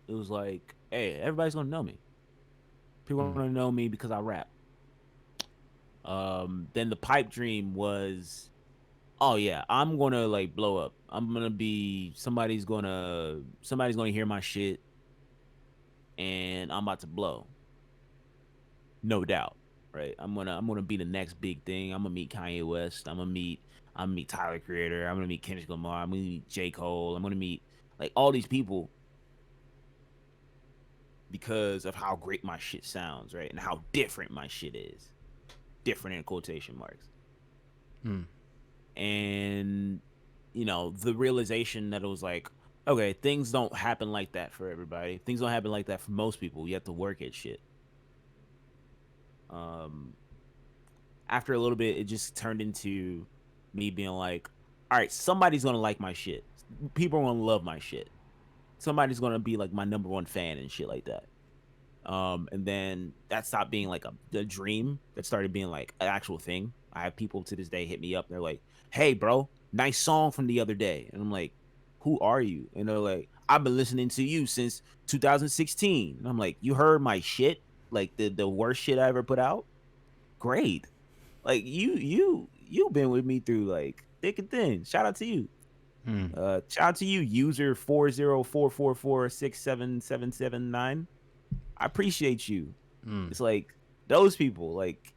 it was like, hey, everybody's gonna know me. People are gonna know me because I rap. Then the pipe dream was, oh yeah, I'm gonna like blow up. I'm gonna be somebody's gonna hear my shit, and I'm about to blow. No doubt, right? I'm gonna be the next big thing. I'm gonna meet Kanye West. I'm gonna meet Tyler Creator. I'm gonna meet Kendrick Lamar. I'm gonna meet J. Cole. I'm gonna meet like all these people because of how great my shit sounds, right? And how different my shit is. Different in quotation marks. And you know, the realization that it was like, okay, things don't happen like that for everybody. Things don't happen like that for most people. You have to work at shit. After a little bit, it just turned into me being like, all right, somebody's gonna like my shit. People are gonna love my shit. Somebody's gonna be like my number 1 fan and shit like that. And then that stopped being like a dream. That started being like an actual thing. I have people to this day hit me up. They're like, hey, bro, nice song from the other day. And I'm like, who are you? And they're like, I've been listening to you since 2016. And I'm like, you heard my shit? Like the worst shit I ever put out? Great. Like you've been with me through like thick and thin. Shout out to you. Shout out to you, user 40444677779. I appreciate you. It's like those people, like,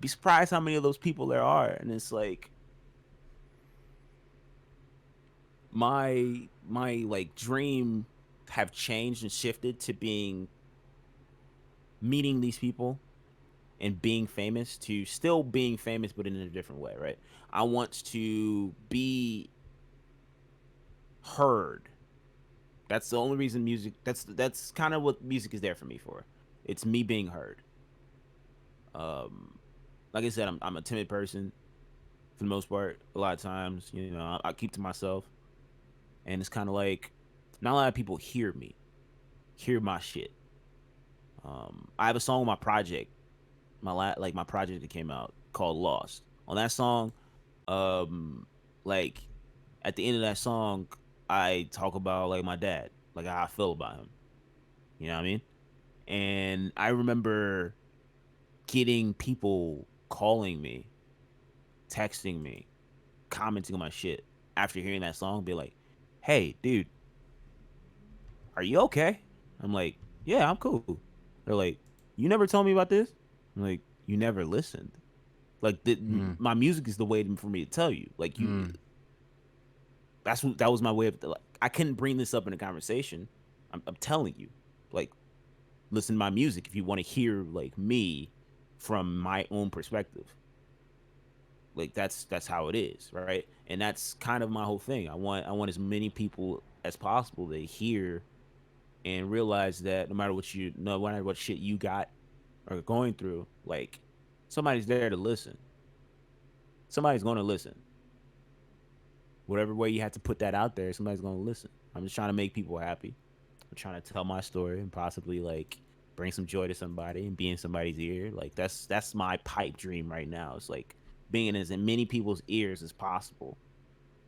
be surprised how many of those people there are. And it's like my like dream have changed and shifted to being meeting these people and being famous to still being famous, but in a different way, right? I want to be heard. That's the only reason music. That's kind of what music is there for me for. It's me being heard. Like I said, I'm a timid person for the most part. A lot of times, I keep to myself, and it's kind of like not a lot of people hear me, hear my shit. I have a song on my project, my project that came out called Lost. On that song, like at the end of that song, I talk about like my dad, like how I feel about him. You know what I mean? And I remember getting people calling me, texting me, commenting on my shit after hearing that song, be like, "Hey, dude, are you okay?" I'm like, "Yeah, I'm cool." They're like, "You never told me about this?" I'm like, "You never listened." Like my music is the way for me to tell you. Like that was my way of like I couldn't bring this up in a conversation. I'm telling you, like, listen to my music if you want to hear like me from my own perspective. Like that's how it is, right? And that's kind of my whole thing. I want as many people as possible to hear and realize that no matter what shit you got or going through, like somebody's there to listen. Somebody's going to listen. Whatever way you have to put that out there, somebody's going to listen. I'm just trying to make people happy. I'm trying to tell my story and possibly like bring some joy to somebody and be in somebody's ear. Like that's my pipe dream right now. It's like being in as many people's ears as possible.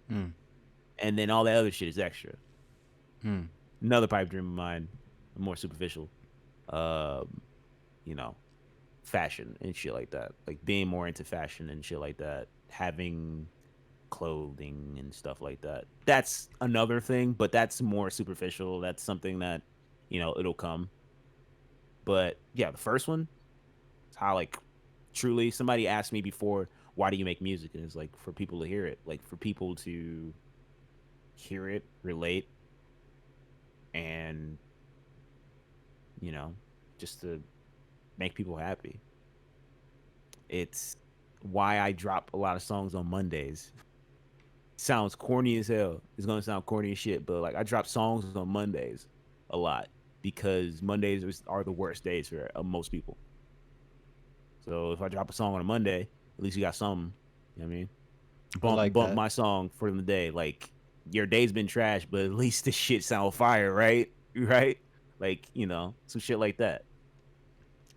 And then all that other shit is extra. Another pipe dream of mine, more superficial, fashion and shit like that. Like being more into fashion and shit like that. Having clothing and stuff like that. That's another thing, but that's more superficial. That's something that, it'll come. But yeah, the first one, it's how like truly somebody asked me before, why do you make music? And it's like for people to hear it, like for people to hear it, relate, and just to make people happy. It's why I drop a lot of songs on Mondays. Sounds corny as hell. It's gonna sound corny as shit, but like I drop songs on Mondays a lot because Mondays are the worst days for most people. So if I drop a song on a Monday, at least you got something. You know what I mean? Bump my song for the day. Like your day's been trash, but at least the shit sound fire, right? Right? Like, some shit like that.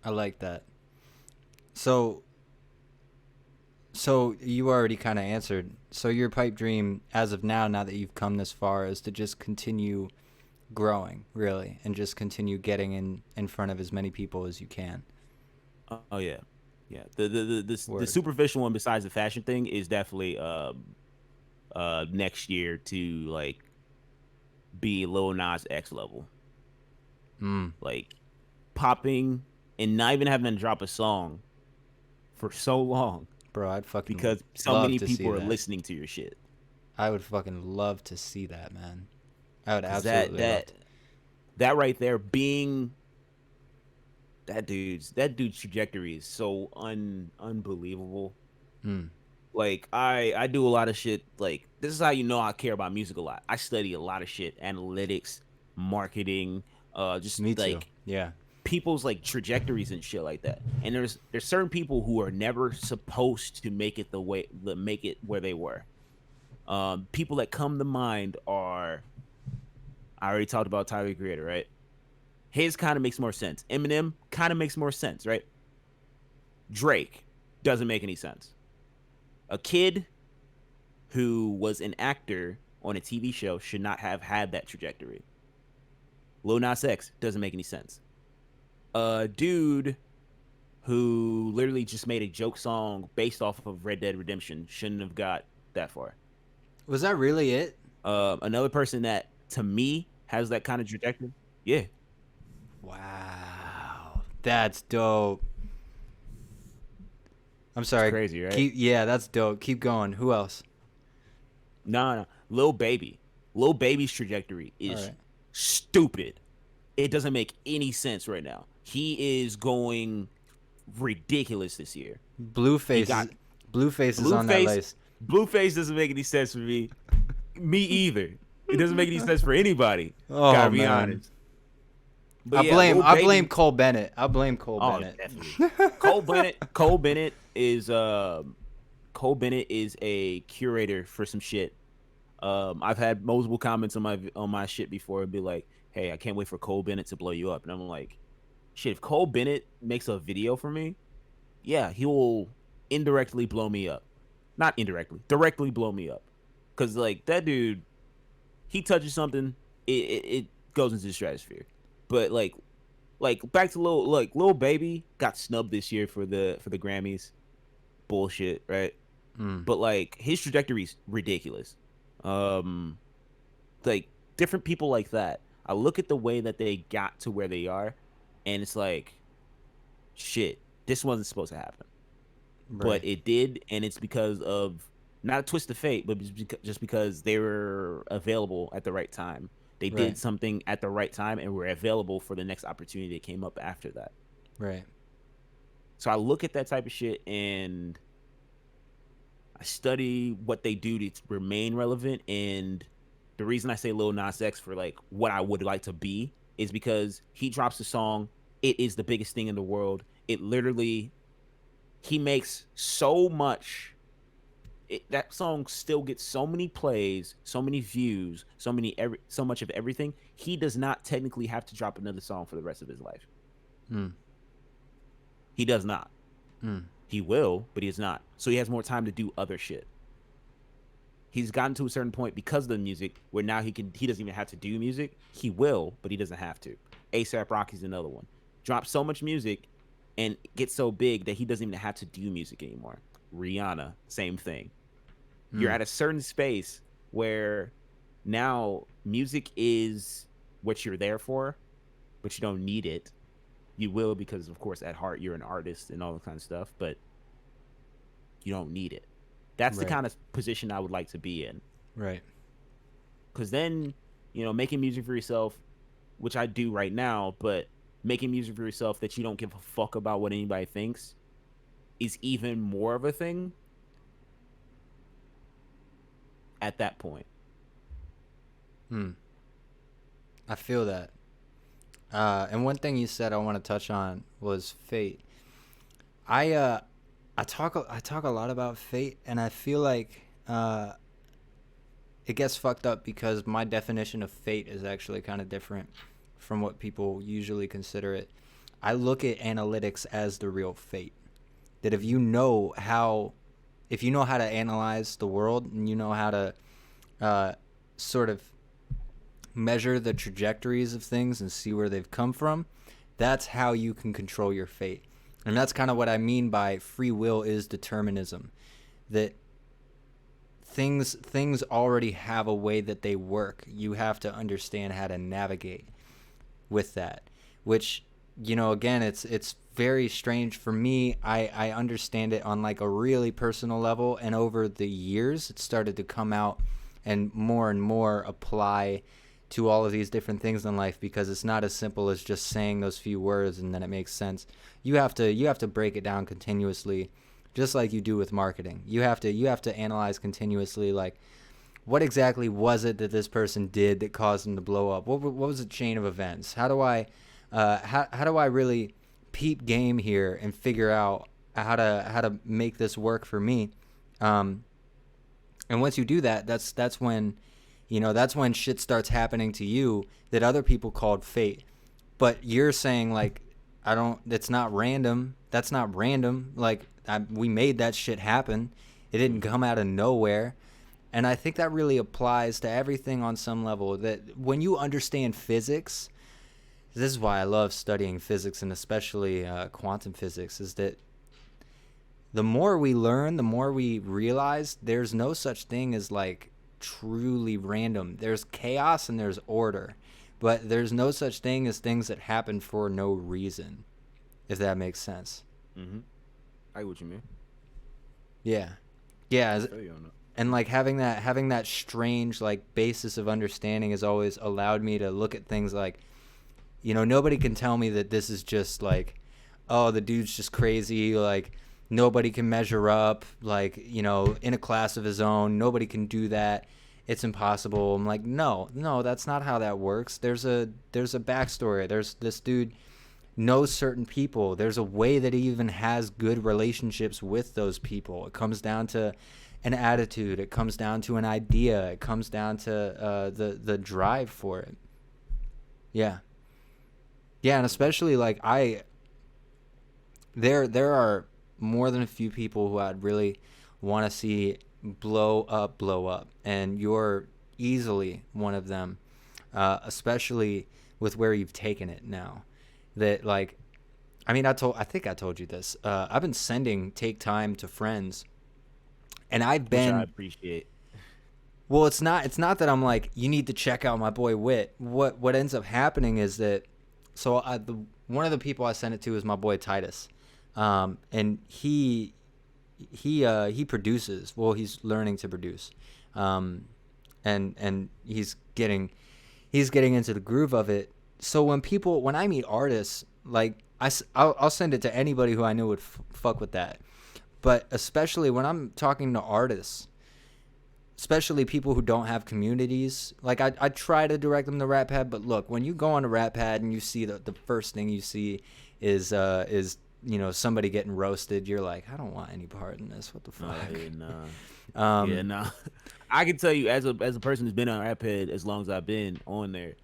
I like that. So you already kind of answered. So your pipe dream as of now that you've come this far, is to just continue growing, really, and just continue getting in front of as many people as you can. Oh yeah. The superficial one besides the fashion thing is definitely next year to like be Lil Nas X level. Like popping and not even having to drop a song for so long. Bro, I'd fucking because so many people are listening to your shit. I would fucking love to see that, man. I would absolutely love to. That right there being that dude's trajectory is so unbelievable. Like I do a lot of shit. Like this is how I care about music a lot. I study a lot of shit, analytics, marketing, just Me like too. Yeah. people's like trajectories and shit like that. And there's certain people who are never supposed to make it where they were. People that come to mind are, I already talked about Tyler the Creator, right? His kind of makes more sense. Eminem kind of makes more sense, right? Drake doesn't make any sense. A kid who was an actor on a TV show should not have had that trajectory. Lil Nas X doesn't make any sense. A dude who literally just made a joke song based off of Red Dead Redemption shouldn't have got that far. Was that really it? Another person that to me has that kind of trajectory. Yeah. Wow, that's dope. I'm sorry. It's crazy, right? Yeah, that's dope. Keep going. Who else? No. Lil Baby. Lil Baby's trajectory is stupid. It doesn't make any sense right now. He is going ridiculous this year. He Blueface got is on that Blueface. list. Blueface doesn't make any sense for me. Me either. It doesn't make any sense for anybody. Oh, Gotta be man. honest. I But yeah, blame Lil Baby- Cole Bennett. I blame Cole Oh, Bennett. definitely. Cole Bennett is a curator for some shit. I've had multiple comments on my shit before and be like, "Hey, I can't wait for Cole Bennett to blow you up." And I'm like, "Shit, if Cole Bennett makes a video for me, yeah, he will indirectly blow me up. Not indirectly, directly blow me up. Cause like that dude, he touches something, it goes into the stratosphere. But like back to Lil Baby got snubbed this year for the Grammys. Bullshit, right? But like his trajectory's ridiculous. Like different people like that. I look at the way that they got to where they are, and it's like, shit, this wasn't supposed to happen. Right. But it did, and it's because of not a twist of fate, but just because they were available at the right time. They Right. did something at the right time and were available for the next opportunity that came up after that. Right. So I look at that type of shit and I study what they do to remain relevant. And the reason I say Lil Nas X for like what I would like to be is because he drops a song. It is the biggest thing in the world. It literally, he makes so much. That song still gets so many plays, so many views, so much of everything. He does not technically have to drop another song for the rest of his life. He does not. He will, but he is not. So he has more time to do other shit. He's gotten to a certain point because of the music where now he doesn't even have to do music. He will, but he doesn't have to. A$AP Rocky's another one. Drops so much music and gets so big that he doesn't even have to do music anymore. Rihanna, same thing. You're at a certain space where now music is what you're there for, but you don't need it. You will because, of course, at heart, you're an artist and all that kind of stuff, but you don't need it. That's the kind of position I would like to be in. Right. Because then, making music for yourself, which I do right now, but making music for yourself that you don't give a fuck about what anybody thinks is even more of a thing at that point. I feel that. And one thing you said I want to touch on was fate. I talk a lot about fate, and I feel like it gets fucked up because my definition of fate is actually kind of different from what people usually consider it. I look at analytics as the real fate. That if you know how to analyze the world and you know how to sort of measure the trajectories of things and see where they've come from, that's how you can control your fate. And that's kind of what I mean by free will is determinism. That things already have a way that they work. You have to understand how to navigate with that, which, again, it's very strange for me. I understand it on like a really personal level, and over the years it started to come out and more apply to all of these different things in life, because it's not as simple as just saying those few words and then it makes sense. You have to break it down continuously, just like you do with marketing. You have to analyze continuously, like, what exactly was it that this person did that caused them to blow up? What was the chain of events? How do I really peep game here and figure out how to make this work for me? And once you do that, that's when shit starts happening to you that other people called fate. But you're saying like, it's not random. That's not random. Like, we made that shit happen. It didn't come out of nowhere. And I think that really applies to everything on some level. That when you understand physics, this is why I love studying physics, and especially quantum physics, is that the more we learn, the more we realize there's no such thing as like truly random. There's chaos and there's order, but there's no such thing as things that happen for no reason, if that makes sense. I get what you mean. Yeah. And like having that strange like basis of understanding has always allowed me to look at things like, nobody can tell me that this is just like, oh, the dude's just crazy, like nobody can measure up, like, in a class of his own, nobody can do that, it's impossible. I'm like, no, that's not how that works. There's a backstory. There's this dude knows certain people. There's a way that he even has good relationships with those people. It comes down to an attitude. It comes down to an idea. It comes down to the drive for it. Yeah. Yeah, and especially like there are more than a few people who I'd really want to see blow up, and you're easily one of them, especially with where you've taken it now. That like, I mean, I think I told you this. I've been sending Take Time to friends, and I've Which I been. appreciate. Well, it's not that I'm like, you need to check out my boy Whit. What ends up happening is that, so one of the people I sent it to is my boy Titus, and he produces. Well, he's learning to produce, and he's getting into the groove of it. So when I meet artists, like I'll send it to anybody who I know would fuck with that. But especially when I'm talking to artists, especially people who don't have communities, like I try to direct them to Rappad. But look, when you go on to Rappad and you see the first thing you see is somebody getting roasted, you're like, I don't want any part in this. What the fuck? Nah. I can tell you as a person who's been on Rappad as long as I've been on there.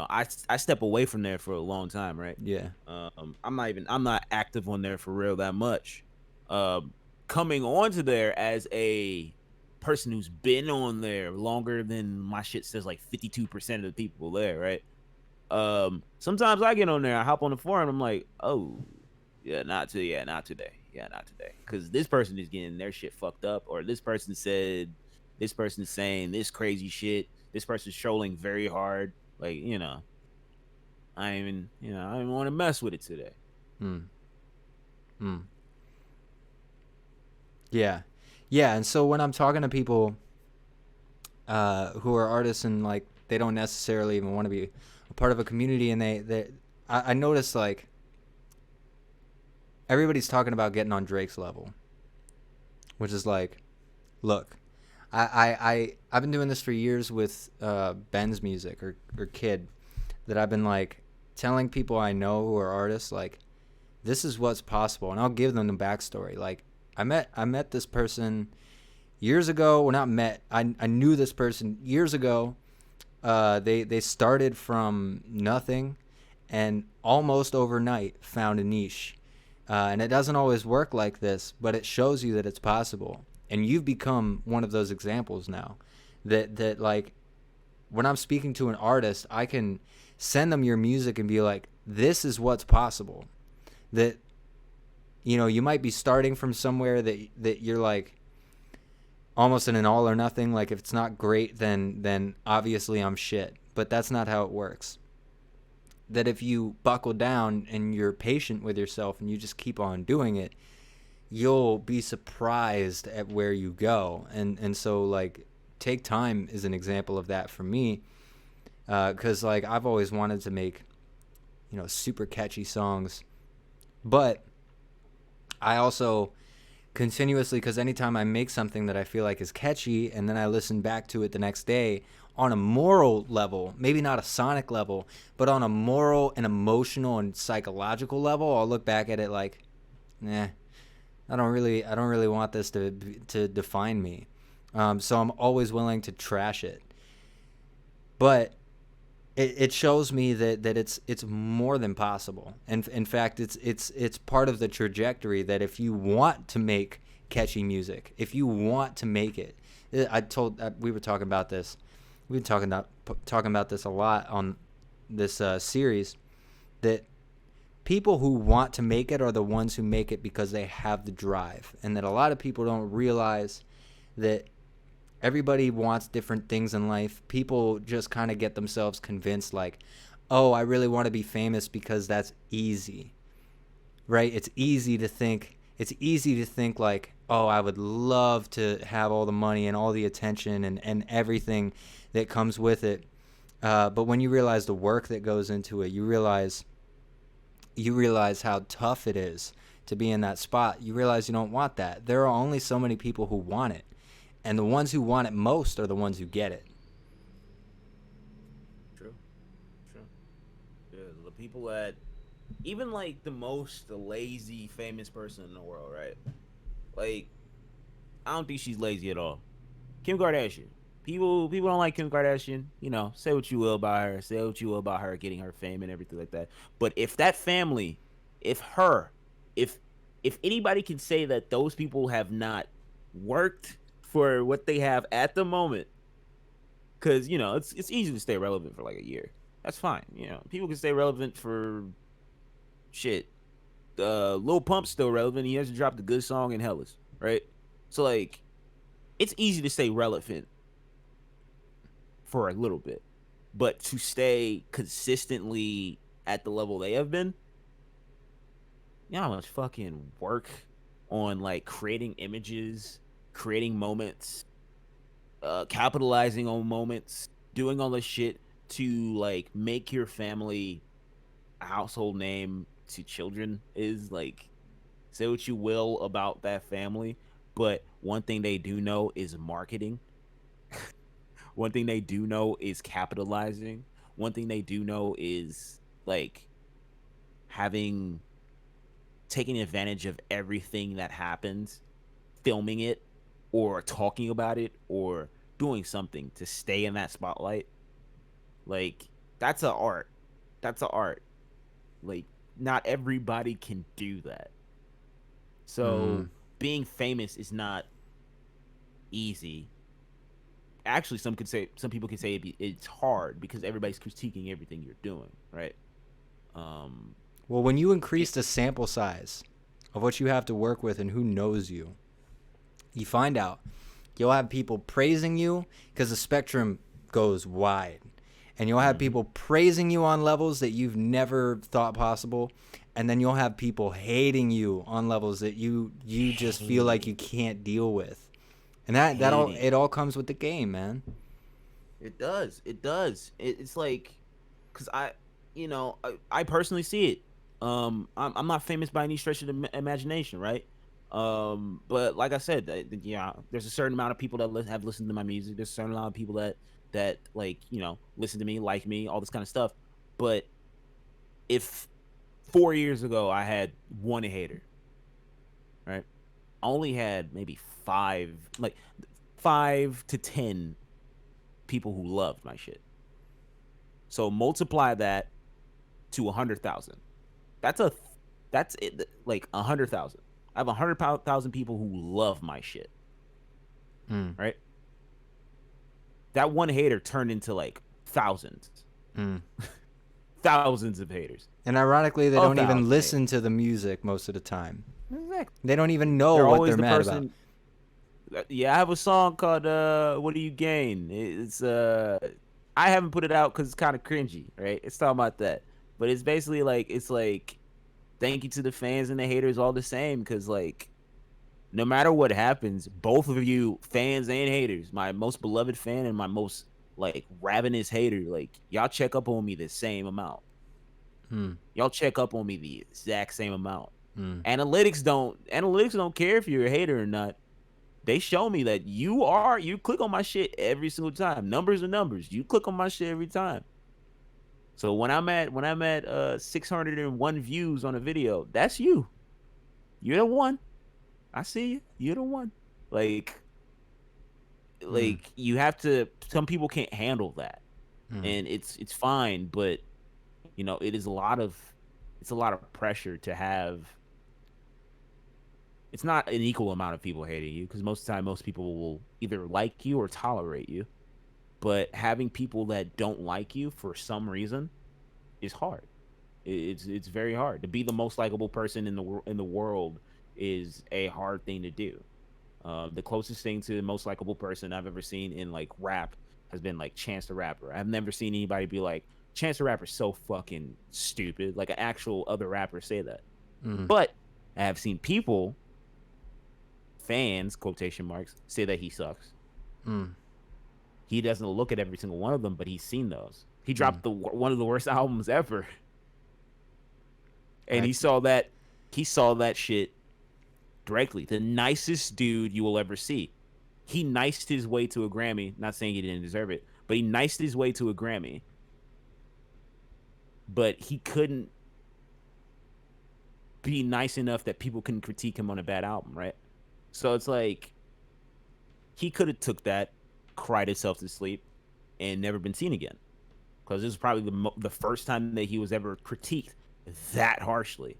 I step away from there for a long time, right? Yeah. I'm not active on there for real that much. Coming onto there as a person who's been on there longer than my shit says like 52% of the people there, right? Sometimes I get on there, I hop on the forum, I'm like, oh, not today, because this person is getting their shit fucked up, or this person's saying this crazy shit, this person's trolling very hard. Like, I even want to mess with it today. Yeah. And so when I'm talking to people who are artists and like they don't necessarily even want to be a part of a community, and I notice like everybody's talking about getting on Drake's level, which is like, look, I've been doing this for years with Ben's music or Kid, that I've been like telling people I know who are artists, like, this is what's possible, and I'll give them the backstory. Like, I met this person years ago. Well, not met. I knew this person years ago. They started from nothing, and almost overnight found a niche. And it doesn't always work like this, but it shows you that it's possible. And you've become one of those examples now. That like, when I'm speaking to an artist, I can send them your music and be like, this is what's possible. That, you might be starting from somewhere that you're like almost in an all or nothing. Like, if it's not great, then obviously I'm shit. But that's not how it works. That if you buckle down and you're patient with yourself and you just keep on doing it, you'll be surprised at where you go. And so like, Take Time is an example of that for me, because like, I've always wanted to make super catchy songs, but I also continuously, because anytime I make something that I feel like is catchy and then I listen back to it the next day, on a moral level, maybe not a sonic level, but on a moral and emotional and psychological level, I'll look back at it like, I don't really want this to define me. So I'm always willing to trash it. But it shows me that it's more than possible. And in fact, it's part of the trajectory, that if you want to make catchy music, if you want to make it, we were talking about this. We've been talking about this a lot on this series, that people who want to make it are the ones who make it because they have the drive, and that a lot of people don't realize that everybody wants different things in life. People just kind of get themselves convinced like, oh, I really want to be famous because that's easy, right? It's easy to think it's easy to think like, oh, I would love to have all the money and all the attention and everything that comes with it. But when you realize the work that goes into it, you realize how tough it is to be in that spot. You realize you don't want that. There are only so many people who want it, and the ones who want it most are the ones who get it. True. Yeah, the people that, even like the most lazy famous person in the world, right? Like, I don't think she's lazy at all. Kim Kardashian. People don't like Kim Kardashian. You know, say what you will about her. Say what you will about her getting her fame and everything like that. But if that family, if anybody can say that those people have not worked for what they have at the moment, because you know it's easy to stay relevant for like a year. That's fine. You know, people can stay relevant for shit. Lil Pump's still relevant. He hasn't dropped a good song in Hellas, right? So like, it's easy to stay relevant for a little bit, but to stay consistently at the level they have been, you know how much fucking work on like creating images, creating moments, capitalizing on moments, doing all this shit to like make your family a household name to children is like, say what you will about that family, but one thing they do know is marketing. One thing they do know is capitalizing. One thing they do know is like taking advantage of everything that happens, filming it or talking about it or doing something to stay in that spotlight. Like, that's an art. That's an art. Like, not everybody can do that. So being famous is not easy. Actually, some people could say it's hard because everybody's critiquing everything you're doing, right? Well, when you increase the sample size of what you have to work with and who knows you, you find out you'll have people praising you because the spectrum goes wide. And you'll have people praising you on levels that you've never thought possible. And then you'll have people hating you on levels that you just feel like you can't deal with. And it all comes with the game, man. It does. It's like, because I personally see it. I'm not famous by any stretch of the imagination, right? But like I said, there's a certain amount of people that have listened to my music. There's a certain amount of people that like, listen to me, like me, all this kind of stuff. But if 4 years ago I had one hater, right? I only had maybe 5 to 10 people who loved my shit. So multiply that to 100,000. That's it. Like 100,000. I have 100,000 people who love my shit. Right? That one hater turned into like thousands. Thousands of haters. And ironically, they don't even listen to the music most of the time. Exactly. They don't even know what they're mad about. Yeah, I have a song called "What Do You Gain?" It's I haven't put it out because it's kind of cringy, right? It's talking about that, but it's basically like, thank you to the fans and the haters all the same, because like, no matter what happens, both of you, fans and haters, my most beloved fan and my most like ravenous hater, like, y'all check up on me the same amount. Y'all check up on me the exact same amount. Analytics don't care if you're a hater or not. They show me that you click on my shit every single time. Numbers are numbers. You click on my shit every time. So when I'm at 601 views on a video, that's you. You're the one. I see you. You're the one. Like you have to. Some people can't handle that, and it's fine. But it is a lot of pressure to have. It's not an equal amount of people hating you, because most of the time, most people will either like you or tolerate you. But having people that don't like you for some reason is hard. It's very hard. To be the most likable person in the world is a hard thing to do. The closest thing to the most likable person I've ever seen in like rap has been like Chance the Rapper. I've never seen anybody be like, Chance the Rapper's so fucking stupid. Like an actual other rapper say that. But I have seen people fans, quotation marks, say that he sucks. Mm, He doesn't look at every single one of them, but he's seen those. He mm. dropped one of the worst albums ever, and I, he saw that shit directly. The nicest dude you will ever see. He niced his way to a Grammy. Not saying he didn't deserve it, but he niced his way to a Grammy. But he couldn't be nice enough that people couldn't critique him on a bad album, right? So it's like he could have took that, cried himself to sleep, and never been seen again. Because this is probably the first time that he was ever critiqued that harshly.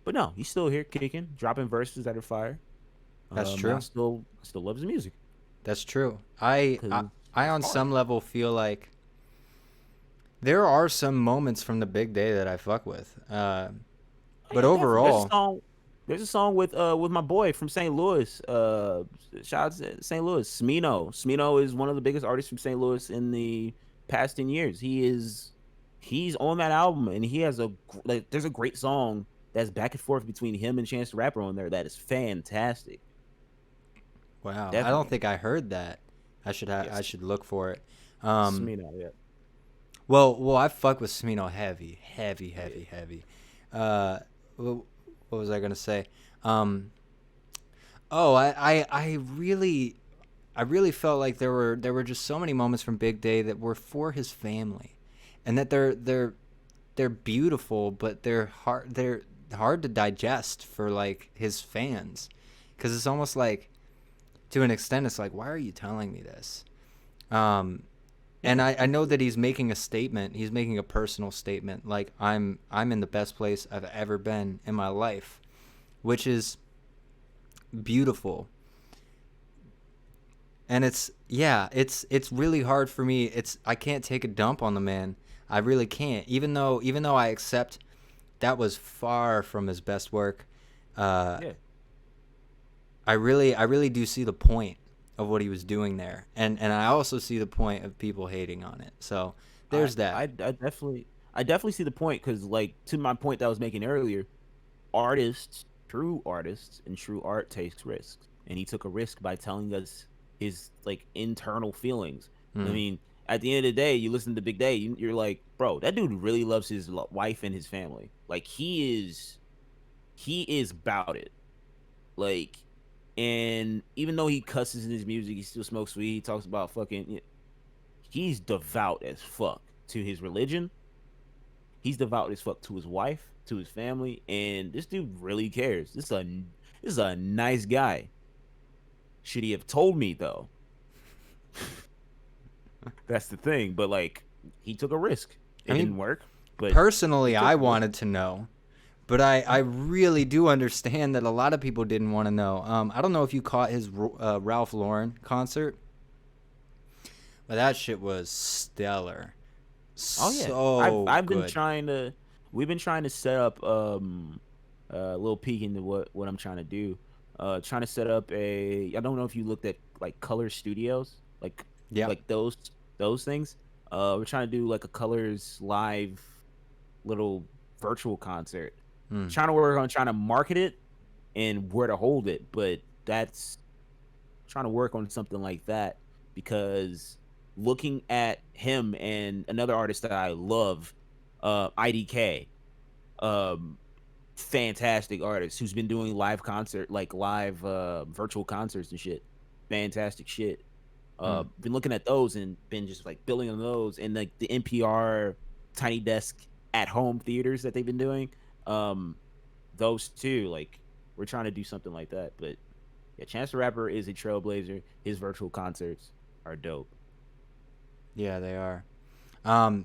But no, he's still here kicking, dropping verses that are fire. that's true. I still love his music. That's true. I on hard. some level feel like there are some moments from the big day that I fuck with. But overall, there's a song with my boy from St. Louis. Shout out to St. Louis, Smino. Smino is one of the biggest artists from St. Louis in the past 10 years. He's on that album, and he has there's a great song that's back and forth between him and Chance the Rapper on there that is fantastic. wow, I Definitely. don't think I heard that. I Yes. should look for it. Smino, yeah. Well, I fuck with Smino heavy. Yeah. What was I gonna say? Oh, I really felt like there were just so many moments from Big Day that were for his family, and that they're beautiful, but they're hard to digest for like his fans, because it's almost like, to an extent, it's like, why are you telling me this? Um, and I know that he's making a statement. He's making a personal statement, like I'm in the best place I've ever been in my life, which is beautiful. And it's really hard for me. I can't take a dump on the man. I really can't. Even though I accept that was far from his best work. Uh, Yeah. I really do see the point of what he was doing there, and I also see the point of people hating on it. So I, there's that. I definitely see the point, because, like, to my point that I was making earlier, true artists and true art takes risks, and he took a risk by telling us his, like, internal feelings. I Hmm. mean, at the end of the day, you listen to Big Day, you're like, bro, that dude really loves his wife and his family. Like, he is about it. Like, and even though he cusses in his music, he still smokes weed. He talks about fucking. He's devout as fuck to his religion. He's devout as fuck to his wife, to his family, and this dude really cares. This is a nice guy. Should he have told me though? That's the thing. But, like, he took a risk. I It mean, didn't work, but he personally, took I the risk. wanted to know, but I really do understand that a lot of people didn't want to know. I don't know if you caught his Ralph Lauren concert, but that shit was stellar. Oh yeah, I've So I've been good. trying to. We've been trying to set up a little peek into what I'm trying to do. Trying to set up I don't know if you looked at, like, Color Studios, Yeah. like those things. We're trying to do, like, a Colors live little virtual concert. Mm. Trying to work on trying to market it and where to hold it, but that's trying to work on something like that, because looking at him and another artist that I love, IDK, um, fantastic artist who's been doing live virtual concerts and shit. Fantastic shit. Mm. Been looking at those and been just, like, building on those, and, like, the NPR Tiny Desk at home theaters that they've been doing. Um, those two, like, we're trying to do something like that. But yeah, Chance the Rapper is a trailblazer. His virtual concerts are dope. Yeah, they are.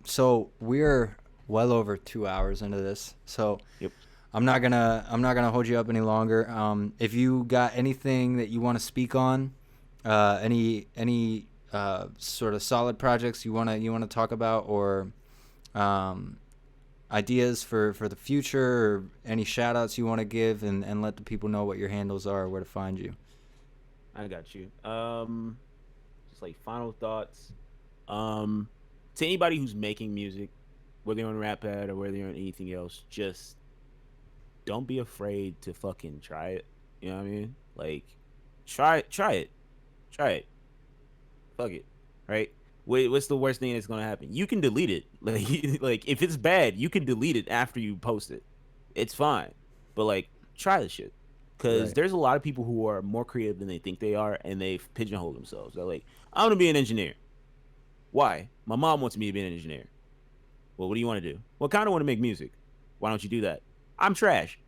So we're well over 2 hours into this, so Yep. I'm not gonna hold you up any longer. If you got anything that you want to speak on, any sort of solid projects you wanna talk about, or um, ideas for the future, or any shout outs you want to give, and let the people know what your handles are, or where to find you. I got you. Just, like, final thoughts. Um, to anybody who's making music, whether you're on Rappad or whether you're on anything else, just don't be afraid to fucking try it. You know what I mean? Like, try it. Fuck it, right? What's the worst thing that's gonna happen? You can delete it. Like if it's bad, you can delete it after you post it. It's fine, but like try the shit, because Right. there's a lot of people who are more creative than they think they are, and they've pigeonholed themselves. They're like, I want to be an engineer. Why? My mom wants me to be an engineer. Well, what do you want to do? Well, kind of want to make music. Why don't you do that? I'm trash.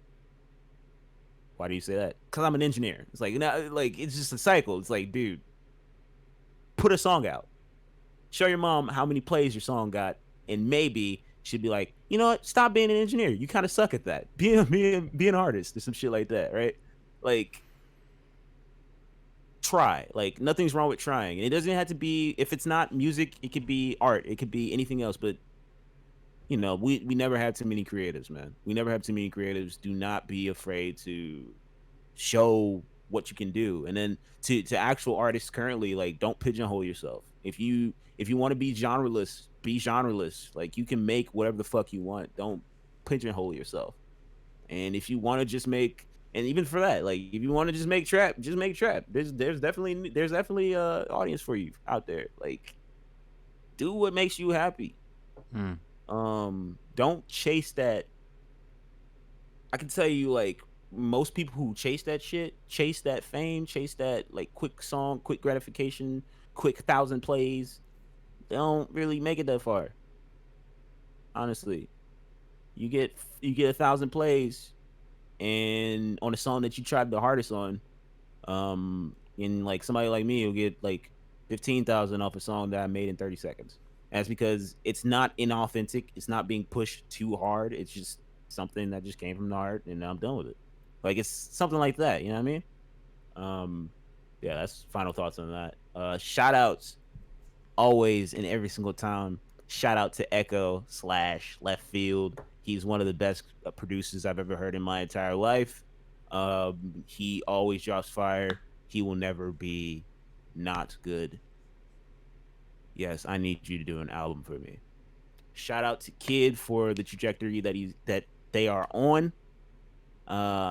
Why do you say that? Because I'm an engineer. It's like, like it's just a cycle. It's like, dude, put a song out. Show your mom how many plays your song got, and maybe she'd be like, you know what? Stop being an engineer. You kind of suck at that. Be an artist or some shit like that, right? Like, try. Like, nothing's wrong with trying. And it doesn't have to be, if it's not music, it could be art. It could be anything else. But we never have too many creatives, man. We never have too many creatives. Do not be afraid to show what you can do. And then to actual artists currently, like, don't pigeonhole yourself. If you want to be genreless, be genreless. Like, you can make whatever the fuck you want. Don't pigeonhole yourself. And if you want to just make, and even for that, like, if you want to just make trap, just make trap. There's definitely audience for you out there. Like, do what makes you happy. Hmm. Don't chase that. I can tell you, like, most people who chase that shit, chase that fame, chase that, like, quick song, quick gratification, quick 1,000 plays, they don't really make it that far. Honestly, you get 1,000 plays, and on a song that you tried the hardest on, and like somebody like me will get like 15,000 off a song that I made in 30 seconds. That's because it's not inauthentic. It's not being pushed too hard. It's just something that just came from the heart, and I'm done with it. Like, it's something like that. You know what I mean? Um, yeah, that's final thoughts on that. Shout outs always in every single time. Shout out to Echo slash Left Field. He's one of the best producers I've ever heard in my entire life. He always drops fire. He will never be not good. Yes, I need you to do an album for me. Shout out to Kid for the trajectory that they are on.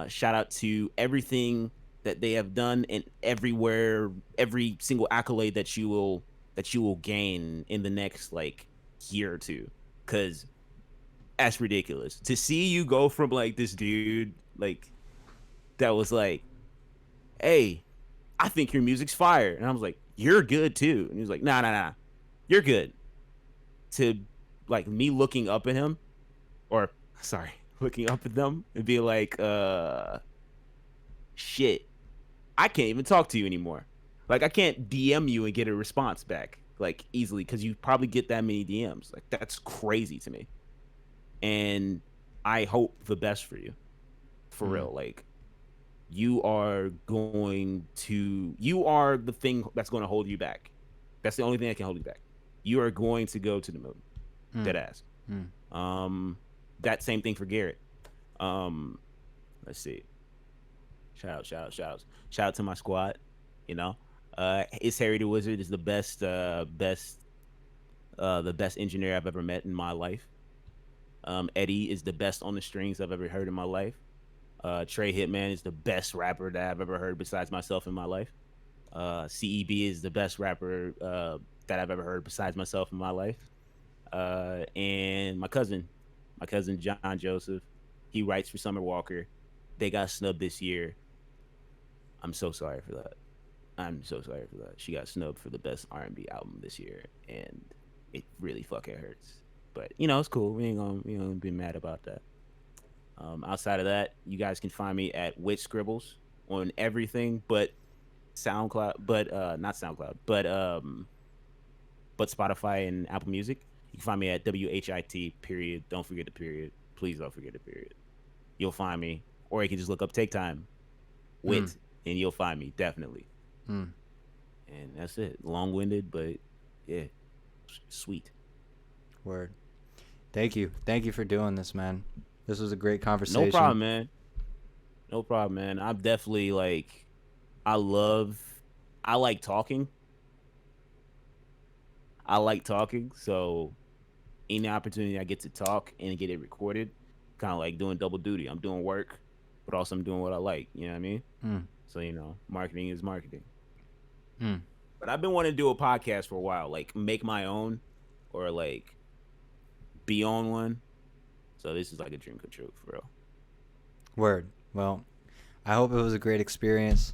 Shout out to everything that they have done, and every single accolade that you will gain in the next like year or two, because that's ridiculous to see you go from like this dude like that was like, hey, I think your music's fire, and I was like, you're good too, and he was like, nah, you're good, to like me looking up at him, or sorry, looking up at them and be like, shit, I can't even talk to you anymore. Like, I can't DM you and get a response back like easily, because you probably get that many DMs. Like, that's crazy to me. And I hope the best for you, for Hmm. real. Like, you are the thing that's going to hold you back. That's the only thing that can hold you back. You are going to go to the moon, Hmm. dead ass. Hmm. Um, that same thing for Garrett. Um, let's see. Shout out to my squad. You know, It's Harry the Wizard is the best engineer I've ever met in my life. Eddie is the best on the strings I've ever heard in my life. Trey Hitman is the best rapper that I've ever heard besides myself in my life. CEB is the best rapper that I've ever heard besides myself in my life. And my cousin John Joseph, he writes for Summer Walker. They got snubbed this year. I'm so sorry for that. I'm so sorry for that. She got snubbed for the best R&B album this year, and it really fucking hurts. But it's cool. We ain't gonna be mad about that. Outside of that, you guys can find me at Whit Scribbles on everything but SoundCloud, but not SoundCloud, but Spotify and Apple Music. You can find me at WHIT period. Don't forget the period. Please don't forget the period. You'll find me, or you can just look up Take Time Hmm. Whit, and you'll find me definitely. Hmm. And that's it. Long winded, but yeah, sweet. Word. Thank you for doing this, man. This was a great No conversation. problem, man. No problem, man. I'm definitely like, I love, I like talking. I like talking. So any opportunity I get to talk and get it recorded, kind of like doing double duty. I'm doing work but also I'm doing what I like. You know what I mean? Mm. So marketing is marketing. Mm. But I've been wanting to do a podcast for a while, like make my own, or like be on one. So this is like a dream come true for real. Word. Well, I hope it was a great experience.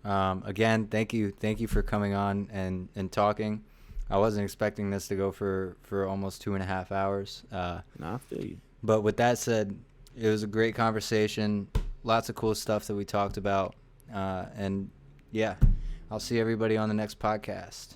Again, thank you for coming on and talking. I wasn't expecting this to go for almost 2.5 hours. Nah, I feel you. But with that said, it was a great conversation. Lots of cool stuff that we talked about. And yeah, I'll see everybody on the next podcast.